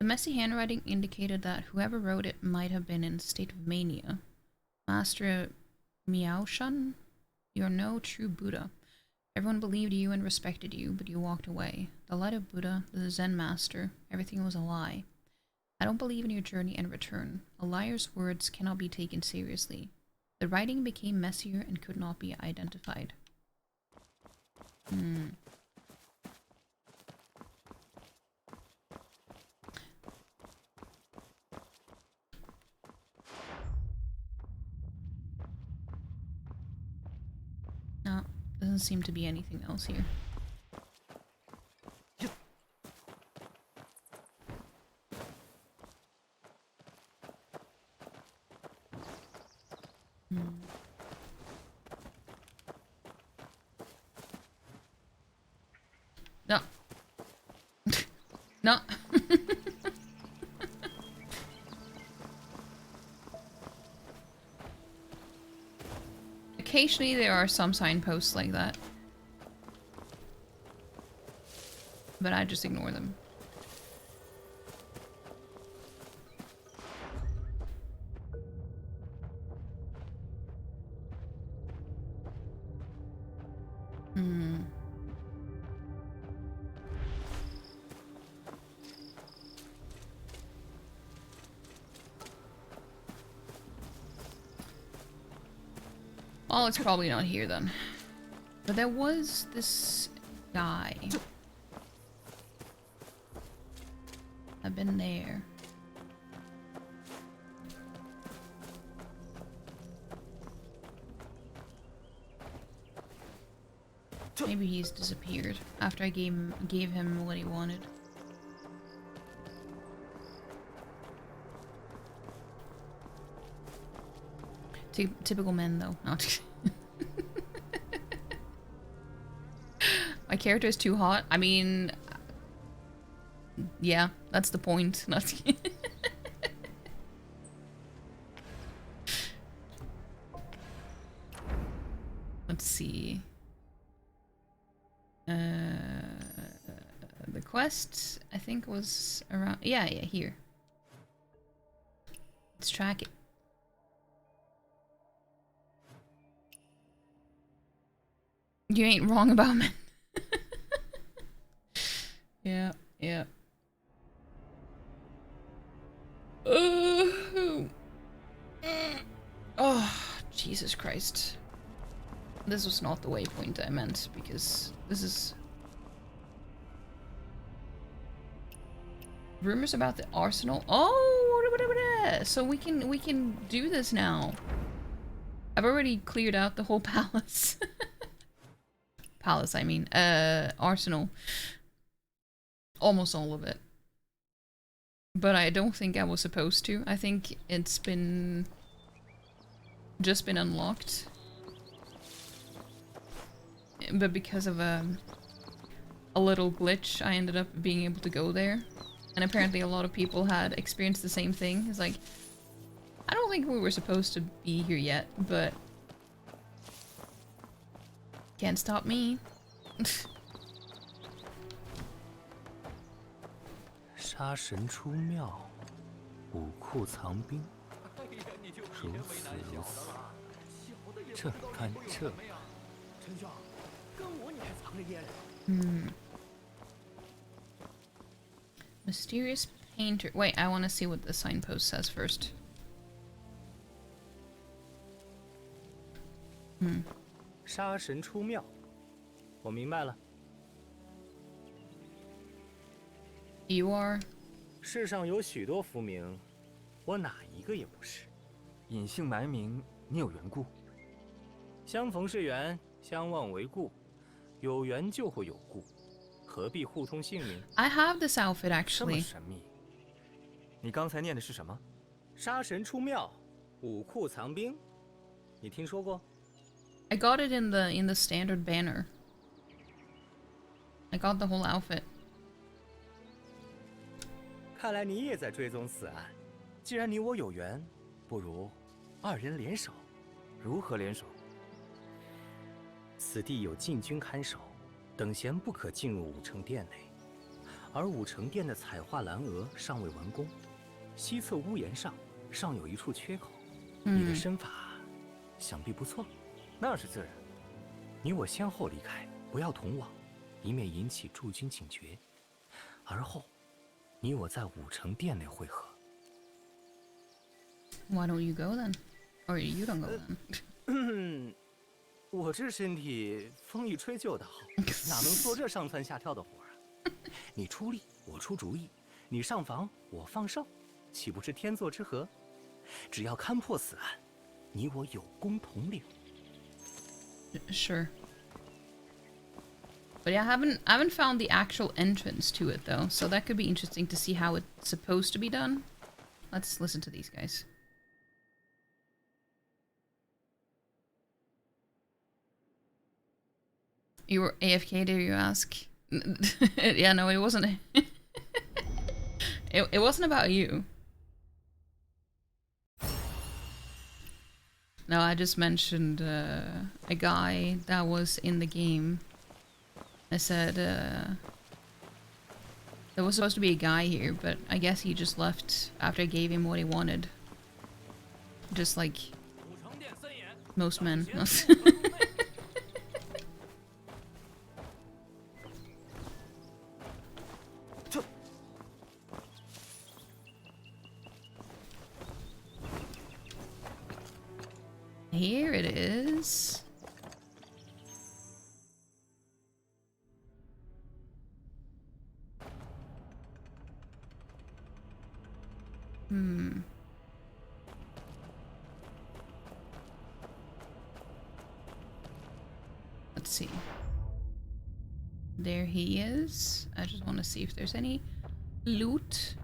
The messy handwriting indicated that whoever wrote it might have been in a state of mania. Master Miaoshan, you're no true Buddha. Everyone believed you and respected you, but you walked away. The light of Buddha, the Zen master, everything was a lie. I don't believe in your journey and return. A liar's words cannot be taken seriously. The writing became messier and could not be identified. No, doesn't seem to be anything else here. No. Occasionally there are some signposts like that. But I just ignore them. Well, it's probably not here then. But there was this guy. I've been there. Maybe he's disappeared after I gave him what he wanted. Typical men, though. Not. My character is too hot. I mean, yeah, that's the point. Not. Let's see. The quest, I think, was around. Yeah, here. Let's track it. You ain't wrong about men. Yeah, yeah. Oh, Jesus Christ. This was not the waypoint I meant, because this is... Rumors about the arsenal. Oh, so we can do this now. I've already cleared out the whole palace. Palace, I mean. Arsenal. Almost all of it. But I don't think I was supposed to. I think it's been... just been unlocked. But because of a little glitch, I ended up being able to go there. And apparently a lot of people had experienced the same thing. It's like, I don't think we were supposed to be here yet, but... can't stop me. 杀神出庙，武库藏兵，如此如此，这干这。丞相，跟我你还藏着掖着。Mysterious painter. Wait, I want to see what the signpost says first. 杀神出庙，我明白了。 You are. 世上有许多浮名，我哪一个也不是。隐姓埋名，你有缘故？相逢是缘，相忘为故，有缘就会有故，何必互通姓名 I have this outfit 这么 actually. 神秘。你刚才念的是什么？杀神出庙，武库藏兵，你听说过？ I got it in the standard banner. I got the whole outfit. 看来你也在追踪此案。既然你我有缘，不如二人联手。如何联手？此地有禁军看守，等闲不可进入武成殿内。而武成殿的彩画栏额尚未完工，西侧屋檐上尚有一处缺口。你的身法想必不错。那是自然。你我先后离开，不要同往，以免引起驻军警觉。而后，你我在武成殿内会合。 Why don't you go then? Or you don't go then? 我这身体风一吹就倒，哪能做这上蹿下跳的活啊？你出力，我出主意；你上防，我放哨，岂不是天作之合？只要勘破此案，你我有功同领。 Sure. But yeah, I haven't found the actual entrance to it though, so that could be interesting to see how it's supposed to be done. Let's listen to these guys. You were AFK, dare you ask? Yeah, no, it wasn't. It wasn't about you. No, I just mentioned a guy that was in the game. I said there was supposed to be a guy here, but I guess he just left after I gave him what he wanted. Just like most men. Here it is. Let's see. There he is. I just want to see if there's any loot.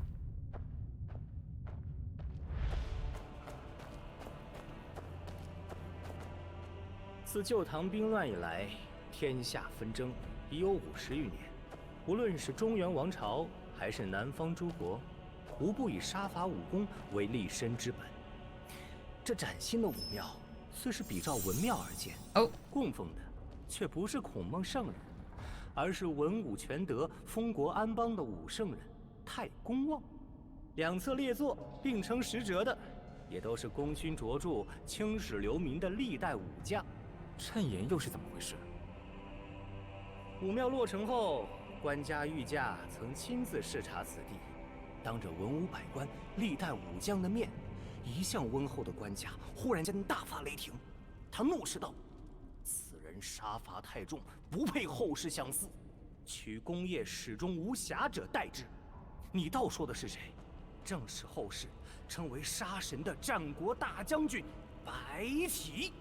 自旧唐兵乱以来，天下纷争已有50余年。无论是中原王朝，还是南方诸国，无不以杀伐武功为立身之本。这崭新的武庙，虽是比照文庙而建，供奉的却不是孔孟圣人，而是文武全德、封国安邦的武圣人太公望。两侧列座并称使者的，也都是功勋卓著、青史留名的历代武将。 谶言又是怎么回事？武庙落成后，官家御驾曾亲自视察此地，当着文武百官、历代武将的面，一向温厚的官家忽然间大发雷霆，他怒斥道：“此人杀伐太重，不配后世相祀，取功业始终无暇者代之。”你倒说的是谁？正是后世称为杀神的战国大将军白起。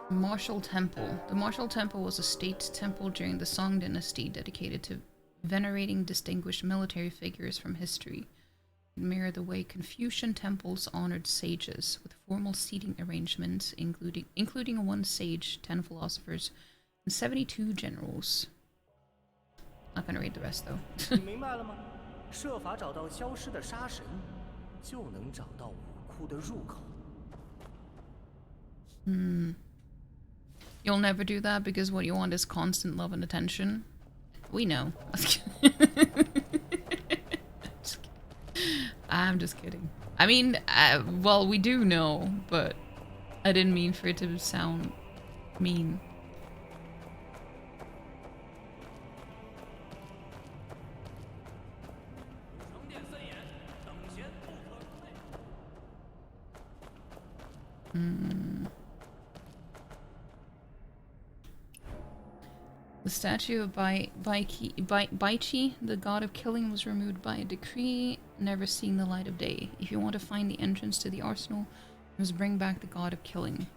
Martial Temple. The Martial Temple was a state temple during the Song dynasty dedicated to venerating distinguished military figures from history. It mirrored the way Confucian temples honored sages, with formal seating arrangements including 1 sage, 10 philosophers, and 72 generals. Not gonna read the rest though. 你明白了吗？设法找到消失的杀神，就能找到武库的入口。You'll never do that because what you want is constant love and attention. We know. I'm just kidding. I mean, well, we do know, but I didn't mean for it to sound mean. The statue of Baichi, the god of killing, was removed by a decree, never seeing the light of day. If you want to find the entrance to the arsenal, you must bring back the god of killing.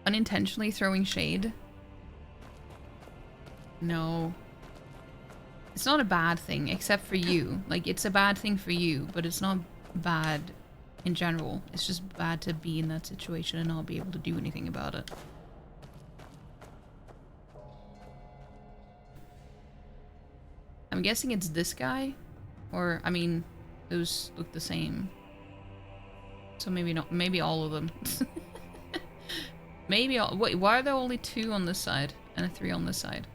Unintentionally throwing shade? No. It's not a bad thing, except for you. Like, it's a bad thing for you, but it's not bad in general. It's just bad to be in that situation and not be able to do anything about it. I'm guessing it's this guy? Or, I mean, those look the same. So maybe not, maybe all of them. Maybe all, wait, why are there only 2 on this side and a 3 on this side?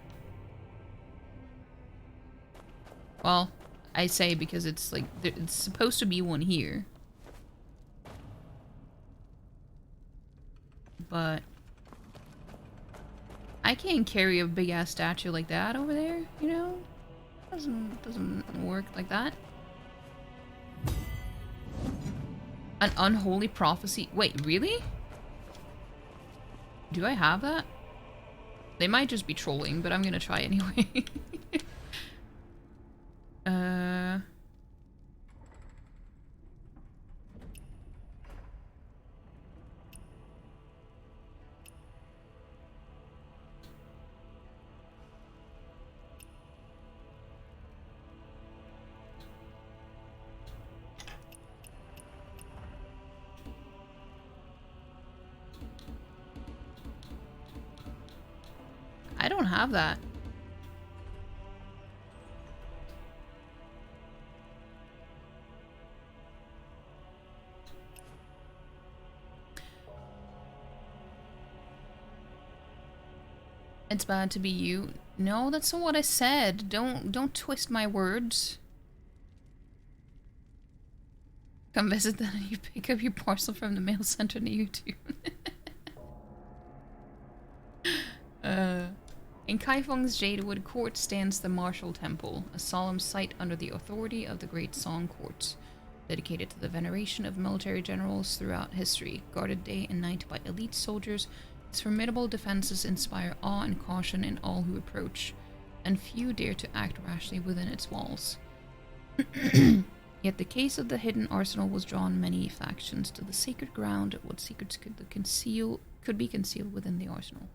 Well, I say because it's like, it's supposed to be 1 here. But I can't carry a big ass statue like that over there, you know? Doesn't work like that. An unholy prophecy. Wait, really? Do I have that? They might just be trolling, but I'm gonna try anyway. I don't have that. It's bad to be you. No, that's not what I said. Don't twist my words. Come visit then and you pick up your parcel from the mail center near you too. In Kaifeng's Jadewood Court stands the Martial Temple, a solemn site under the authority of the Great Song Court, dedicated to the veneration of military generals throughout history, guarded day and night by elite soldiers. Its formidable defenses inspire awe and caution in all who approach, and few dare to act rashly within its walls. Yet the case of the hidden arsenal was drawn many factions to the sacred ground. What secrets could be concealed within the arsenal?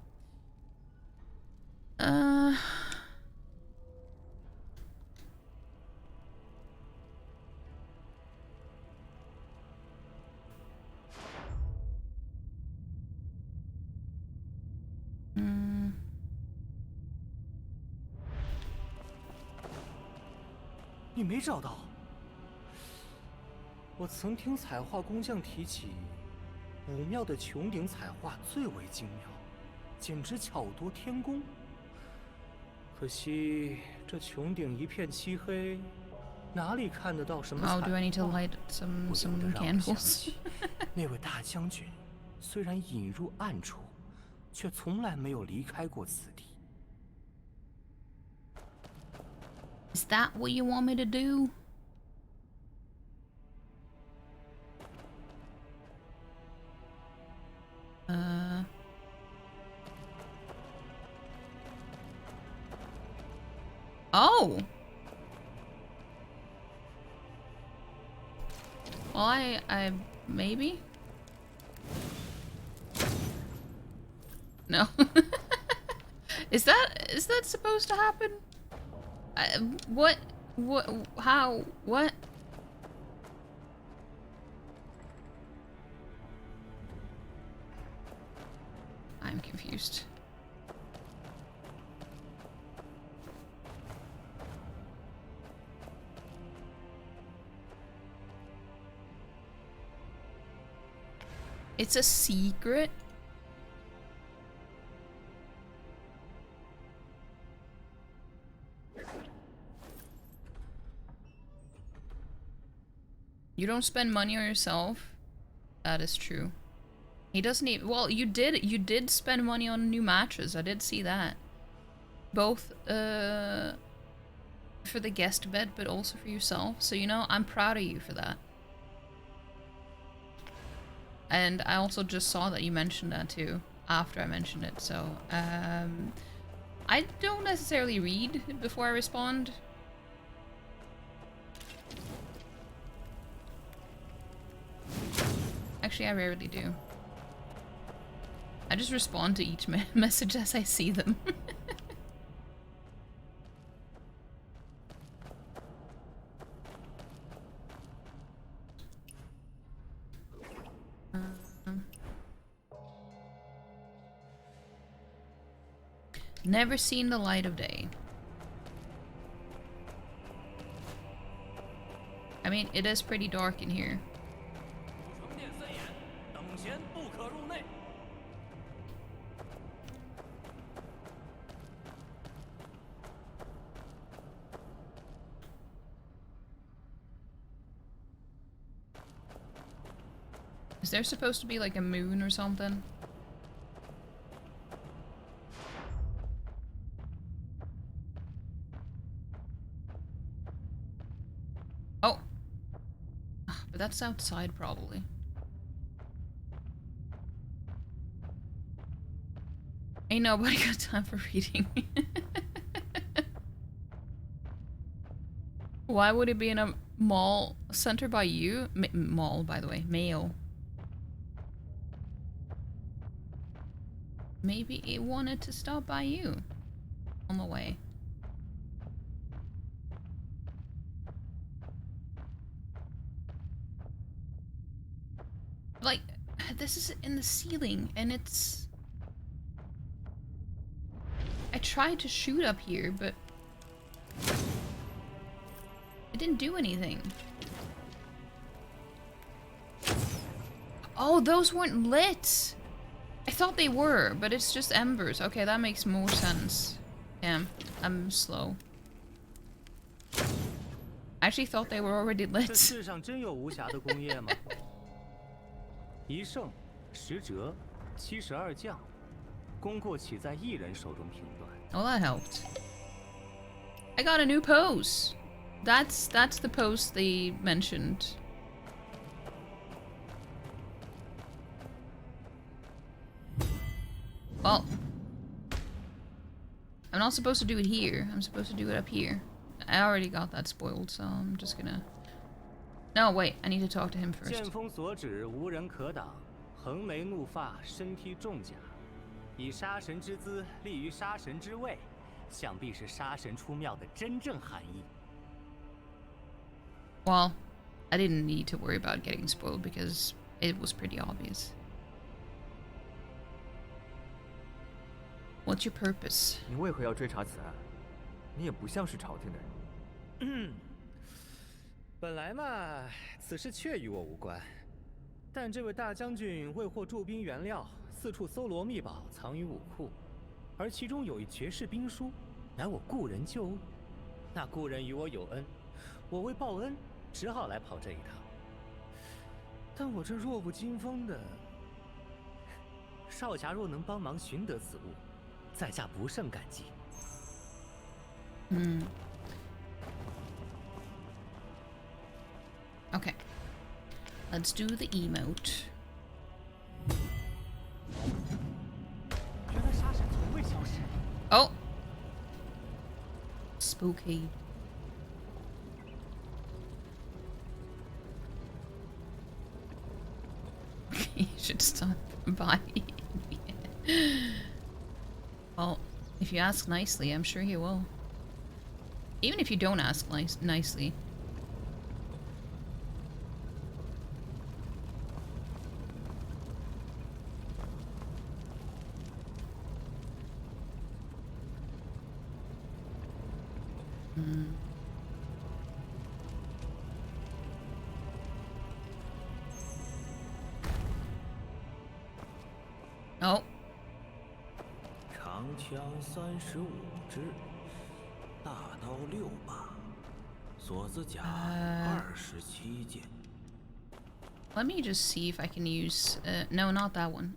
你没找到？我曾听彩画工匠提起，武庙的穹顶彩画最为精妙，简直巧夺天工。可惜这穹顶一片漆黑，哪里看得到什么彩画？ Oh, do I need to light some candles? 那位大将军虽然隐入暗处，却从来没有离开过此地。 Is that what you want me to do? Oh! Well, I maybe? No. Is that supposed to happen? What, how, what? I'm confused. It's a secret? You don't spend money on yourself? That is true. He doesn't even— well, you did spend money on new matches. I did see that. Both for the guest bed, but also for yourself. So, you know, I'm proud of you for that. And I also just saw that you mentioned that too, after I mentioned it. So, I don't necessarily read before I respond. Actually, I rarely do. I just respond to each message as I see them. Never seen the light of day. I mean, it is pretty dark in here. Is there supposed to be like a moon or something? Oh! But that's outside probably. Ain't nobody got time for reading. Why would it be in a mall center by you? Mall, by the way. Mail. Maybe it wanted to stop by you on the way. Like, this is in the ceiling and it's... I tried to shoot up here, but it didn't do anything. Oh, those weren't lit! I thought they were, but it's just embers. Okay, that makes more sense. Damn, I'm slow. I actually thought they were already lit. 这世上真有无瑕的功业吗？一胜10折72将，功过岂在一人手中评断？ Oh, that helped. I got a new pose. That's the pose they mentioned. Well, I'm not supposed to do it here. I'm supposed to do it up here. I already got that spoiled, so I'm just gonna... No, wait. I need to talk to him first. 剑锋所指，无人可挡。横眉怒发，身披重甲，以杀神之姿立于杀神之位，想必是杀神出庙的真正含义。 Well, I didn't need to worry about getting spoiled because it was pretty obvious. What's your purpose? 你为何要追查此案？你也不像是朝廷的人。本来嘛，此事确与我无关，但这位大将军为获驻兵原料，四处搜罗秘宝藏于武库，而其中有一绝世兵书，乃我故人旧物。那故人与我有恩，我为报恩，只好来跑这一趟。但我这弱不禁风的，少侠若能帮忙寻得此物，在下不胜感激。Okay. Let's do the emote. 原来杀神从未消失。 Oh! Spooky. You should stop by. Well, if you ask nicely, I'm sure he will. Even if you don't ask nicely. Oh. 长枪35支，大刀6把，锁子甲27件。 Let me just see if I can use. No, not that one.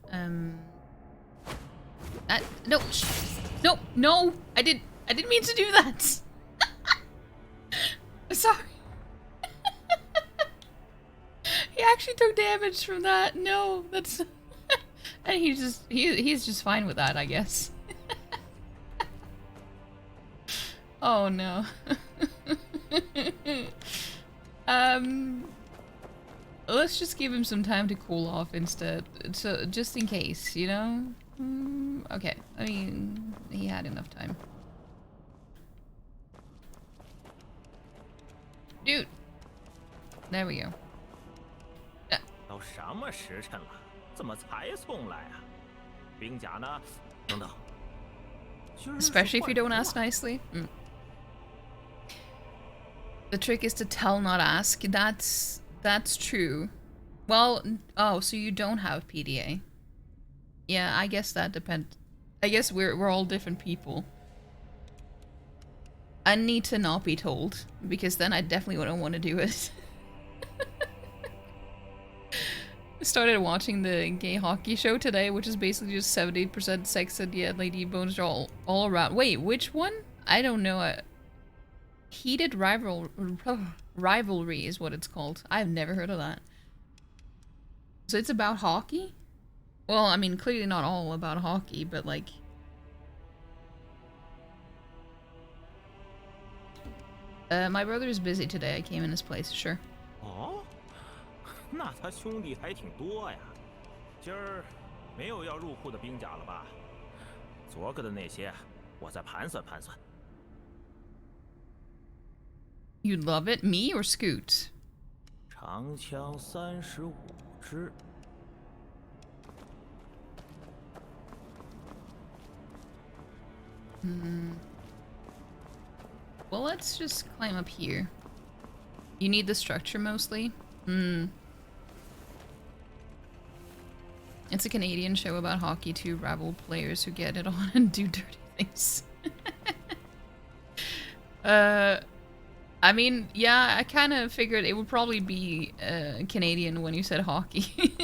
No, no. I didn't mean to do that. Sorry. He actually took damage from that. No, that's. And he's just fine with that, I guess. Oh no. Let's just give him some time to cool off instead. So just in case, you know? Okay. I mean, he had enough time. Dude. There we go. 都什么时辰了，怎么才送来啊？兵甲呢？等等。 Especially if you don't ask nicely. The trick is to tell, not ask. That's true. Well, oh, so you don't have PDA. Yeah, I guess that depends. I guess we're all different people. I need to not be told, because then I definitely wouldn't want to do it. I started watching the gay hockey show today, which is basically just 70% sex and yeah, lady bonus all around. Wait, which one? I don't know. Heated rivalry is what it's called. I've never heard of that. So it's about hockey? Well, I mean, clearly not all about hockey, but like... my brother is busy today. I came in his place, sure. 哦，那他兄弟还挺多呀。今儿没有要入库的兵甲了吧？昨个的那些，我再盘算盘算。 You'd love it? Me or Scoot? 长枪35支。Well, let's just climb up here. You need the structure mostly? It's a Canadian show about hockey, two rival players who get it on and do dirty things. I mean, yeah, I kind of figured it would probably be Canadian when you said hockey.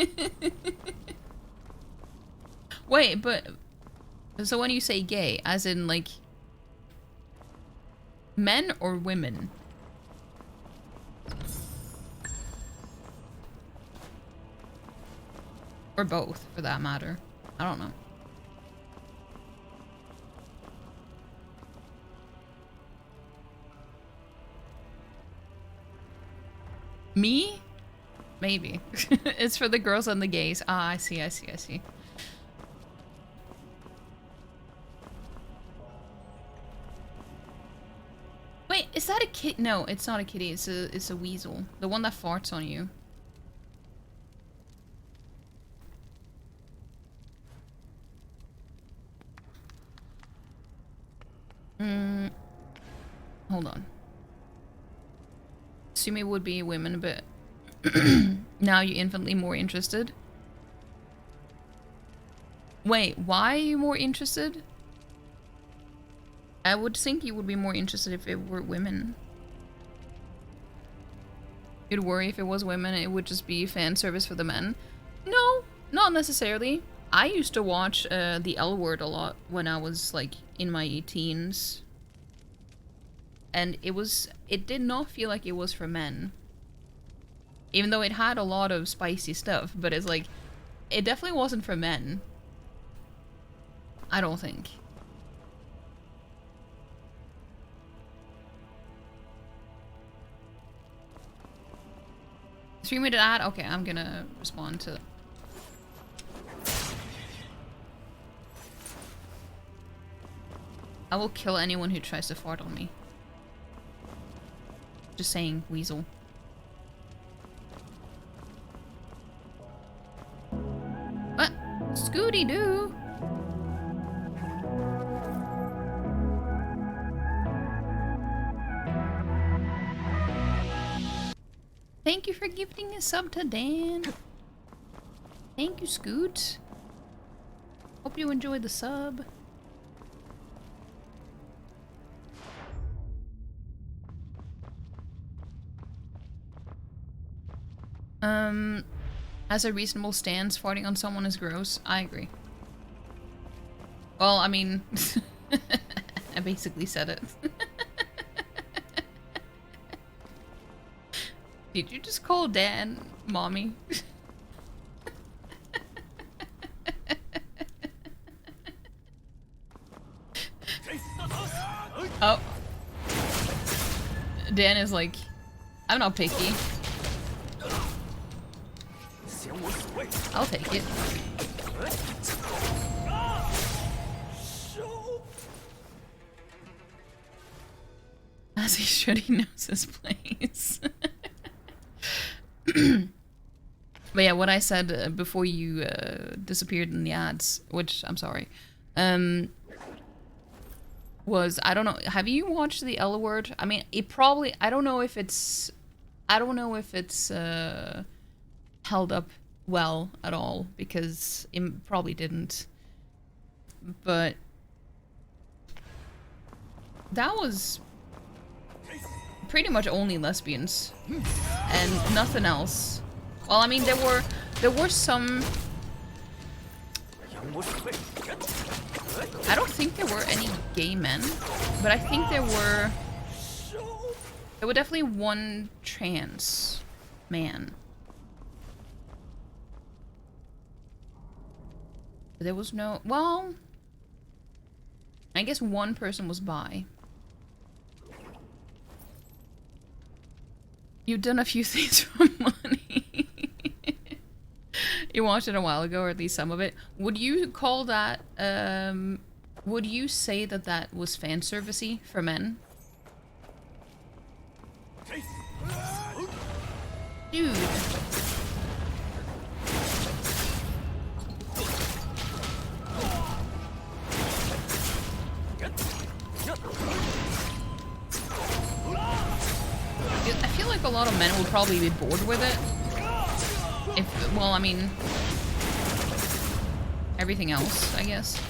Wait, but... So when you say gay, as in, like... Men or women? Or both, for that matter. I don't know. Me? Maybe. It's for the girls and the gays. Ah, I see, I see, I see. Wait, is that a kid? No, it's not a kitty. It's a weasel. The one that farts on you. Hold on. Assume it would be women, but now you're infinitely more interested. Wait, why are you more interested? I would think you would be more interested if it were women. You'd worry if it was women, it would just be fan service for the men. No, not necessarily. I used to watch the L Word a lot when I was like in my teens. And it did not feel like it was for men. Even though it had a lot of spicy stuff, but it's like, it definitely wasn't for men. I don't think. Streamer to ad? Okay, I'm gonna respond to... I will kill anyone who tries to fart on me. Just saying, weasel. What? Scooty-Doo! Thank you for gifting a sub to Dan. Thank you, Scoot. Hope you enjoyed the sub. As a reasonable stance, farting on someone is gross. I agree. Well, I mean, I basically said it. Did you just call Dan mommy? Oh. Dan is like, I'm not picky. I'll take it. As he should, he knows his place. But yeah, what I said before you disappeared in the ads, which I'm sorry, was, I don't know, have you watched the L Word? I mean, it probably, I don't know if it's held up well at all, because it probably didn't. But that was pretty much only lesbians and nothing else. Well, I mean, there were some. I don't think there were any gay men, but I think there were definitely one trans man. There was no, well, I guess one person was bi. You've done a few things for money. You watched it a while ago, or at least some of it. Would you call that, would you say that that was fan servicey for men? Dude. a lot of men would probably be bored with it. If, well, I mean, everything else, I guess.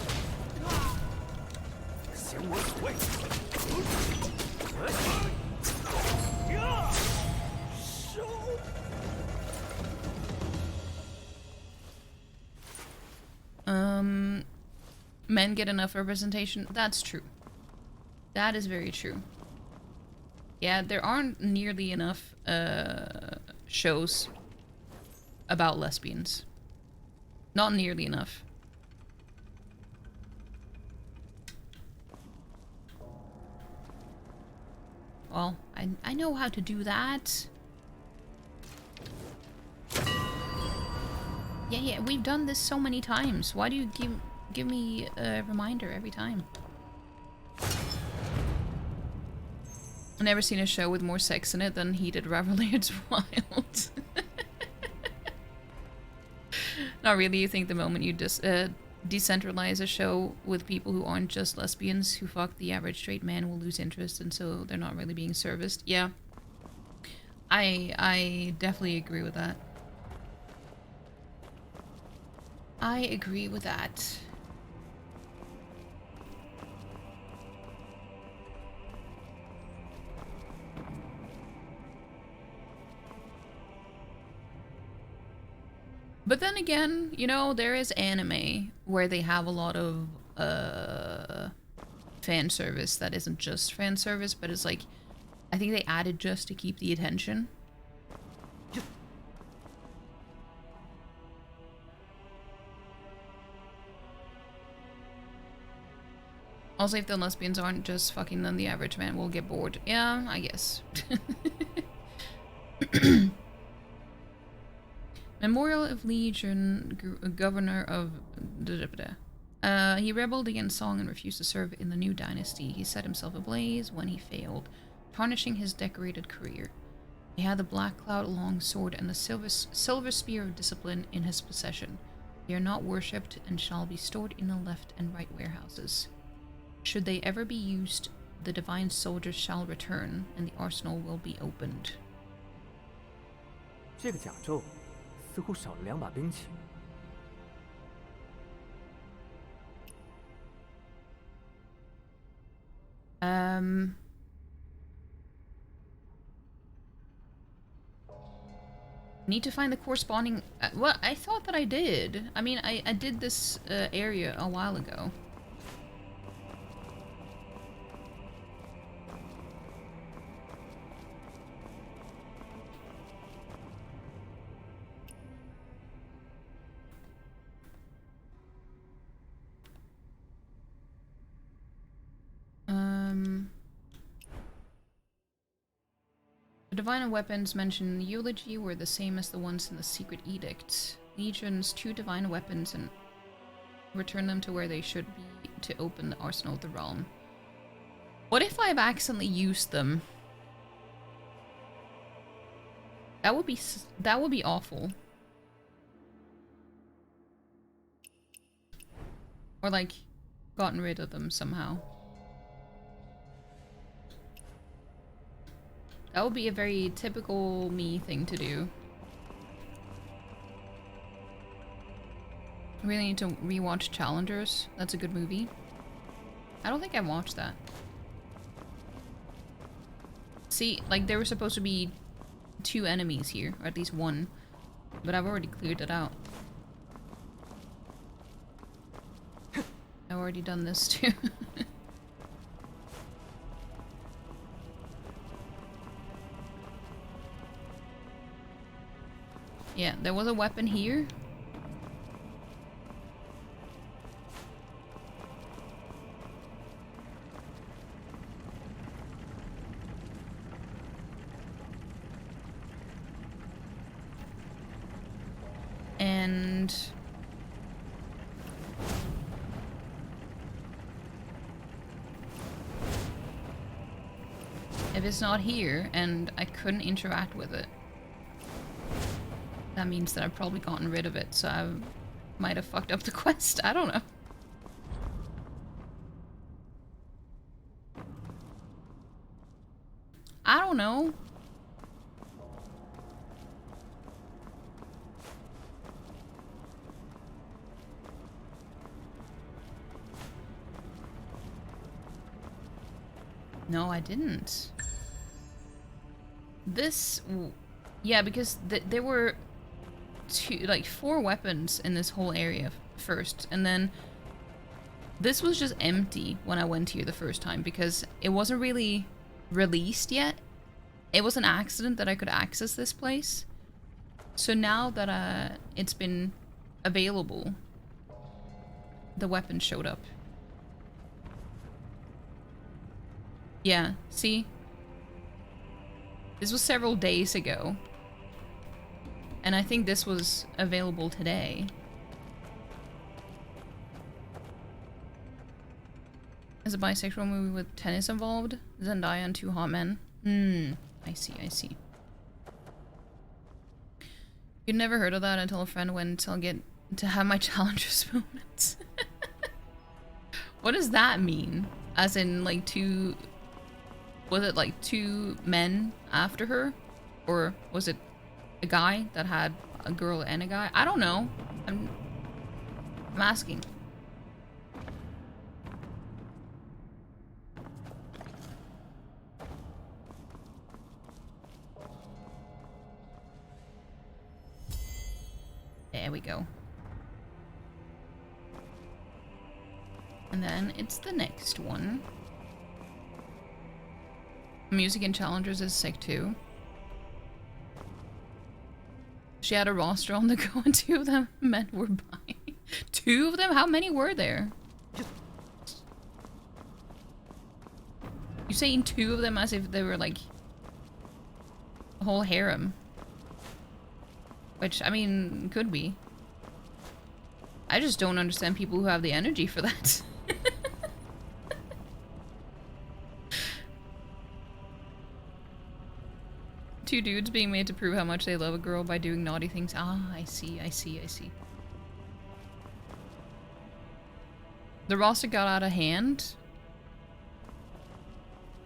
Men get enough representation. That's true. That is very true. Yeah, there aren't nearly enough shows about lesbians. Not nearly enough. Well, I know how to do that. Yeah, we've done this so many times. Why do you give me a reminder every time? I've never seen a show with more sex in it than Heated Rivalry. It's wild. Not really. You think the moment you decentralize a show with people who aren't just lesbians who fuck, the average straight man will lose interest, and so they're not really being serviced. Yeah. I definitely agree with that. I agree with that. But then again, you know, there is anime where they have a lot of fan service that isn't just fan service, but it's like, I think they added just to keep the attention. Also, if the lesbians aren't just fucking, then the average man will get bored. Yeah, I guess. Memorial of Legion, governor of... he rebelled against Song and refused to serve in the new dynasty. He set himself ablaze when he failed, tarnishing his decorated career. He had the Black Cloud long sword and the silver spear of discipline in his possession. They are not worshipped and shall be stored in the left and right warehouses. Should they ever be used, the divine soldiers shall return, and the arsenal will be opened. 这个甲胄似乎少了2把兵器。Need to find the corresponding... well, I thought that I did. I mean, I did this area a while ago. The divine weapons mentioned in the eulogy were the same as the ones in the secret edict. Legion's 2 divine weapons and return them to where they should be to open the arsenal of the realm. What if I've accidentally used them? That would be awful. Or like gotten rid of them somehow. That would be a very typical me thing to do. I really need to rewatch Challengers. That's a good movie. I don't think I watched that. See, like there were supposed to be 2 enemies here, or at least 1. But I've already cleared it out. I've already done this too. Yeah, there was a weapon here. And if it's not here and I couldn't interact with it, that means that I've probably gotten rid of it, so I might have fucked up the quest. I don't know. I don't know. No, I didn't. This... Yeah, because there were 4 weapons in this whole area first, and then this was just empty when I went here the first time because it wasn't really released yet. It was an accident that I could access this place. So now that it's been available, the weapon showed up. Yeah, see? This was several days ago. And I think this was available today. As a bisexual movie with tennis involved? Zendaya and 2 hot men? I see, I see. You'd never heard of that until a friend went to get to have my challengers moments. What does that mean? As in, like, 2... Was it, like, 2 men after her? Or was it a guy that had a girl and a guy? I don't know. I'm asking. There we go. And then it's the next one. Music in Challengers is sick too. She had a roster on the go and 2 of them men were buying. 2 of them? How many were there? You saying 2 of them as if they were like a whole harem. Which, I mean, could be. I just don't understand people who have the energy for that. Two dudes being made to prove how much they love a girl by doing naughty things. Ah, I see, I see, I see. The roster got out of hand?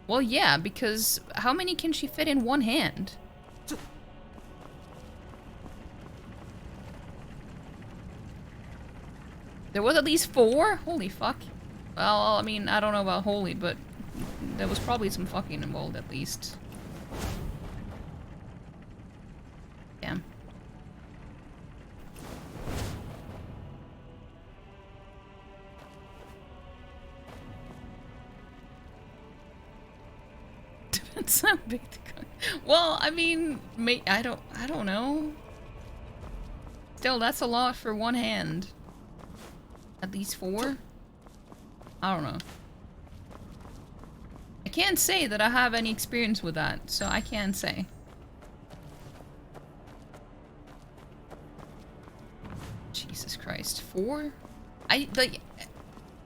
Well, yeah, because how many can she fit in one hand? There was at least 4? Holy fuck. Well, I mean, I don't know about holy, but there was probably some fucking involved at least. Damn. Depends how big the gun. Well, I mean, I don't know. Still, that's a lot for one hand. At least 4? I don't know. I can't say that I have any experience with that, so I can't say. Jesus Christ, 4? I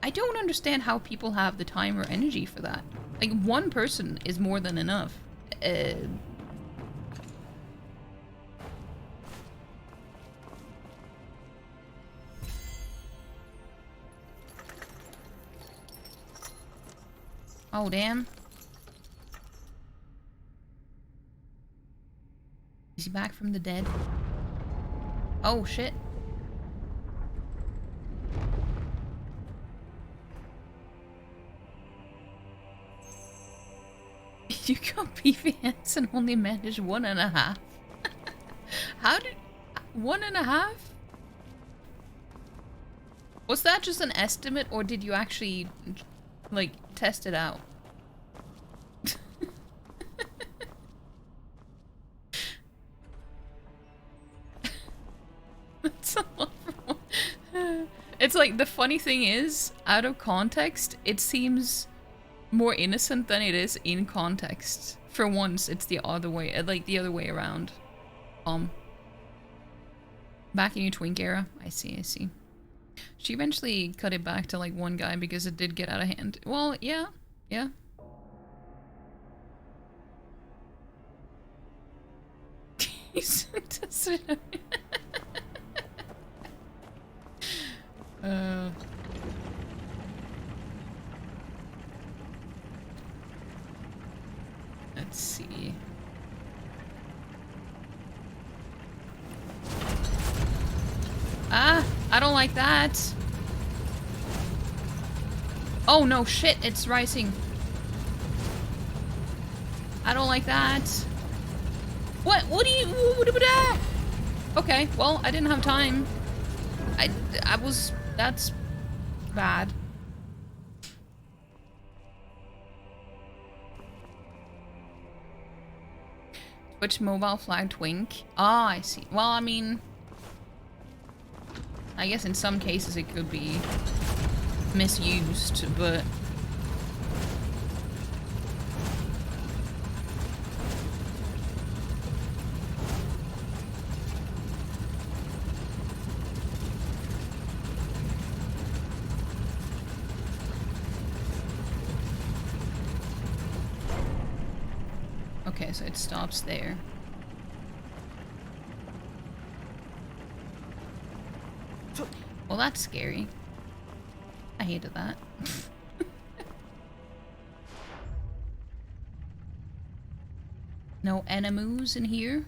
don't understand how people have the time or energy for that. Like, one person is more than enough. Oh, damn. Is he back from the dead? Oh, shit. You got beefy hands and only managed 1.5. How did... 1.5? Was that just an estimate, or did you actually, like, test it out? That's a lot for one. It's like, the funny thing is, out of context, it seems more innocent than it is in context. For once, it's the other way, like the other way around. Back in your twink era? I see, I see. She eventually cut it back to like one guy because it did get out of hand. Well, yeah, yeah. He's interested. Let's see. Ah, I don't like that. Oh no, shit, it's rising. I don't like that. What do you... Okay, well, I didn't have time. That's bad. Twitch mobile flagged Twink. Ah, I see. Well, I mean... I guess in some cases it could be misused, but... Okay, so it stops there. Well, that's scary. I hated that. No enemies in here.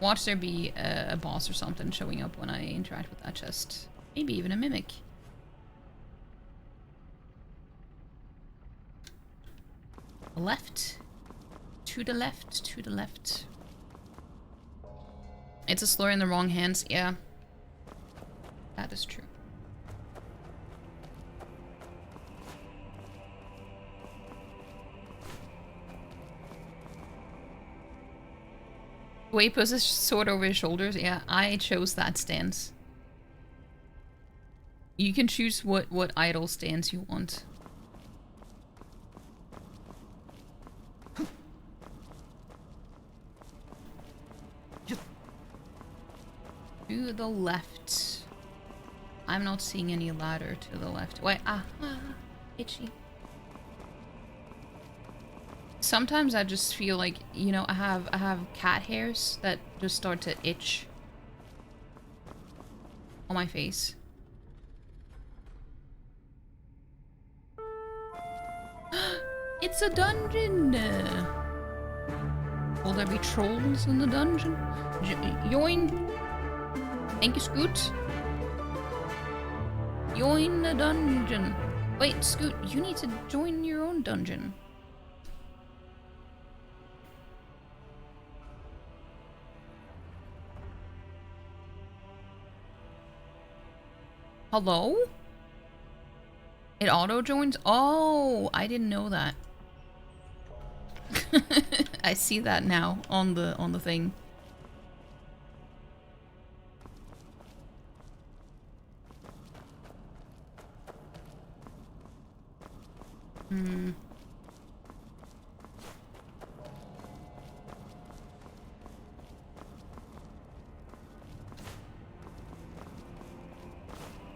Watch there be a boss or something showing up when I interact with that chest. Maybe even a mimic. Left. To the left, to the left. It's a slur in the wrong hands, yeah. That is true. The way he puts his sword over his shoulders, yeah, I chose that stance. You can choose what idle stance you want. To the left. I'm not seeing any ladder to the left. Wait, itchy. Sometimes I just feel like, you know, I have cat hairs that just start to itch on my face. It's a dungeon! Will there be trolls in the dungeon? Join! Thank you, Scoot. Join the dungeon. Wait, Scoot, you need to join your own dungeon. Hello? It auto joins? Oh, I didn't know that. I see that now on the thing. Hmm.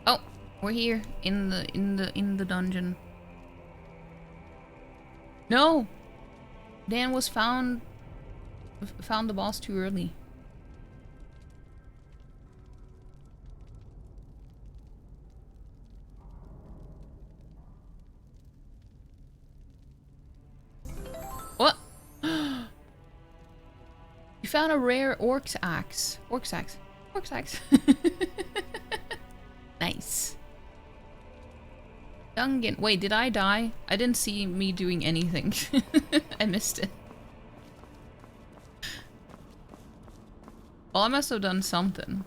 Oh, we're here in the dungeon. No, Dan was found the boss too early. What? You found a rare orc's axe. Orc's axe. Orc's axe. Nice. Dungeon. Wait, did I die? I didn't see me doing anything. I missed it. Well, I must have done something.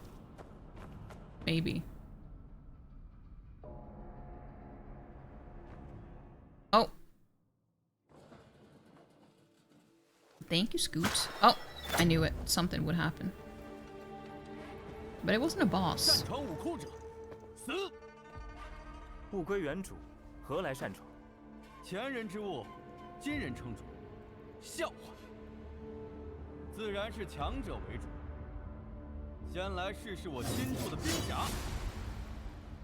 Maybe. Oh. Thank you, Scoot. Oh, I knew it. Something would happen. But it wasn't a boss. 物归原主，何来擅闯？前人之物，今人称主，笑话！自然是强者为主。先来试试我新出的兵甲。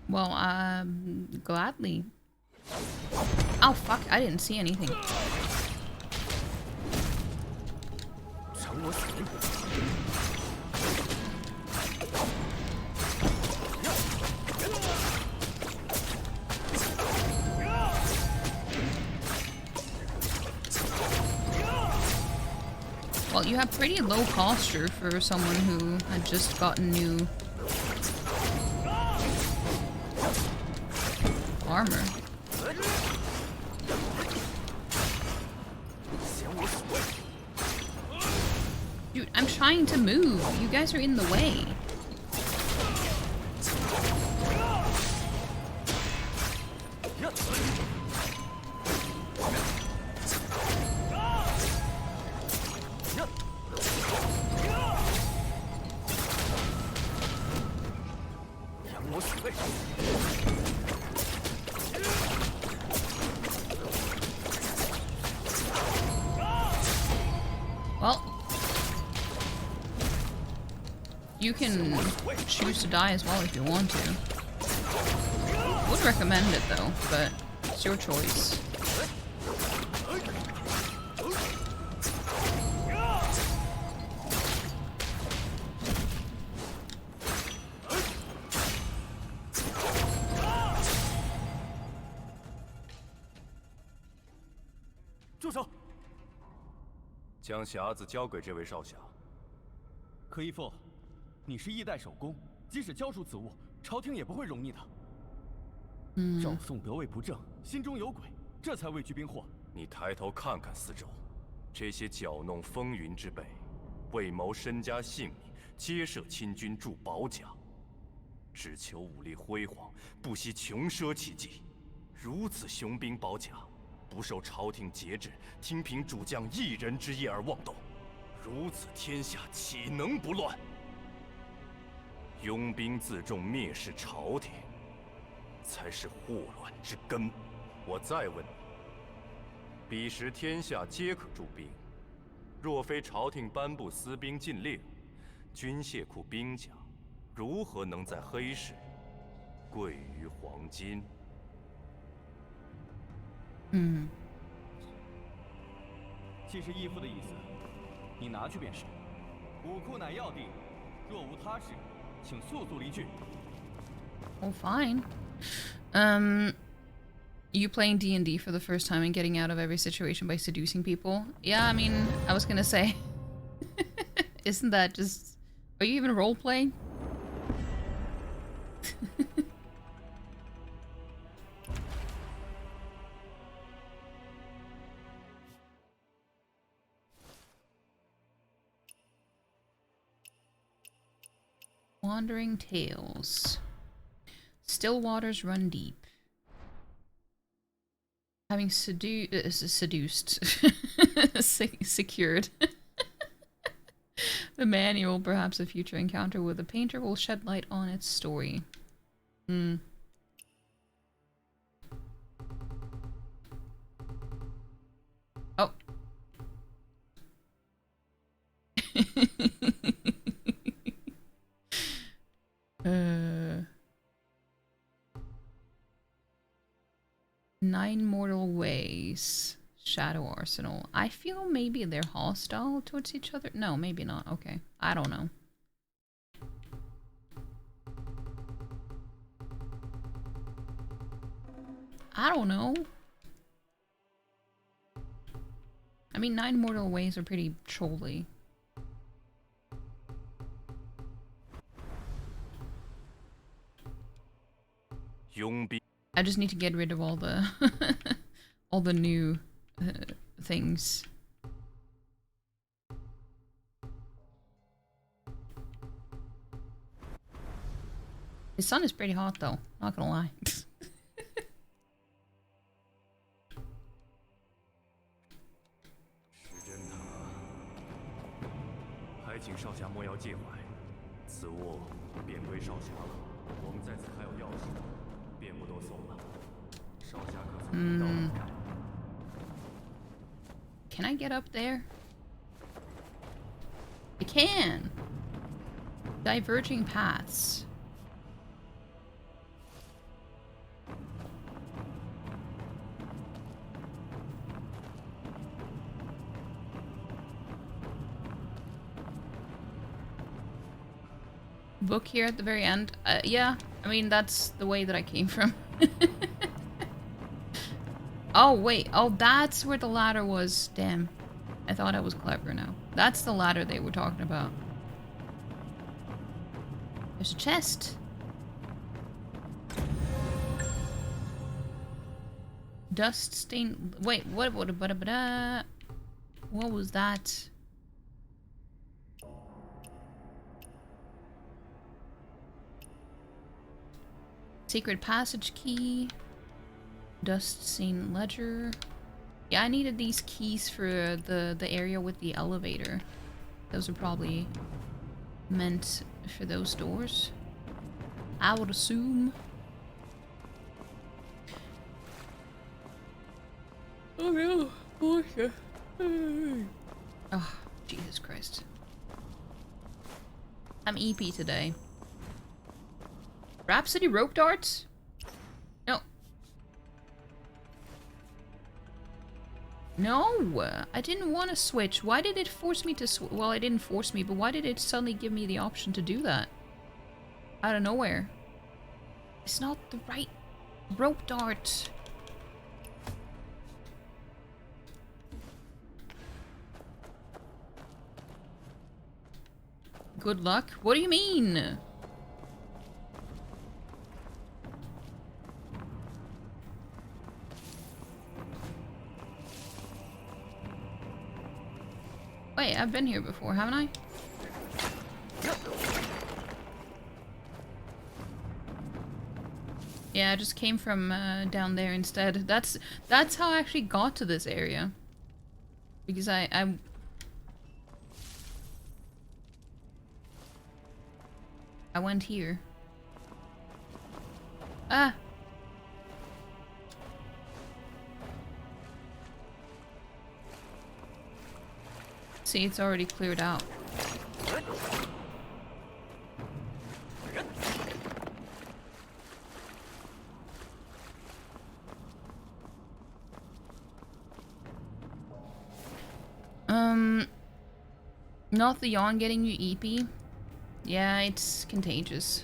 Well, gladly. Oh fuck! I didn't see anything. 成我死人！ Well, you have pretty low posture for someone who had just gotten new armor. trying to move. You guys are in the way. Well, you can choose to die as well if you want to. Would recommend it though, but it's your choice.住手！ 将匣子交给这位少侠。可义父，你是一代首功，即使交出此物，朝廷也不会容你的。赵宋得位不正，心中有鬼，这才畏惧兵祸。你抬头看看四周，这些搅弄风云之辈，为谋身家性命，皆设亲军驻保甲，只求武力辉煌，不惜穷奢奇技。如此雄兵保甲，不受朝廷节制，听凭主将一人之意而妄动，如此天下岂能不乱？拥兵自重，蔑视朝廷，才是祸乱之根。我再问你，彼时天下皆可驻兵，若非朝廷颁布私兵禁令，军械库兵甲如何能在黑市贵于黄金？既是义父的意思，你拿去便是。武库乃要地，若无他事，请速速离去。 Oh, fine. You playing D&D for the first time and getting out of every situation by seducing people? Yeah, I mean, I was gonna say, isn't that just... Are you even role-playing? Wandering Tales. Still waters run deep. Having seduced, secured the manual, perhaps a future encounter with a painter will shed light on its story. Oh. Nine Mortal Ways. Shadow Arsenal. I feel maybe they're hostile towards each other. No, maybe not. Okay. I don't know. I don't know. I mean, Nine Mortal Ways are pretty trolly. I just need to get rid of all the all the new things. His son is pretty hot though, not gonna lie. 还请少侠莫要介怀，此物便归少侠了。我们在此还有要事，便不多送了。少侠可曾听到吗？ Can I get up there? I can! Diverging paths. Book here at the very end? Yeah, I mean, that's the way that I came from. Oh, wait. Oh, that's where the ladder was. Damn. I thought I was clever now. That's the ladder they were talking about. There's a chest. Dust stain. Wait, what was that? Secret passage key. Dust Stain Ledger. Yeah, I needed these keys for the area with the elevator. Those are probably meant for those doors, I would assume. Oh no. Oh, Jesus Christ. I'm EP today. Rhapsody rope darts? No. No, I didn't want to switch. Why did it force me to well, it didn't force me, but why did it suddenly give me the option to do that? Out of nowhere. It's not the right rope dart. Good luck? What do you mean? Wait, I've been here before, haven't I? Yeah, I just came from down there instead. That's how I actually got to this area. Because I went here. Ah! See, it's already cleared out. Not the yawn getting you EP. Yeah, it's contagious.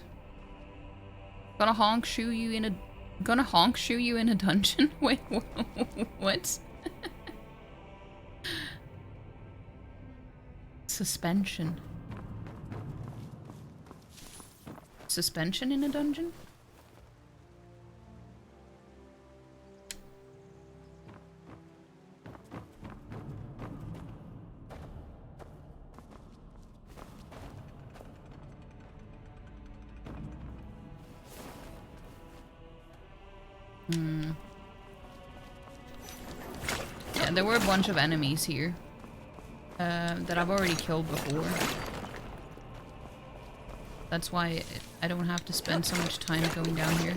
Gonna honk shoe you in a dungeon? Wait, what? Suspension. Suspension in a dungeon? Yeah, there were a bunch of enemies here. That I've already killed before. That's why I don't have to spend so much time going down here.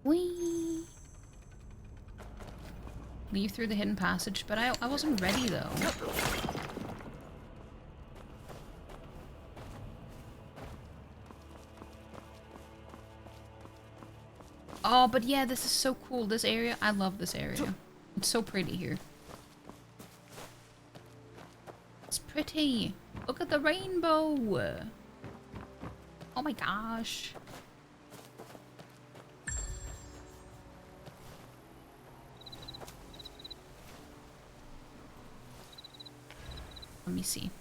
Whee! Leave through the hidden passage, but I wasn't ready though. Oh, but yeah, this is so cool. This area, I love this area. It's so pretty here. It's pretty. Look at the rainbow. Oh my gosh. Let me see.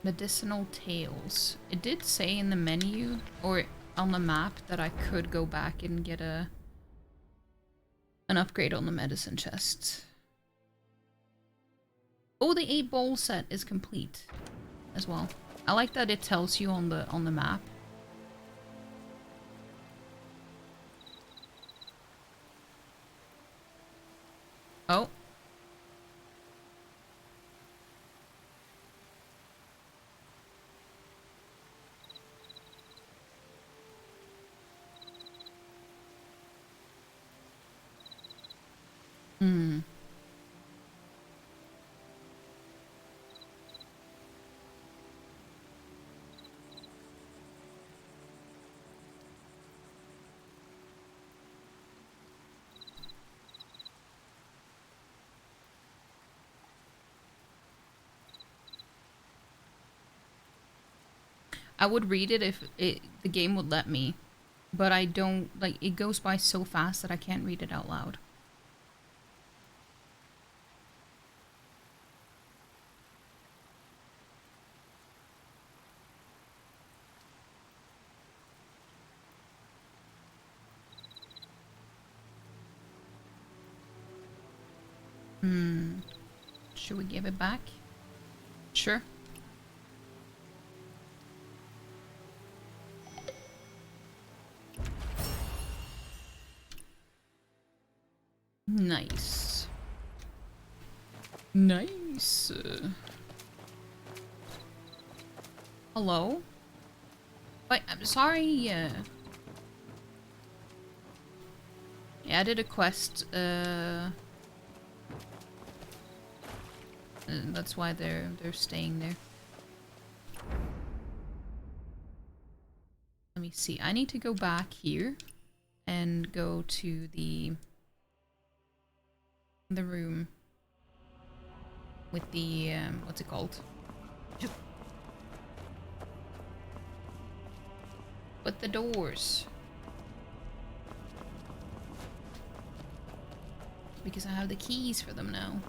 Medicinal tails. It did say in the menu or on the map that I could go back and get an upgrade on the medicine chest. Oh, the 8-bowl set is complete as well. I like that it tells you on the map. Oh. I would read it if the game would let me, but I don't, like, it goes by so fast that I can't read it out loud. Should we give it back? Sure. Nice. Nice. Hello? Wait, I'm sorry. Yeah, I did a quest. That's why they're staying there. Let me see. I need to go back here and go to the room with the what's it called? With the doors. Because I have the keys for them now.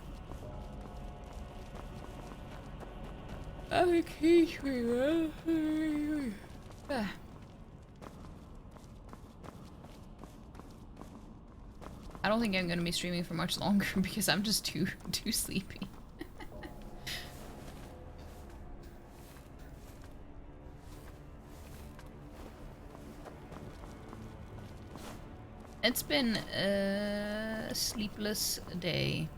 I have the keys for them. I don't think I'm gonna be streaming for much longer because I'm just too sleepy. It's been a sleepless day.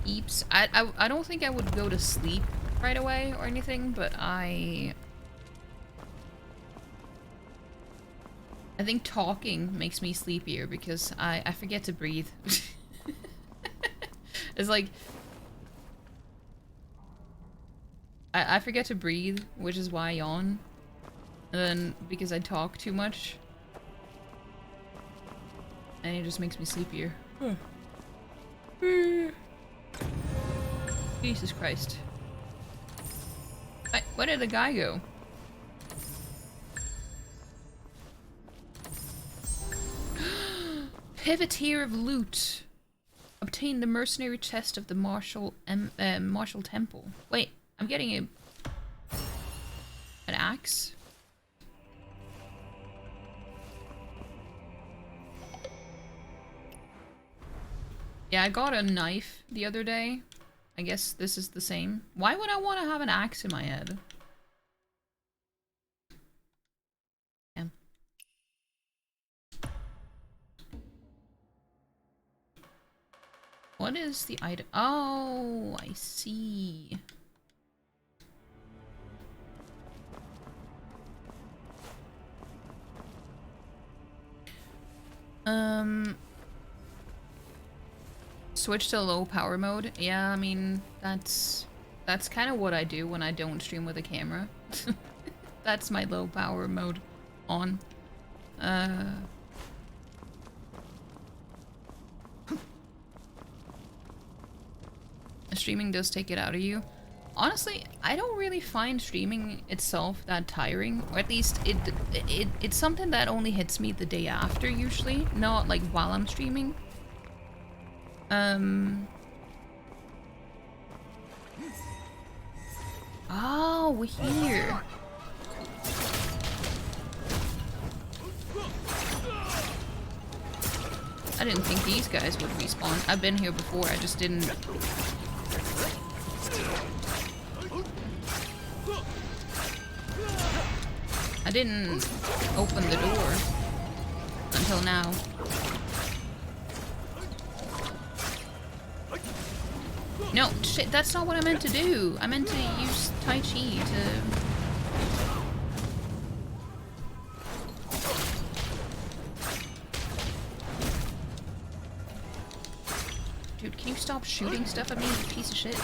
Eeps. I don't think I would go to sleep right away or anything, but I think talking makes me sleepier because I forget to breathe. It's like I forget to breathe, which is why I yawn. And then because I talk too much. And it just makes me sleepier. Jesus Christ. Where did the guy go? Privateer of loot. Obtain the mercenary chest of the Martial Temple. Wait, I'm getting an axe. Yeah, I got a knife the other day. I guess this is the same. Why would I want to have an axe in my head? Yeah. What is the item? Oh, I see. Switch to low power mode. Yeah, I mean, that's kind of what I do when I don't stream with a camera. That's my low power mode on. Streaming does take it out of you. Honestly, I don't really find streaming itself that tiring, or at least it's something that only hits me the day after usually, not like while I'm streaming. Oh, we're here. I didn't think these guys would respawn. I've been here before, I just didn't. I didn't open the door until now. No, shit, that's not what I meant to do. I meant to use Tai Chi to... Dude, can you stop shooting stuff at me, you piece of shit?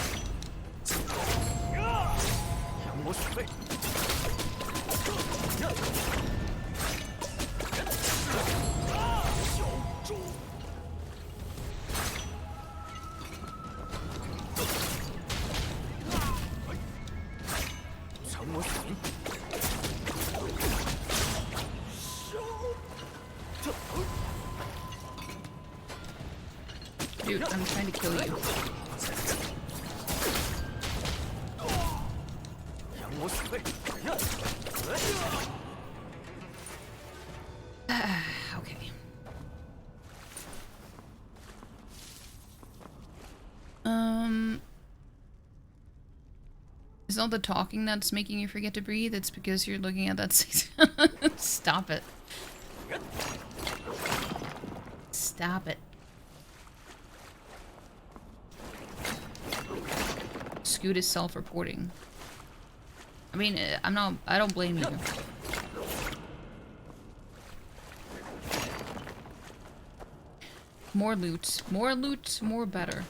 Dude, I'm trying to kill you. Okay. It's not the talking that's making you forget to breathe, it's because you're looking at that Stop it. Stop it. Scoot is self-reporting. I mean, I don't blame you. More loot. More loot, more better.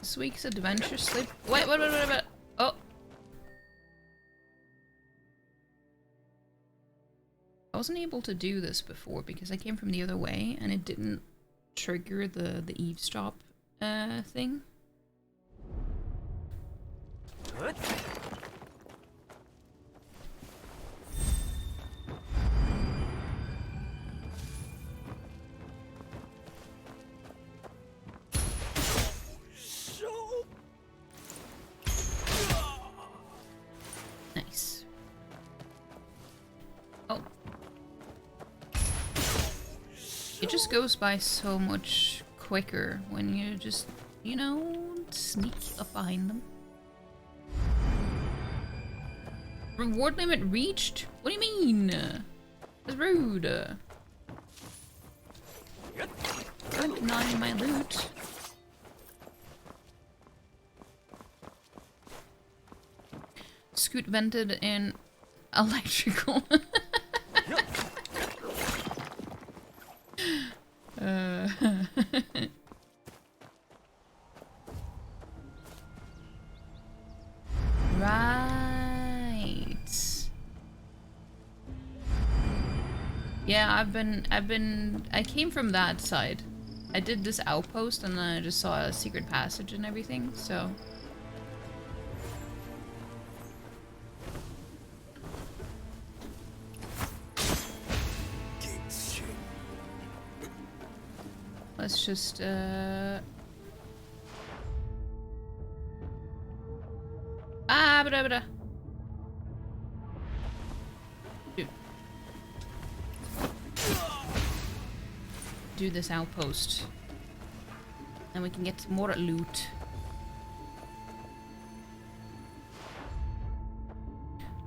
This week's adventure sleep. Wait. Oh. I wasn't able to do this before because I came from the other way and it didn't trigger the eavesdrop thing. Nice. Oh. It just goes by so much quicker when you just, you know, sneak up behind them. Reward limit reached? What do you mean? That's rude. Don't deny my loot. Scoot vented in electrical. Right. Yeah, I came from that side. I did this outpost and then I just saw a secret passage and everything, so. Let's just, do this outpost. And we can get more loot.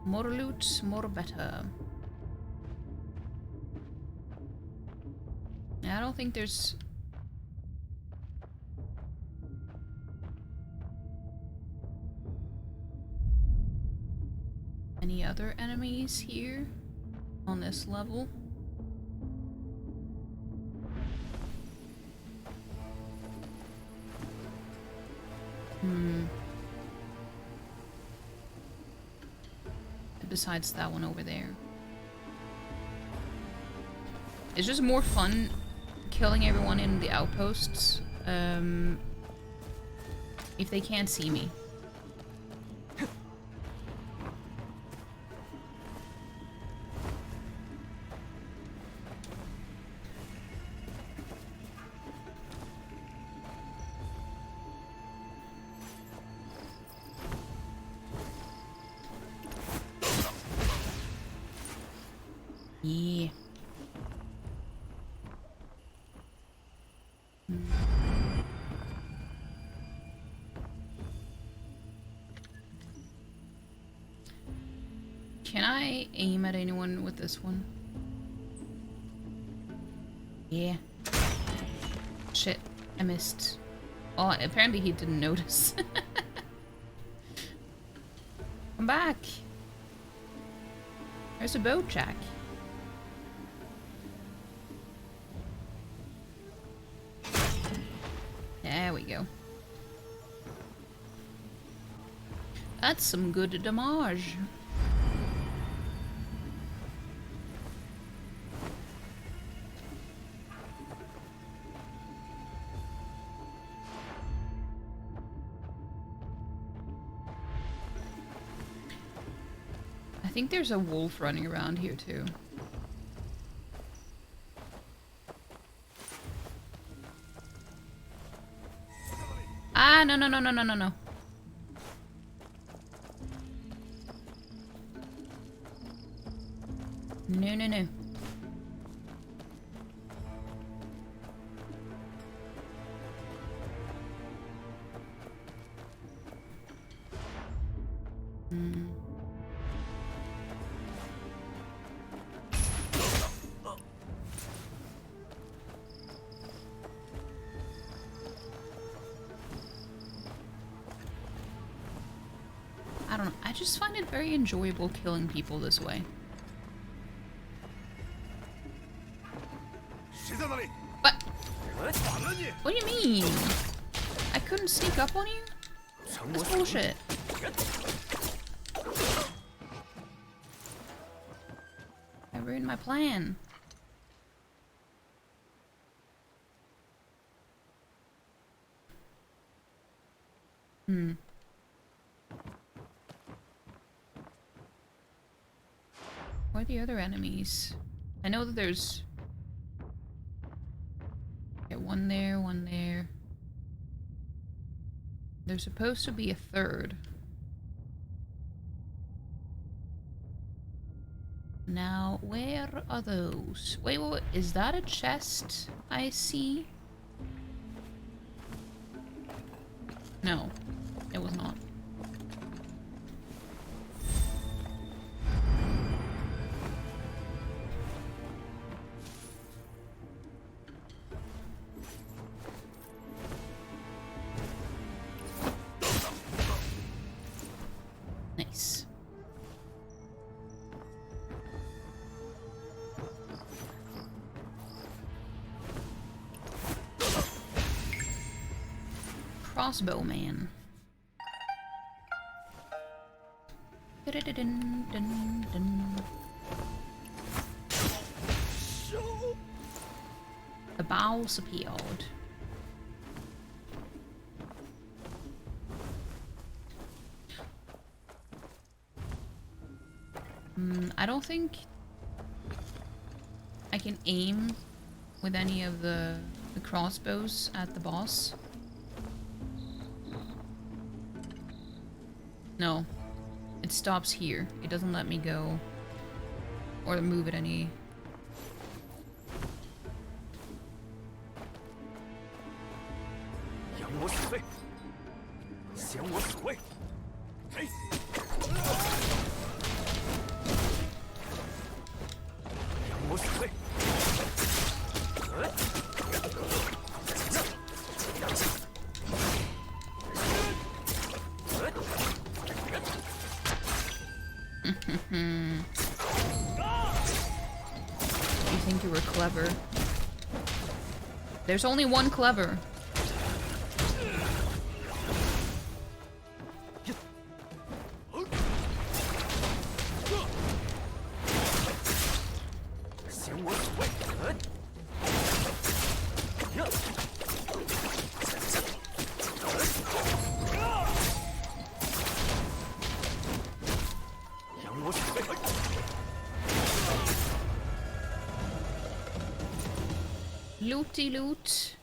More loot, more better. I don't think there's... any other enemies here on this level. Besides that one over there. It's just more fun killing everyone in the outposts if they can't see me. Yeah. Can I aim at anyone with this one? Yeah. Shit, I missed. Oh, apparently he didn't notice. Come back. There's a boat, Jack. There we go. That's some good damage. I think there's a wolf running around here too. Ah, no. No, no, no. I don't know. I just find it very enjoyable killing people this way. What? What do you mean? I couldn't sneak up on you? That's bullshit. I ruined my plan. Where are the other enemies? I know that there's... Okay, one there, one there. There's supposed to be a third. Now, where are those? Wait, wait, is that a chest I see? No, it was not. Nice. Crossbow man. The bowels appeared. I don't think I can aim with any of the crossbows at the boss. No, it stops here. It doesn't let me go or move it any. You think you were clever? There's only one clever. Looty loot.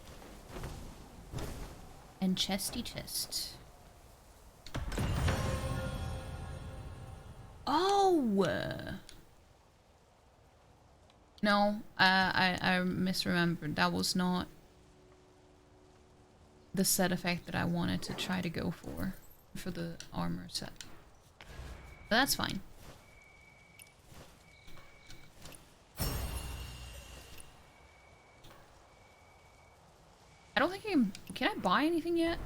And chesty chest. Oh! No, I misremembered. That was not the set effect that I wanted to try to go for the armor set. But that's fine. I don't think can I buy anything yet?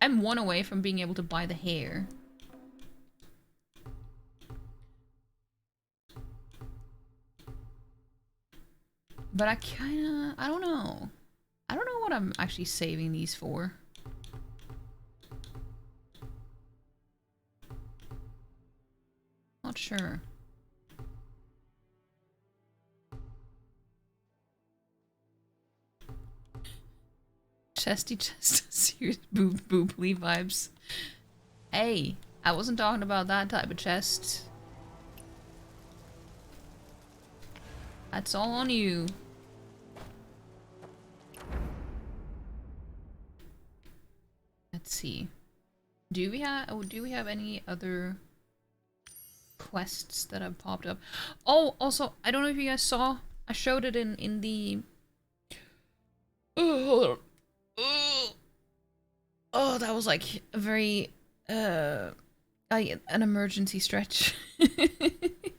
I'm one away from being able to buy the hair. But I don't know. I don't know what I'm actually saving these for. Not sure. Chesty chest, serious boobly vibes. Hey, I wasn't talking about that type of chest. That's all on you. Let's see. Do we have any other quests that have popped up. Oh, also, I don't know if you guys saw. I showed it in the. Oh, hold on. Oh, that was like a very an emergency stretch. It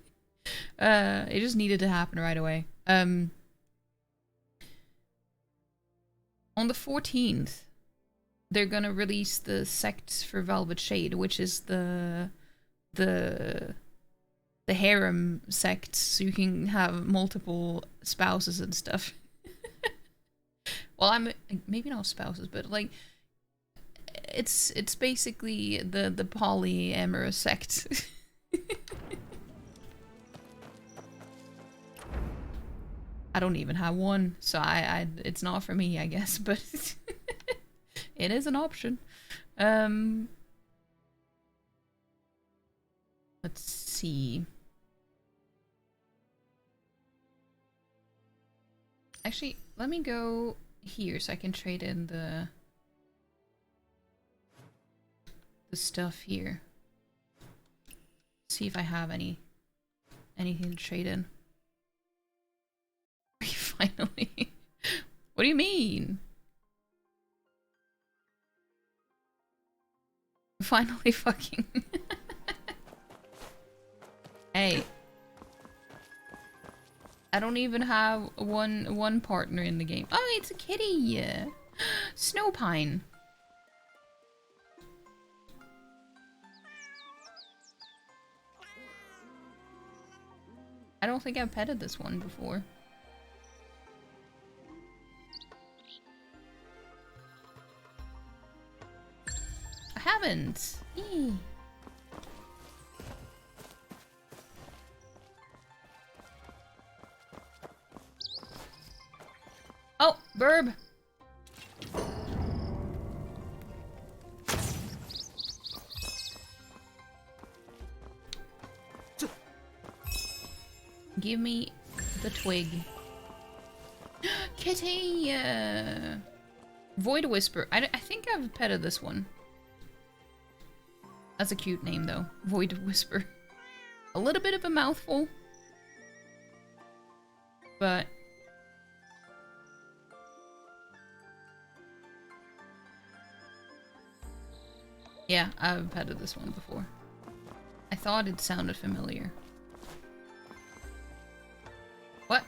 just needed to happen right away. On the 14th, they're gonna release the sects for Velvet Shade, which is the harem sects, so you can have multiple spouses and stuff. Well, I'm maybe not spouses, but like it's basically the polyamorous sect. I don't even have one, so I it's not for me, I guess, but it is an option. Let's see. Actually, let me go here so I can trade in the stuff here. See if I have anything to trade in. Finally. What do you mean? Finally fucking. Hey. I don't even have one partner in the game. Oh, it's a kitty! Snowpine. I don't think I've petted this one before. I haven't. Eee. Oh, burb. Give me the twig. Kitty! Void Whisper. I think I've petted this one. That's a cute name, though. Void Whisper. A little bit of a mouthful. But... yeah, I've petted this one before. I thought it sounded familiar. What?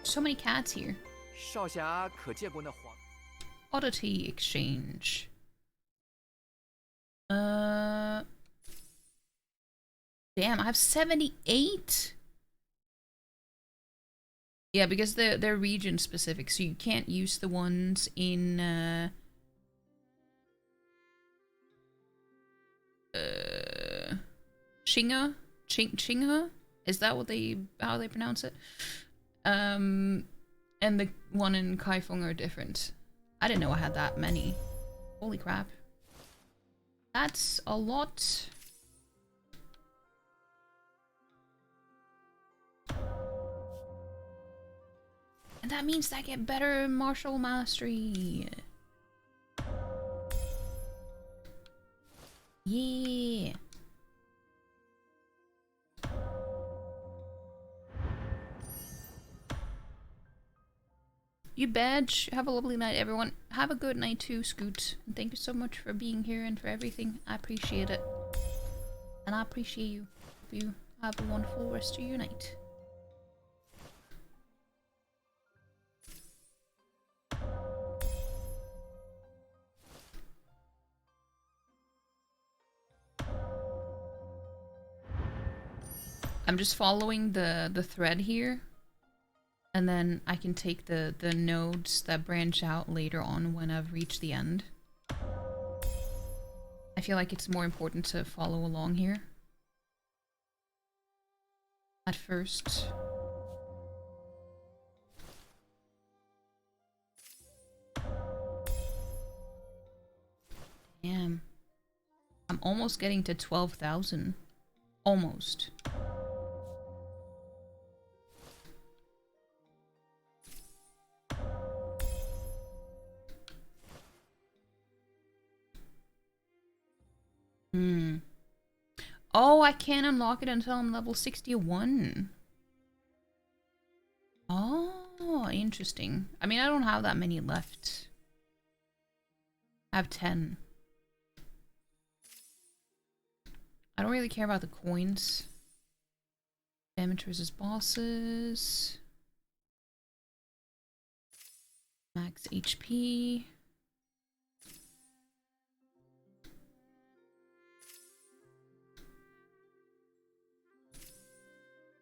So many cats here. Oddity exchange. Damn, I have 78? Yeah, because they're region specific, so you can't use the ones in Chinga? Chinga? Is that what how they pronounce it? And the one in Kaifeng are different. I didn't know I had that many. Holy crap. That's a lot. And that means I get better martial mastery. Yeah. You badge. Have a lovely night, everyone. Have a good night too, Scoot. And thank you so much for being here and for everything. I appreciate it. And I appreciate you. Hope you have a wonderful rest of your night. I'm just following the thread here, and then I can take the nodes that branch out later on when I've reached the end. I feel like it's more important to follow along here at first. Damn. I'm almost getting to 12,000. Almost. Hmm. Oh, I can't unlock it until I'm level 61. Oh, interesting. I mean, I don't have that many left. I have 10. I don't really care about the coins. Damage versus bosses. Max HP.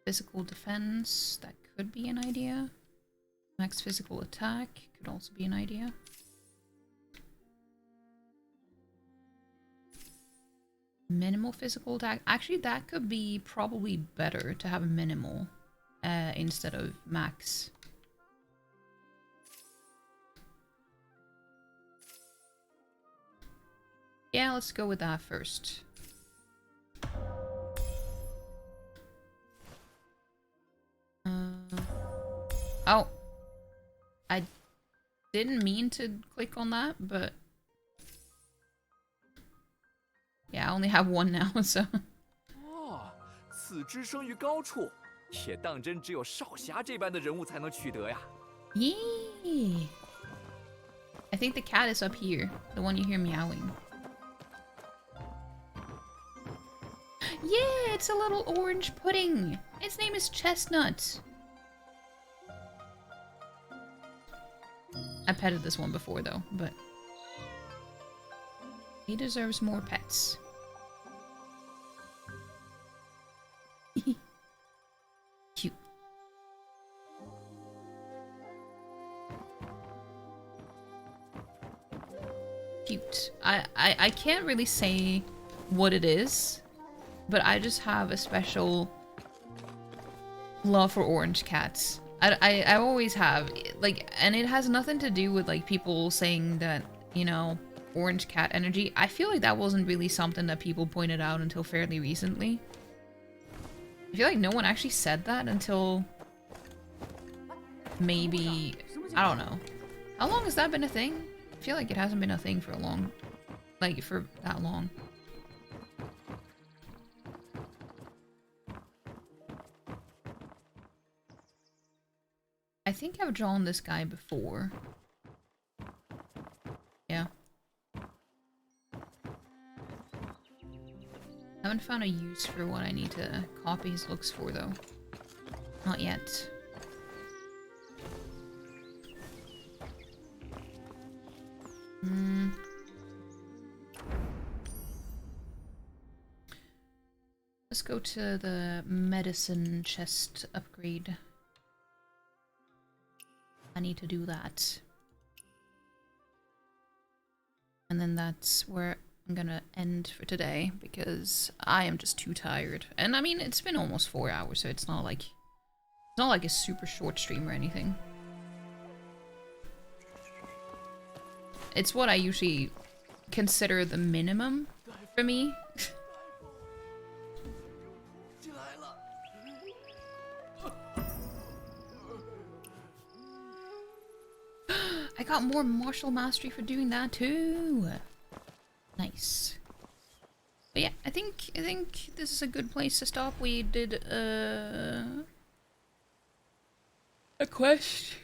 Physical defense, that could be an idea. Max physical attack could also be an idea. Minimal physical attack. Actually, that could be probably better to have a minimal instead of max. Yeah, let's go with that first. Oh. I didn't mean to click on that, but... Yeah, I only have one now, so... 哦，此之生于高处，也当真只有少侠这般的人物才能取得呀。Yay! I think the cat is up here, the one you hear meowing. Yeah, it's a little orange pudding! Its name is Chestnut! I petted this one before though, but... He deserves more pets. Cute. Cute. I can't really say what it is, but I just have a special love for orange cats. I always have, like, and it has nothing to do with like people saying that, you know, orange cat energy. I feel like that wasn't really something that people pointed out until fairly recently. I feel like no one actually said that until maybe, I don't know. How long has that been a thing? I feel like it hasn't been a thing for a long, like for that long. I think I've drawn this guy before. Yeah. Haven't found a use for what I need to copy his looks for though. Not yet. Let's go to the medicine chest upgrade. I need to do that. And then that's where I'm gonna end for today because I am just too tired. And I mean, it's been almost 4 hours, so it's not like a super short stream or anything. It's what I usually consider the minimum for me. I got more martial mastery for doing that too. Nice. But yeah, I think this is a good place to stop. We did a quest,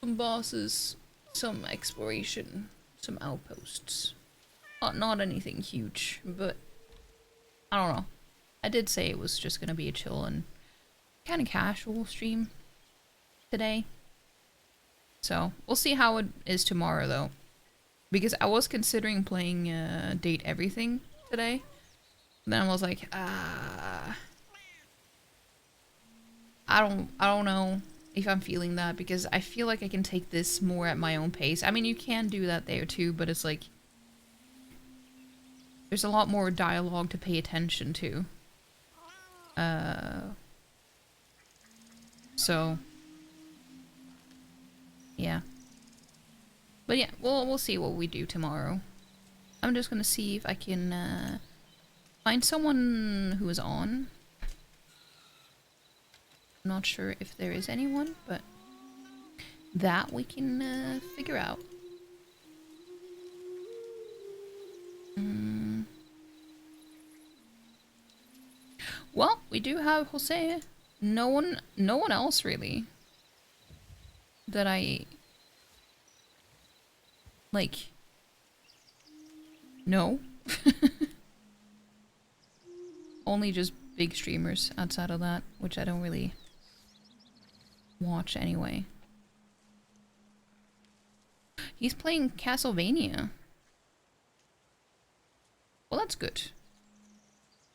some bosses, some exploration, some outposts. Not anything huge, but I don't know. I did say it was just gonna be a chill and kind of casual stream today. So, we'll see how it is tomorrow, though. Because I was considering playing Date Everything today. Then I was like, I don't know if I'm feeling that. Because I feel like I can take this more at my own pace. I mean, you can do that there, too. But it's like... There's a lot more dialogue to pay attention to. So... Yeah. But yeah, we'll see what we do tomorrow. I'm just gonna see if I can find someone who is on. I'm not sure if there is anyone, but that we can figure out. Well, we do have Jose. No one else really that I like. No. Only just big streamers outside of that, which I don't really watch anyway. He's playing Castlevania. Well, that's good.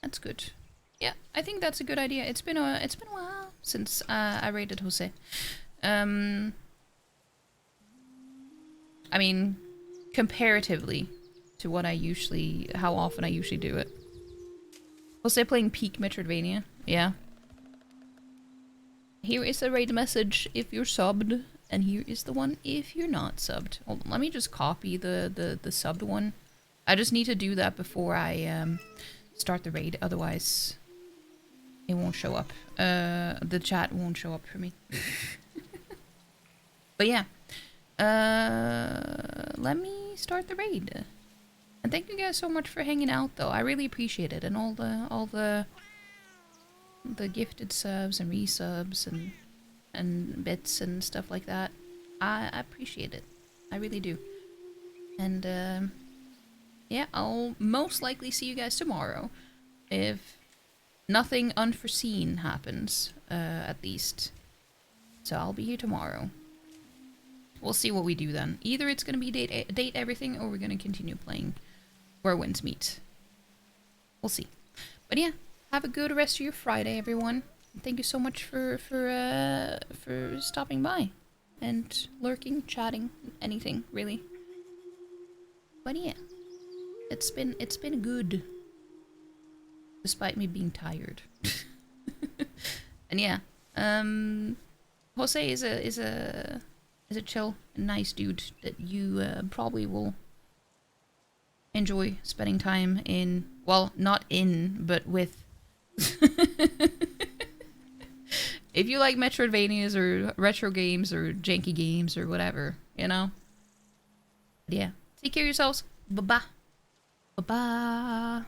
That's good. Yeah, I think that's a good idea. It's been a while since I raided Jose. I mean, comparatively to what how often I usually do it. Jose playing peak Metroidvania. Yeah. Here is the raid message if you're subbed, and here is the one if you're not subbed. Hold on, let me just copy the subbed one. I just need to do that before I start the raid, otherwise it won't show up. The chat won't show up for me. But yeah. Let me start the raid. And thank you guys so much for hanging out, though. I really appreciate it, and all the gifted subs and resubs and bits and stuff like that. I appreciate it. I really do. And yeah, I'll most likely see you guys tomorrow, if nothing unforeseen happens, at least. So I'll be here tomorrow. We'll see what we do then. Either it's gonna be date everything, or we're gonna continue playing Where Winds Meet. We'll see. But yeah, have a good rest of your Friday, everyone. Thank you so much for stopping by and lurking, chatting, anything really. But yeah, it's been good, despite me being tired. And yeah, Jose is a chill, nice dude that you probably will enjoy spending time in. Well, not in, but with. If you like Metroidvanias or retro games or janky games or whatever, you know. But yeah, take care of yourselves. Bye bye. Bye bye.